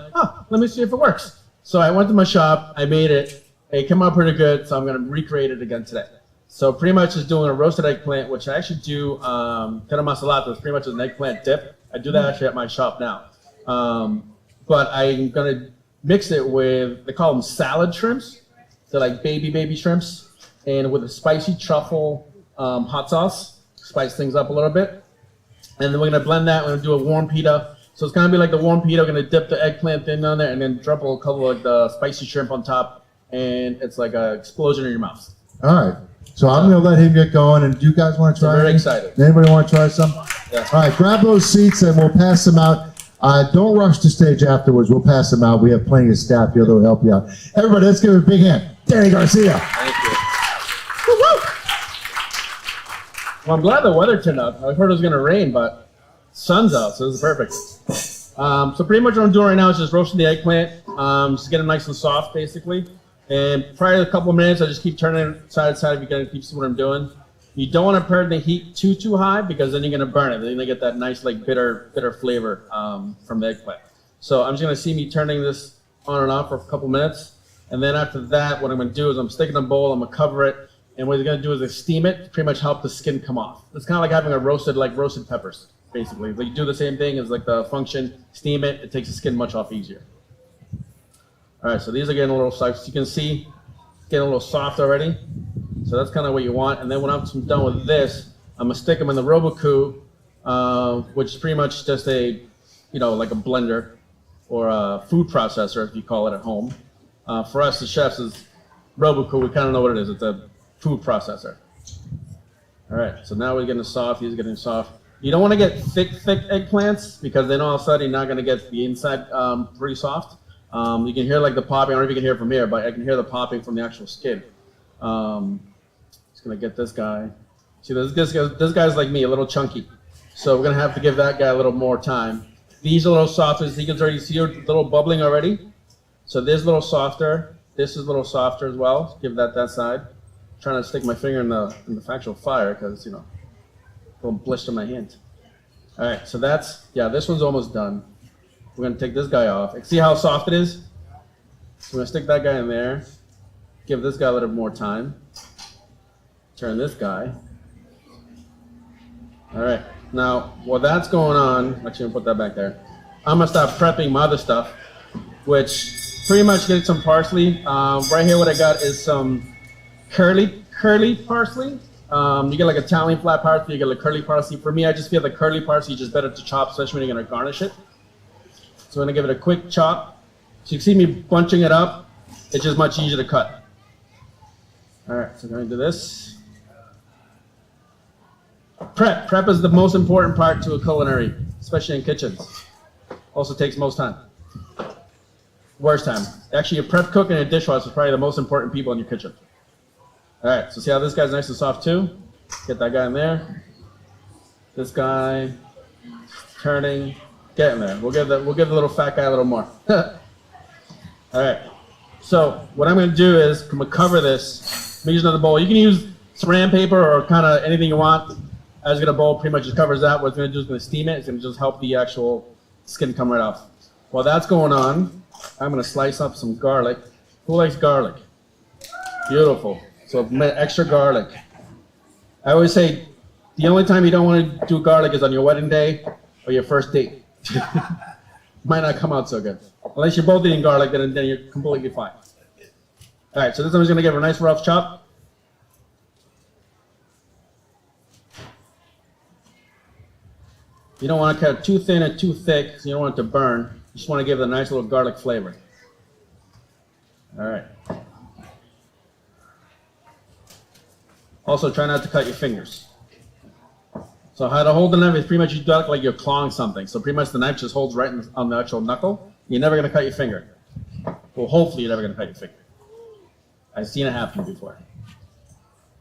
Speaker 8: let me see if it works. So I went to my shop, I made it. It came out pretty good, so I'm gonna recreate it again today. So pretty much just doing a roasted eggplant, which I actually do cara masalato. It's pretty much an eggplant dip. I do that actually at my shop now, but I'm gonna mix it with, they call them salad shrimps. They're like baby shrimps. And with a spicy truffle hot sauce, spice things up a little bit. And then we're gonna blend that, we're gonna do a warm pita. So it's gonna be like the warm pita, we're gonna dip the eggplant thing on there and then drop a couple of the spicy shrimp on top. And it's like an explosion in your mouth.
Speaker 2: All right. So I'm gonna let him get going, and do you guys want to try?
Speaker 8: I'm very
Speaker 2: anything?
Speaker 8: excited.
Speaker 2: Anybody want to try some?
Speaker 8: Yeah.
Speaker 2: All right, grab those seats and we'll pass them out. Don't rush to stage afterwards. We'll pass them out. We have plenty of staff here that will help you out. Everybody, let's give a big hand. Danny Garcia.
Speaker 8: Thank you. Woo-hoo! Well, I'm glad the weather turned out. I heard it was gonna rain, but sun's out, so this is perfect. So pretty much what I'm doing right now is just roasting the eggplant, just get it nice and soft, basically. And prior to a couple of minutes, I just keep turning it side to side if you can keep seeing what I'm doing. You don't want to burn the heat too high because then you're going to burn it. Then you're going to get that nice like bitter flavor from the eggplant. So I'm just going to see me turning this on and off for a couple minutes. And then after that, what I'm going to do is I'm sticking in a bowl, I'm going to cover it. And what you're going to do is steam it to pretty much help the skin come off. It's kind of like having roasted peppers, basically. Like you do the same thing as like the function, steam it, it takes the skin much off easier. All right, so these are getting a little soft. You can see, getting a little soft already. So that's kind of what you want. And then when I'm done with this, I'm gonna stick them in the Roboku, which is pretty much just a, like a blender or a food processor, if you call it at home. For us, the chefs, is Roboku. We kind of know what it is. It's a food processor. All right, so now we're getting soft. He's getting soft. You don't want to get thick eggplants because then all of a sudden you're not going to get the inside pretty soft. You can hear like the popping. I don't know if you can hear it from here, but I can hear the popping from the actual skin. Just gonna get this guy. See, this guy's like me, a little chunky. So we're gonna have to give that guy a little more time. These are a little softer. You can already see a little bubbling already. So this is a little softer. This is a little softer as well. Give that side. I'm trying to stick my finger in the actual fire because a little blister my hand. All right, so this one's almost done. We're gonna take this guy off. See how soft it is? So we're gonna stick that guy in there. Give this guy a little more time. Turn this guy. All right, now while that's going on, actually I'm gonna put that back there. I'm gonna start prepping my other stuff, which pretty much get some parsley. Right here, what I got is some curly parsley. You get like Italian flat parsley, you get like curly parsley. For me, I just feel the curly parsley is just better to chop, especially when you're gonna garnish it. So I'm gonna give it a quick chop. So you see me bunching it up, it's just much easier to cut. All right, so I'm going to do this. Prep is the most important part to a culinary, especially in kitchens. Also takes most time. Worst time. Actually, a prep cook and a dishwasher is probably the most important people in your kitchen. All right, so see how this guy's nice and soft too? Get that guy in there. This guy, turning, get in there. We'll give the little fat guy a little more. All right, so what I'm gonna do is I'm gonna cover this. I'm using another bowl. You can use saran paper or kind of anything you want. I just got a bowl, pretty much just covers that. What it's gonna do is gonna steam it. It's gonna just help the actual skin come right off. While that's going on, I'm gonna slice up some garlic. Who likes garlic? Beautiful. So extra garlic. I always say the only time you don't want to do garlic is on your wedding day or your first date. Might not come out so good. Unless you're both eating garlic, then you're completely fine. All right, so this I'm just gonna give it a nice rough chop. You don't want to cut too thin or too thick, so you don't want it to burn. You just want to give it a nice little garlic flavor. All right. Also, try not to cut your fingers. So how to hold the knife is pretty much you do it like you're clawing something. So pretty much the knife just holds right on the actual knuckle. You're never going to cut your finger. Well, hopefully you're never going to cut your finger. I've seen it happen before.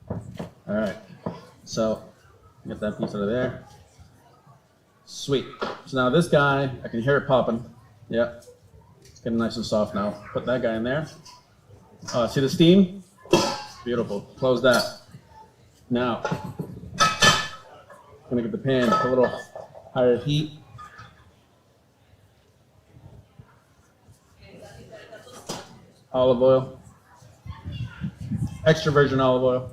Speaker 8: All right. So get that piece out of there. Sweet. So now this guy, I can hear it popping. Yeah. It's getting nice and soft now. Put that guy in there. See the steam? Beautiful. Close that. Now, I'm gonna get the pan a little higher heat. Olive oil. Extra virgin olive oil.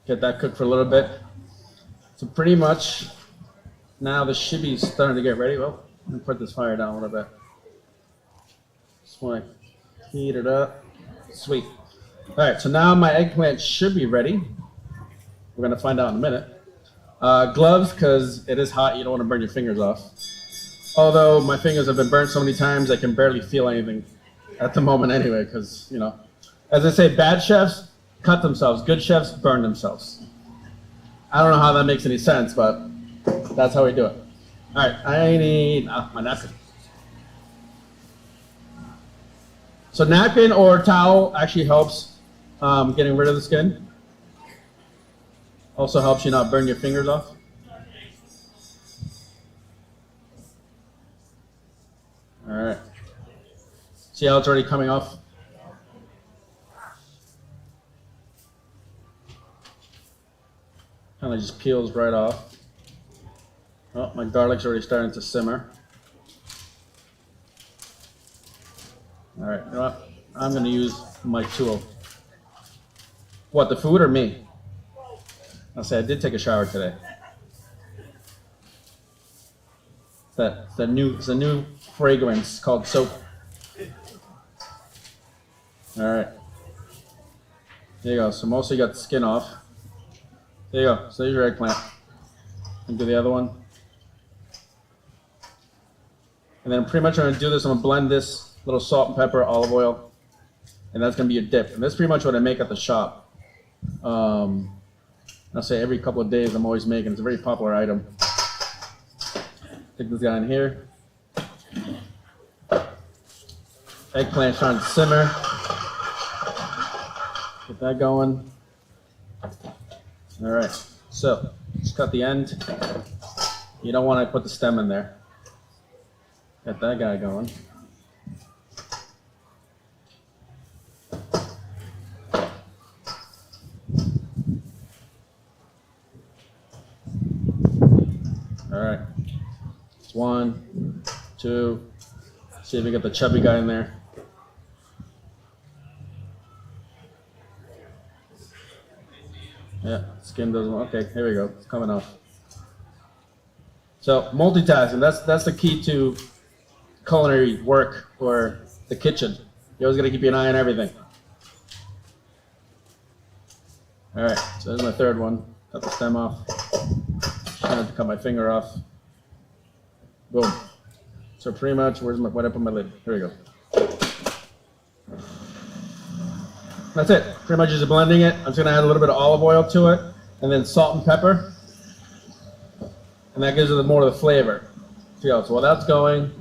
Speaker 8: Get that cooked for a little bit. So pretty much now the should be starting to get ready. Well, let me put this fire down a little bit. Just want to heat it up. Sweet. All right, so now my eggplant should be ready. We're gonna find out in a minute. Gloves, because it is hot. You don't want to burn your fingers off. Although my fingers have been burnt so many times, I can barely feel anything at the moment anyway, because, you know, as I say, bad chefs cut themselves. Good chefs burn themselves. I don't know how that makes any sense, but that's how we do it. All right, I need my napkin. So napkin or towel actually helps getting rid of the skin. Also helps you not burn your fingers off. All right. See how it's already coming off? Kind of just peels right off. Oh, my garlic's already starting to simmer. All right, you know what? I'm gonna use my tool. What, the food or me? I'll say I did take a shower today. It's a new fragrance called soap. All right. There you go. So mostly got the skin off. There you go. So there's your eggplant. And do the other one. And then pretty much I'm going to do this. I'm going to blend this little salt and pepper, olive oil. And that's going to be your dip. And that's pretty much what I make at the shop. I'll say every couple of days I'm always making. It's a very popular item. Stick this guy in here. Eggplant trying to simmer. Get that going. All right, so just cut the end. You don't want to put the stem in there. Get that guy going. All right, it's 1, 2. See if we get the chubby guy in there. Yeah, skin doesn't. Okay, here we go. It's coming off. So multitasking. That's the key to culinary work or the kitchen. You always got to keep an eye on everything. All right, so there's my third one. Cut the stem off. Trying to cut my finger off. Boom. So pretty much, where I put my lid? Here we go. That's it. Pretty much just blending it. I'm just gonna add a little bit of olive oil to it, and then salt and pepper, and that gives it more of the flavor. So while that's going,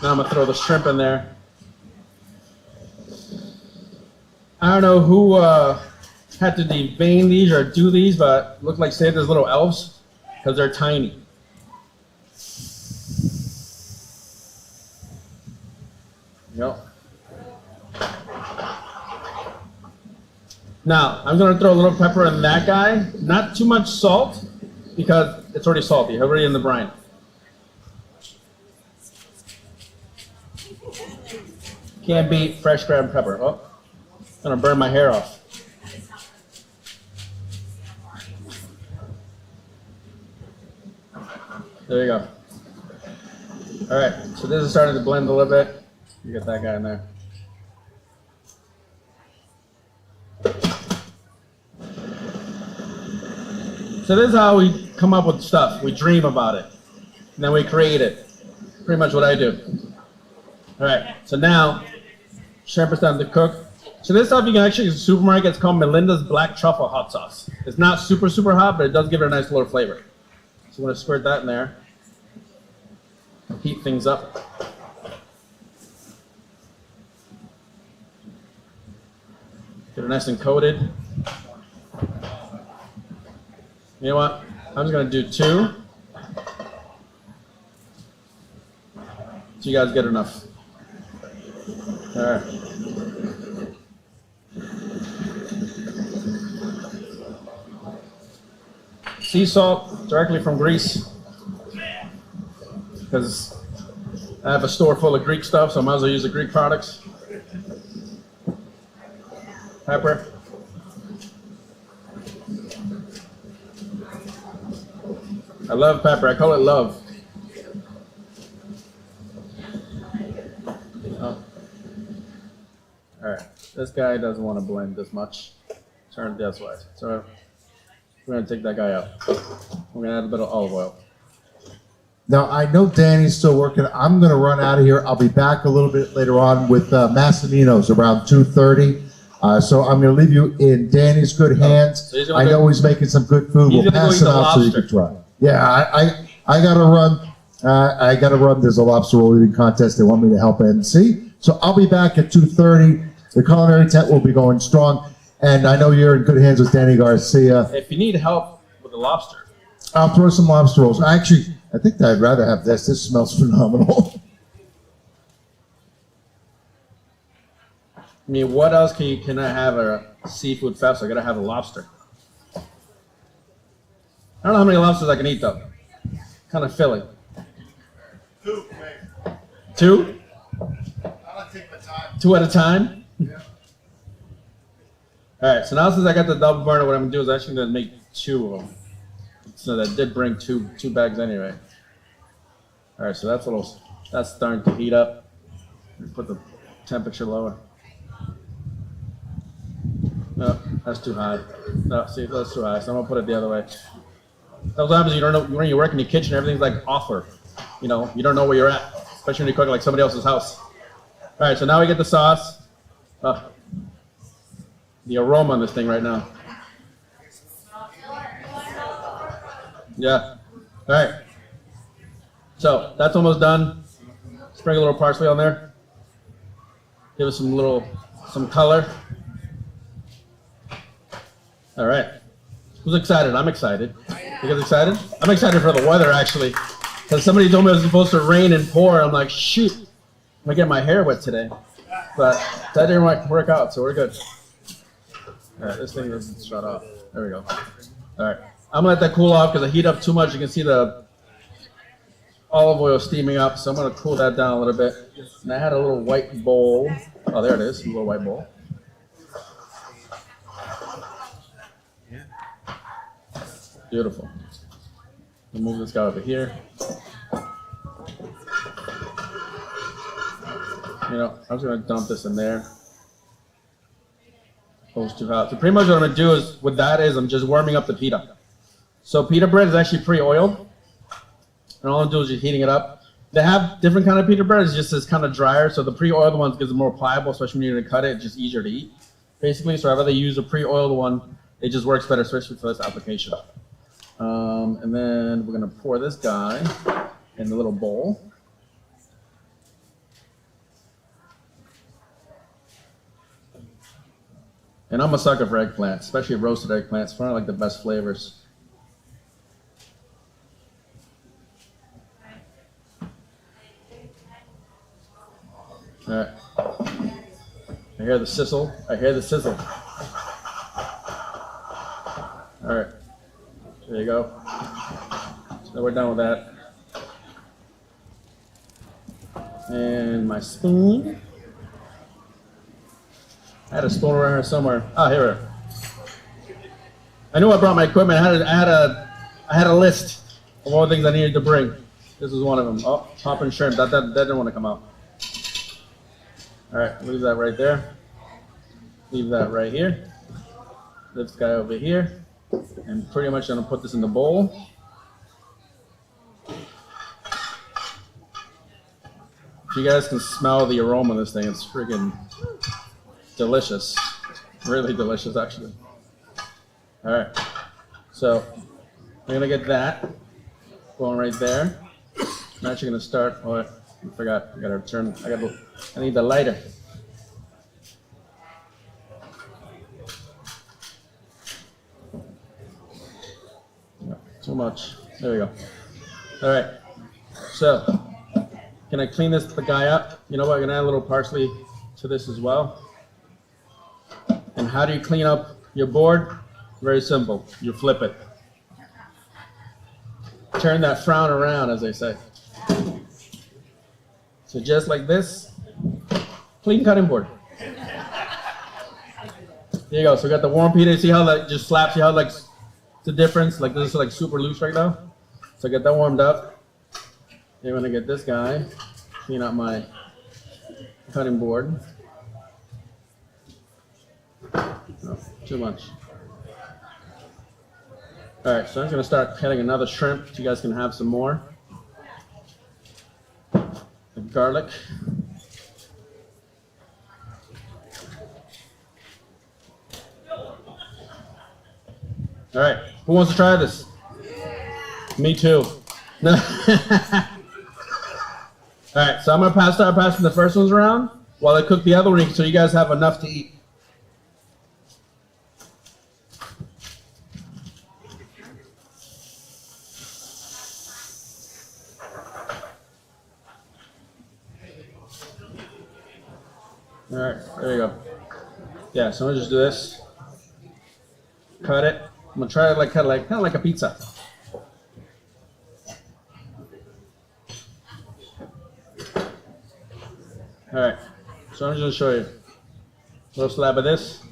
Speaker 8: now I'm gonna throw the shrimp in there. I don't know who had to devein these or do these, but look like Santa's little elves because they're tiny. Yep. Now, I'm going to throw a little pepper in that guy. Not too much salt, because it's already salty, already in the brine. Can't beat fresh ground pepper. Oh, I'm going to burn my hair off. There you go. All right, so this is starting to blend a little bit. You get that guy in there. So this is how we come up with stuff. We dream about it, and then we create it. Pretty much what I do. All right, so now shrimp is starting to cook. So this stuff you can actually get in the supermarket. It's called Melinda's Black Truffle Hot Sauce. It's not super, super hot, but it does give it a nice little flavor. So I'm going to squirt that in there. Heat things up. Get it nice and coated. You know what? I'm just going to do 2. So you guys get enough. All right. Sea salt directly from Greece. Because I have a store full of Greek stuff, so I might as well use the Greek products. Pepper. I love pepper. I call it love. Oh. All right. This guy doesn't want to blend as much. Turn this way. So we're going to take that guy out. We're going to add a bit of olive oil.
Speaker 2: Now, I know Danny's still working. I'm going to run out of here. I'll be back a little bit later on with Massimino's around 2:30. So I'm going to leave you in Danny's good hands.
Speaker 8: So
Speaker 2: I know he's making some good food. We'll pass it out so you can try. Yeah, I got to run. I got to run. There's a lobster roll eating contest. They want me to help MC. So I'll be back at 2:30. The culinary tent will be going strong. And I know you're in good hands with Danny Garcia.
Speaker 8: If you need help with the lobster,
Speaker 2: I'll throw some lobster rolls. Actually, I think I'd rather have this. This smells phenomenal.
Speaker 8: I mean, what else can I have at a seafood festival? I gotta have a lobster. I don't know how many lobsters I can eat though. Kind of filling.
Speaker 2: 2,
Speaker 8: 2?
Speaker 2: I'll take my time.
Speaker 8: 2 at a time?
Speaker 2: Yeah.
Speaker 8: All right, so now since I got the double burner, what I'm gonna do is actually gonna make 2 of them. So that did bring two bags anyway. All right, so that's starting to heat up. Put the temperature lower. No, that's too high. No, see, that's too high. So I'm gonna put it the other way. Sometimes you don't know when you work in your kitchen, everything's like offer. You know, you don't know where you're at, especially when you cook like somebody else's house. All right, so now we get the sauce. The aroma on this thing right now. Yeah. All right. So that's almost done. Sprinkle a little parsley on there. Give it some color. All right. Who's excited? I'm excited. You guys excited? I'm excited for the weather actually, because somebody told me it was supposed to rain and pour. I'm like, shoot, I'm gonna get my hair wet today, but that didn't work out, so we're good. All right, this thing doesn't shut off. There we go. All right. I'm gonna let that cool off because I heat up too much. You can see the olive oil steaming up, so I'm gonna cool that down a little bit. And I had a little white bowl. Oh, there it is, a little white bowl. Beautiful. We'll move this guy over here. You know, I'm just gonna dump this in there. Those too hot. So pretty much what I'm gonna do is, what that is, I'm just warming up the pita. So pita bread is actually pre-oiled. And all I'm doing is just heating it up. They have different kind of pita bread. It's just kind of drier. So the pre-oiled ones gives it more pliable, especially when you're gonna cut it. It's just easier to eat, basically. So I'd rather use a pre-oiled one. It just works better, especially for this application. And then we're gonna pour this guy in the little bowl. And I'm a sucker for eggplants, especially roasted eggplants. It's one of like the best flavors. All right. I hear the sizzle. I hear the sizzle. All right. There you go. So we're done with that. And my spoon. I had a spoon around here somewhere. Oh, here. I knew I brought my equipment. I had a list of all the things I needed to bring. This was one of them. Oh, popping shrimp. That didn't want to come out. All right, leave that right there. Leave that right here. This guy over here. And pretty much I'm gonna put this in the bowl. If you guys can smell the aroma of this thing, it's freaking delicious. Really delicious, actually. All right. So I'm gonna get that going right there. I'm actually gonna start. Oh, I forgot. I gotta turn. I need the lighter. No, too much. There we go. All right. So can I clean this guy up? You know what? I'm gonna add a little parsley to this as well. And how do you clean up your board? Very simple. You flip it. Turn that frown around, as they say. So just like this, clean cutting board. There you go. So we got the warm pita. See how that just slaps? See how like the difference? Like this is like super loose right now. So get that warmed up. You're gonna get this guy. Clean up my cutting board. No, too much. All right, so I'm just gonna start cutting another shrimp so you guys can have some more. The garlic. All right, who wants to try this? Me too. No. All right, so I'm gonna start passing the first ones around while I cook the other one so you guys have enough to eat. All right, there you go. Yeah, so I'm gonna just do this. Cut it. I'm gonna try to cut it kind of like a pizza. All right, so I'm just gonna show you a little slab of this,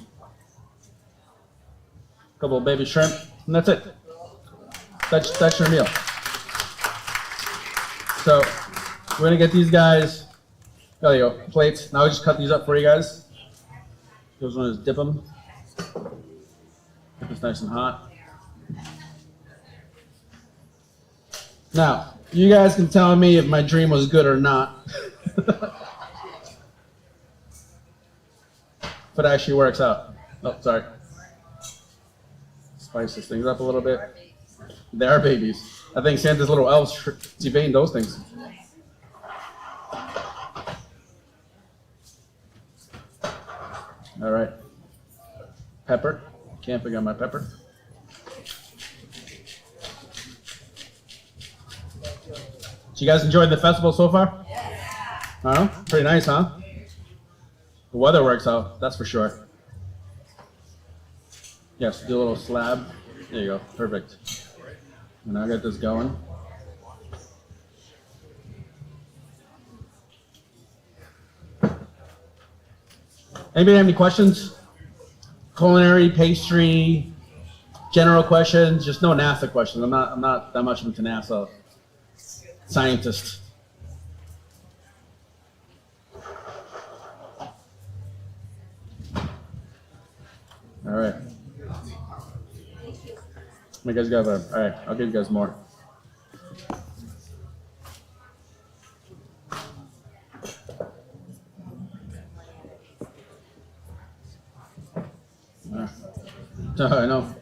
Speaker 8: a couple of baby shrimp, and that's it. That's your meal. So we're gonna get these guys. There you go, plates. Now we just cut these up for you guys. Those ones, dip them. Get this nice and hot. Now, you guys can tell me if my dream was good or not. If it actually works out. Oh, sorry. Spice this things up a little bit. They are babies. I think Santa's little elves deveined those things. All right. Pepper. Can't forget my pepper. So you guys enjoyed the festival so far? Yeah. Pretty nice, huh? The weather works out, that's for sure. Yes, do a little slab. There you go, perfect. And I'll get this going. Anybody have any questions? Culinary, pastry, general questions, just no NASA questions. I'm not that much into NASA scientist. All right. You guys got all right, I'll give you guys more. I know.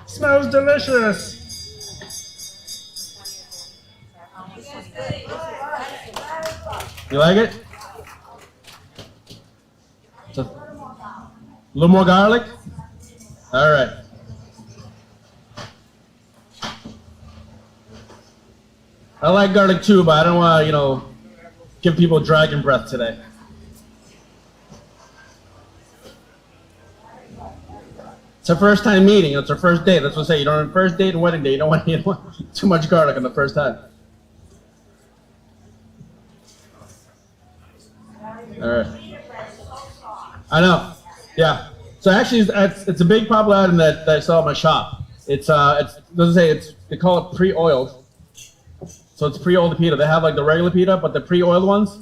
Speaker 7: Smells delicious.
Speaker 8: You like it? A little more garlic? All right. I like garlic too, but I don't want to, give people dragon breath today. It's our first time meeting. It's our first date. That's what I say. You don't first date and wedding day. You don't want too much garlic on the first time. All right. I know. Yeah. So actually, it's a big popular item that I saw at my shop. They call it pre-oiled. So it's pre-oiled pita. They have like the regular pita, but the pre-oiled ones,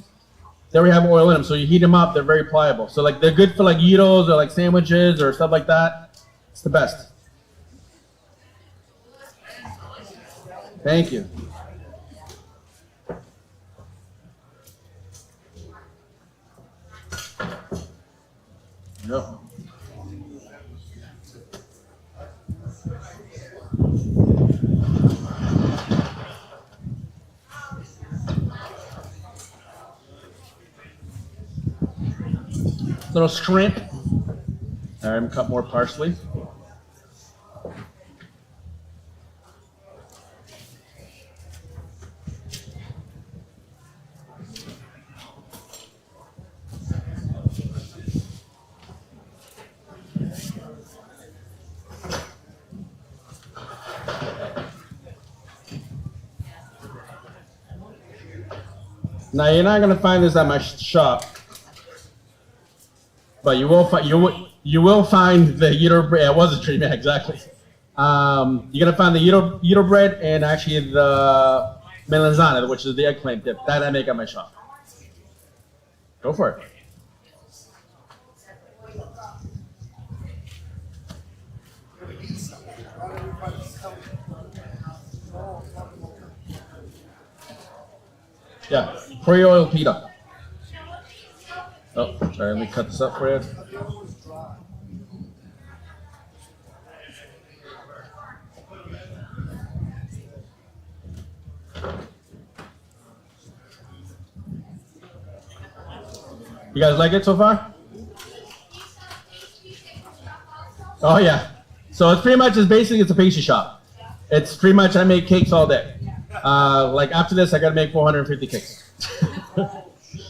Speaker 8: they already have oil in them. So you heat them up, they're very pliable. So like they're good for like gyros or like sandwiches or stuff like that. It's the best. Thank you. Yep. Little shrimp. All right, I'm gonna cut more parsley. Now you're not gonna find this at my shop, but you will find the Euro bread. It was a dream, yeah, exactly. You're gonna find the Euro bread and actually the melanzana, which is the eggplant dip. That I make at my shop. Go for it. Yeah, pre-oiled pita. Oh, sorry, let me cut this up for you. You guys like it so far? Oh yeah. So it's pretty much, it's a pastry shop. It's pretty much, I make cakes all day. Like after this, I gotta make 450 cakes.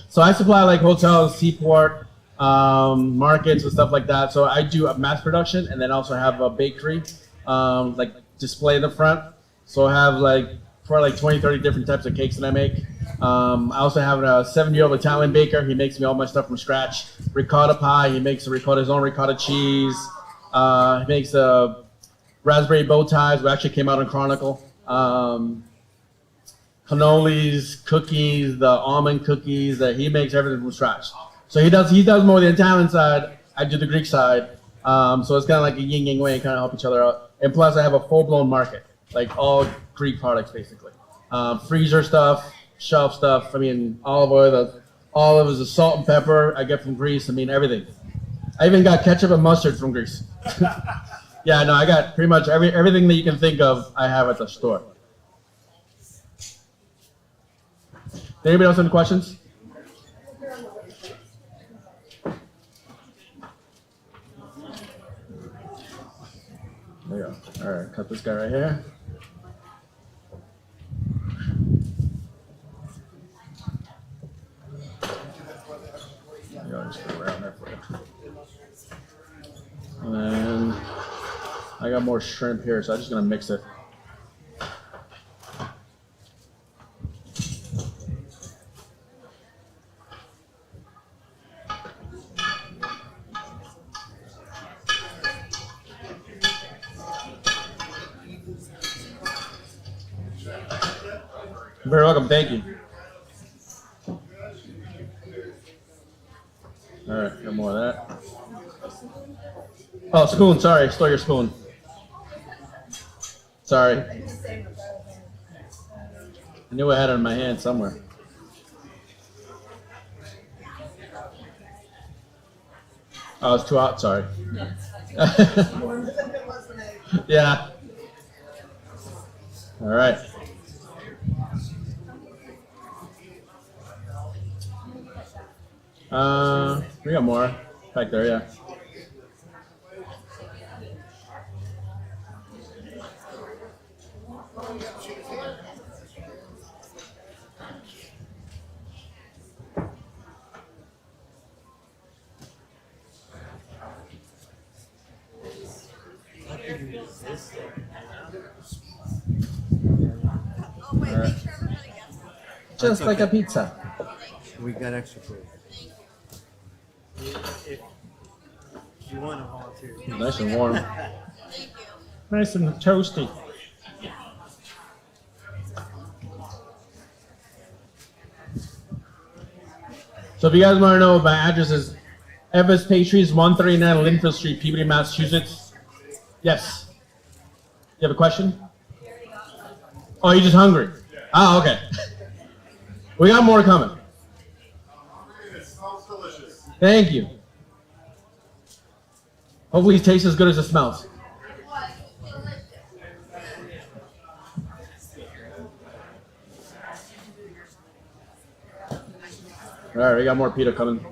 Speaker 8: So I supply like hotels, seaport, markets and stuff like that. So I do a mass production and then also have a bakery, like display in the front. So I have like probably like 20, 30 different types of cakes that I make. I also have a 7-year-old Italian baker. He makes me all my stuff from scratch. Ricotta pie. He makes his own ricotta cheese. He makes raspberry bow ties. We actually came out on Chronicle. Cannolis, cookies, the almond cookies. That he makes everything from scratch. So he does more the Italian side. I do the Greek side. So it's kind of like a yin yang way, kind of help each other out. And plus, I have a full-blown market, like all Greek products basically. Freezer stuff, shelf stuff. I mean, olive oil. Olive is the salt and pepper I get from Greece. I mean, everything. I even got ketchup and mustard from Greece. Yeah, no, I got pretty much everything that you can think of. I have at the store. Anybody else have any questions? There you go. All right, cut this guy right here. Just put it around there for you. And then I got more shrimp here, so I'm just gonna mix it. You're very welcome. Thank you. All right, got more of that. Oh, spoon. Sorry, stole your spoon. Sorry. I knew I had it in my hand somewhere. Oh, it's too hot. Sorry. Yeah. All right. We got more back there, yeah. Just like a pizza.
Speaker 10: We got extra food. If you want to volunteer.
Speaker 8: Nice and warm.
Speaker 7: Nice and toasty.
Speaker 8: So if you guys want to know, my address is Eva's Pastries, 139 Linfield Street, Peabody, Massachusetts. Yes. You have a question? Oh, you're just hungry? Oh, okay. We got more coming.
Speaker 2: It smells delicious.
Speaker 8: Thank you. Hopefully it tastes as good as it smells. All right, we got more pita coming.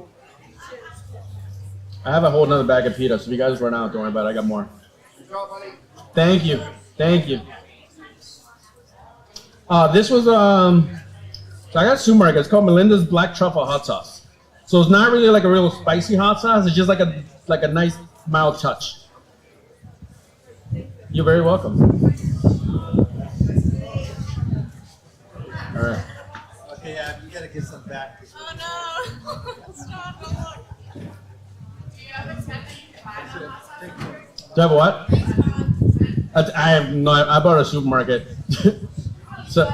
Speaker 8: I have a whole nother bag of pita, so if you guys run out, don't worry about it. I got more. Thank you. Thank you. This was, so I got a supermarket. It's called Melinda's Black Truffle Hot Sauce. So it's not really like a real spicy hot sauce. It's just like a nice mild touch. You're very welcome. All right.
Speaker 10: Okay, yeah, you gotta get some back.
Speaker 4: Oh no! Stop! Don't look. Do you have a tent that you can buy that hot sauce?
Speaker 8: Do I have what? I have no. I bought a supermarket. So,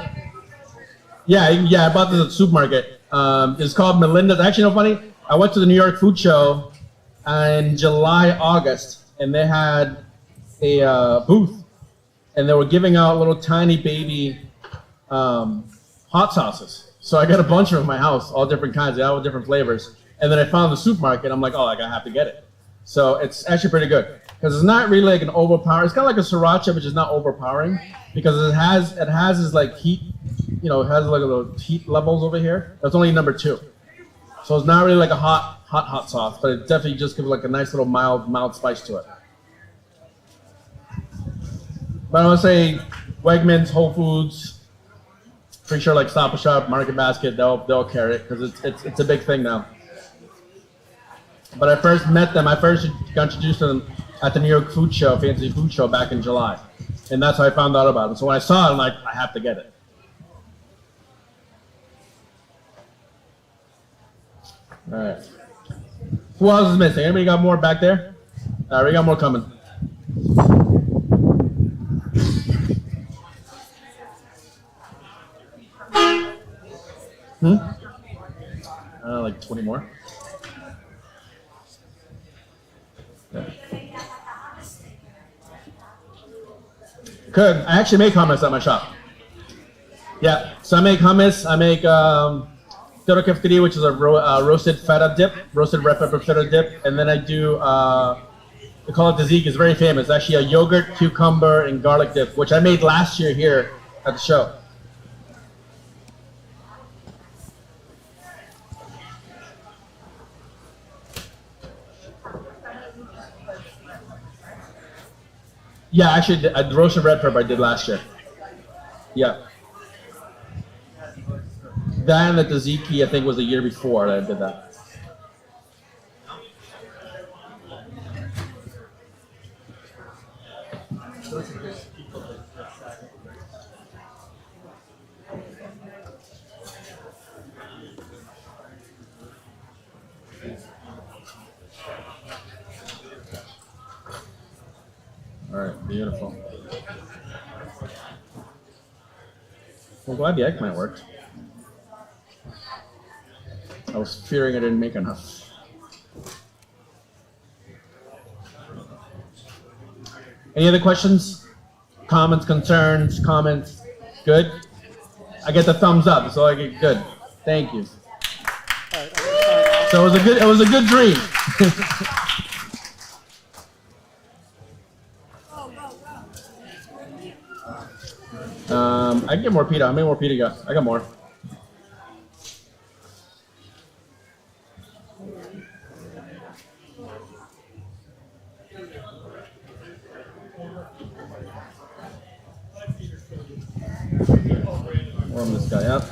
Speaker 8: yeah, I bought this at the supermarket. It's called Melinda's. Actually, no funny. I went to the New York Food Show in July, August, and they had a booth, and they were giving out little tiny baby hot sauces. So I got a bunch of them in my house, all different kinds, all with different flavors. And then I found the supermarket. I'm like, oh, I have to get it. So it's actually pretty good because it's not really like an overpowering. It's kind of like a sriracha, which is not overpowering because it has this like heat, it has like little heat levels over here. That's only number 2. So it's not really like a hot sauce, but it definitely just gives like a nice little mild spice to it. But I would say Wegmans, Whole Foods, pretty sure like Stop and Shop, Market Basket, they'll carry it because it's a big thing now. But I first met them. I first got introduced to them at the New York Food Show, Fancy Food Show back in July, and that's how I found out about it. So when I saw it, I'm like, I have to get it. All right. Who else is missing? Anybody got more back there? All right, we got more coming. Like 20 more. Yeah. Good. I actually make hummus at my shop. Yeah. So I make hummus. I make toro kefteria, which is a roasted feta dip, roasted red pepper feta dip, and then I do. They call it tzatziki. It's very famous. It's actually a yogurt, cucumber, and garlic dip, which I made last year here at the show. Yeah, actually, the roasted red pepper I did last year. Yeah. That and the tzatziki, I think, was the year before that I did that. All right, beautiful. I'm glad the eggplant worked. I was fearing I didn't make enough. Any other questions? Comments, concerns, comments? Good? I get the thumbs up, so I get good. Thank you. So it was a good dream. I can get more pita. How many more pita you got? I got more. Warm this guy up.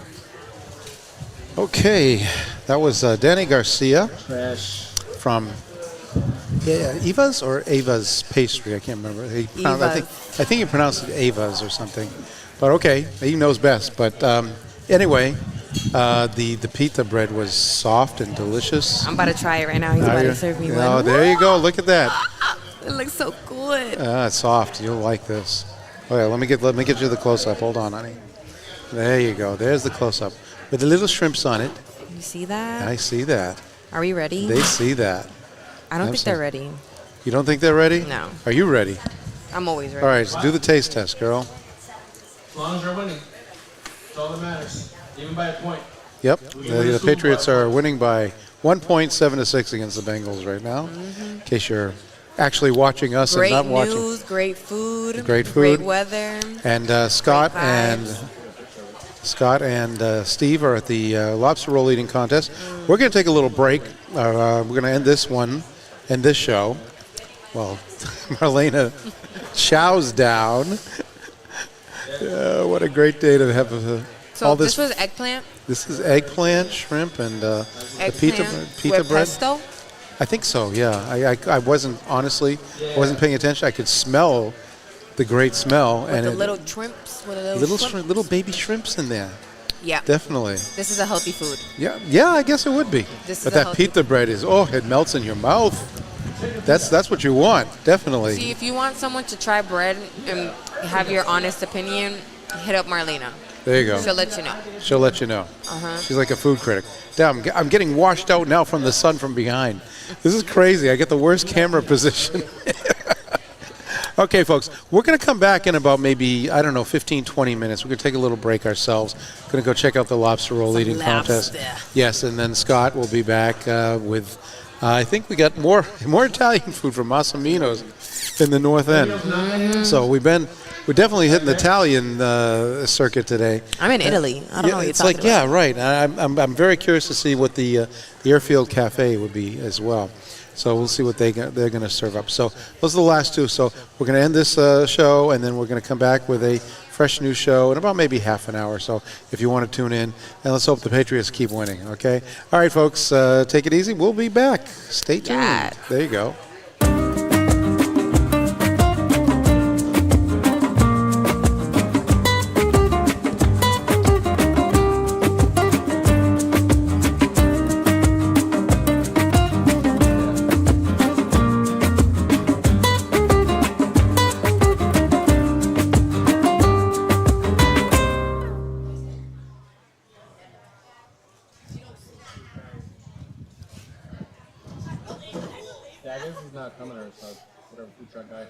Speaker 3: Okay, that was Danny Garcia
Speaker 8: Trash.
Speaker 3: from Eva's or Ava's Pastry. I can't remember. I think he pronounced it Ava's or something. But okay, he knows best. But anyway, the pita bread was soft and delicious.
Speaker 5: I'm about to try it right now. He's about to serve me one.
Speaker 3: Oh, there you go. Look at that.
Speaker 5: It looks so good.
Speaker 3: It's soft. You'll like this. Okay, let me get you the close up. Hold on, honey. There you go. There's the close up with the little shrimps on it.
Speaker 5: You see that?
Speaker 3: I see that.
Speaker 5: Are we ready?
Speaker 3: They see that.
Speaker 5: I don't think they're ready.
Speaker 3: You don't think they're ready?
Speaker 5: No.
Speaker 3: Are you ready?
Speaker 5: I'm always ready.
Speaker 3: All right, so do the taste test, girl.
Speaker 8: As long as you're winning. That's all that matters. Even by a point.
Speaker 3: Yep. The Patriots are winning by 1 point, 7-6 against the Bengals right now. In case you're actually watching us
Speaker 5: Great
Speaker 3: and not watching.
Speaker 5: news, great food,
Speaker 3: Great food.
Speaker 5: great weather.
Speaker 3: And Scott and Steve are at the lobster roll eating contest. We're going to take a little break. We're going to end this show. Well, Marlena chows down. What a great day to have
Speaker 5: So
Speaker 3: all
Speaker 5: this was eggplant?
Speaker 3: This is eggplant, shrimp, and the pita
Speaker 5: with
Speaker 3: bread.
Speaker 5: pesto?
Speaker 3: I think so, yeah. I wasn't, honestly, I wasn't paying attention. I could smell the great smell.
Speaker 5: With
Speaker 3: and
Speaker 5: the little shrimps? With the
Speaker 3: little baby shrimps in there.
Speaker 5: Yeah.
Speaker 3: Definitely.
Speaker 5: This is a healthy food.
Speaker 3: Yeah, I guess it would be.
Speaker 5: This
Speaker 3: But
Speaker 5: is a
Speaker 3: that
Speaker 5: healthy
Speaker 3: pita bread is, it melts in your mouth. That's what you want, definitely.
Speaker 5: See, if you want someone to try bread and have your honest opinion, hit up Marlena.
Speaker 3: There you go.
Speaker 5: She'll let you know.
Speaker 3: She'll let you know. She's like a food critic. Damn, I'm getting washed out now from the sun from behind. This is crazy. I get the worst camera position. Okay, folks, we're going to come back in about maybe, 15, 20 minutes. We're going to take a little break ourselves. Going to go check out the lobster roll eating contest. Yes, and then Scott will be back with, I think we got more Italian food from Massimino's in the North End. So we're definitely hitting the Italian circuit today.
Speaker 5: I'm in Italy. I don't know what you're talking about.
Speaker 3: Yeah, right. I'm very curious to see what the Airfield Cafe would be as well. So we'll see what they're going to serve up. So those are the last two. So we're going to end this show, and then we're going to come back with a fresh new show in about maybe half an hour or so if you want to tune in. And let's hope the Patriots keep winning, okay? All right, folks, take it easy. We'll be back. Stay tuned.
Speaker 5: Yeah.
Speaker 3: There you go.
Speaker 8: Yeah, I guess he's not coming or so whatever food truck guy.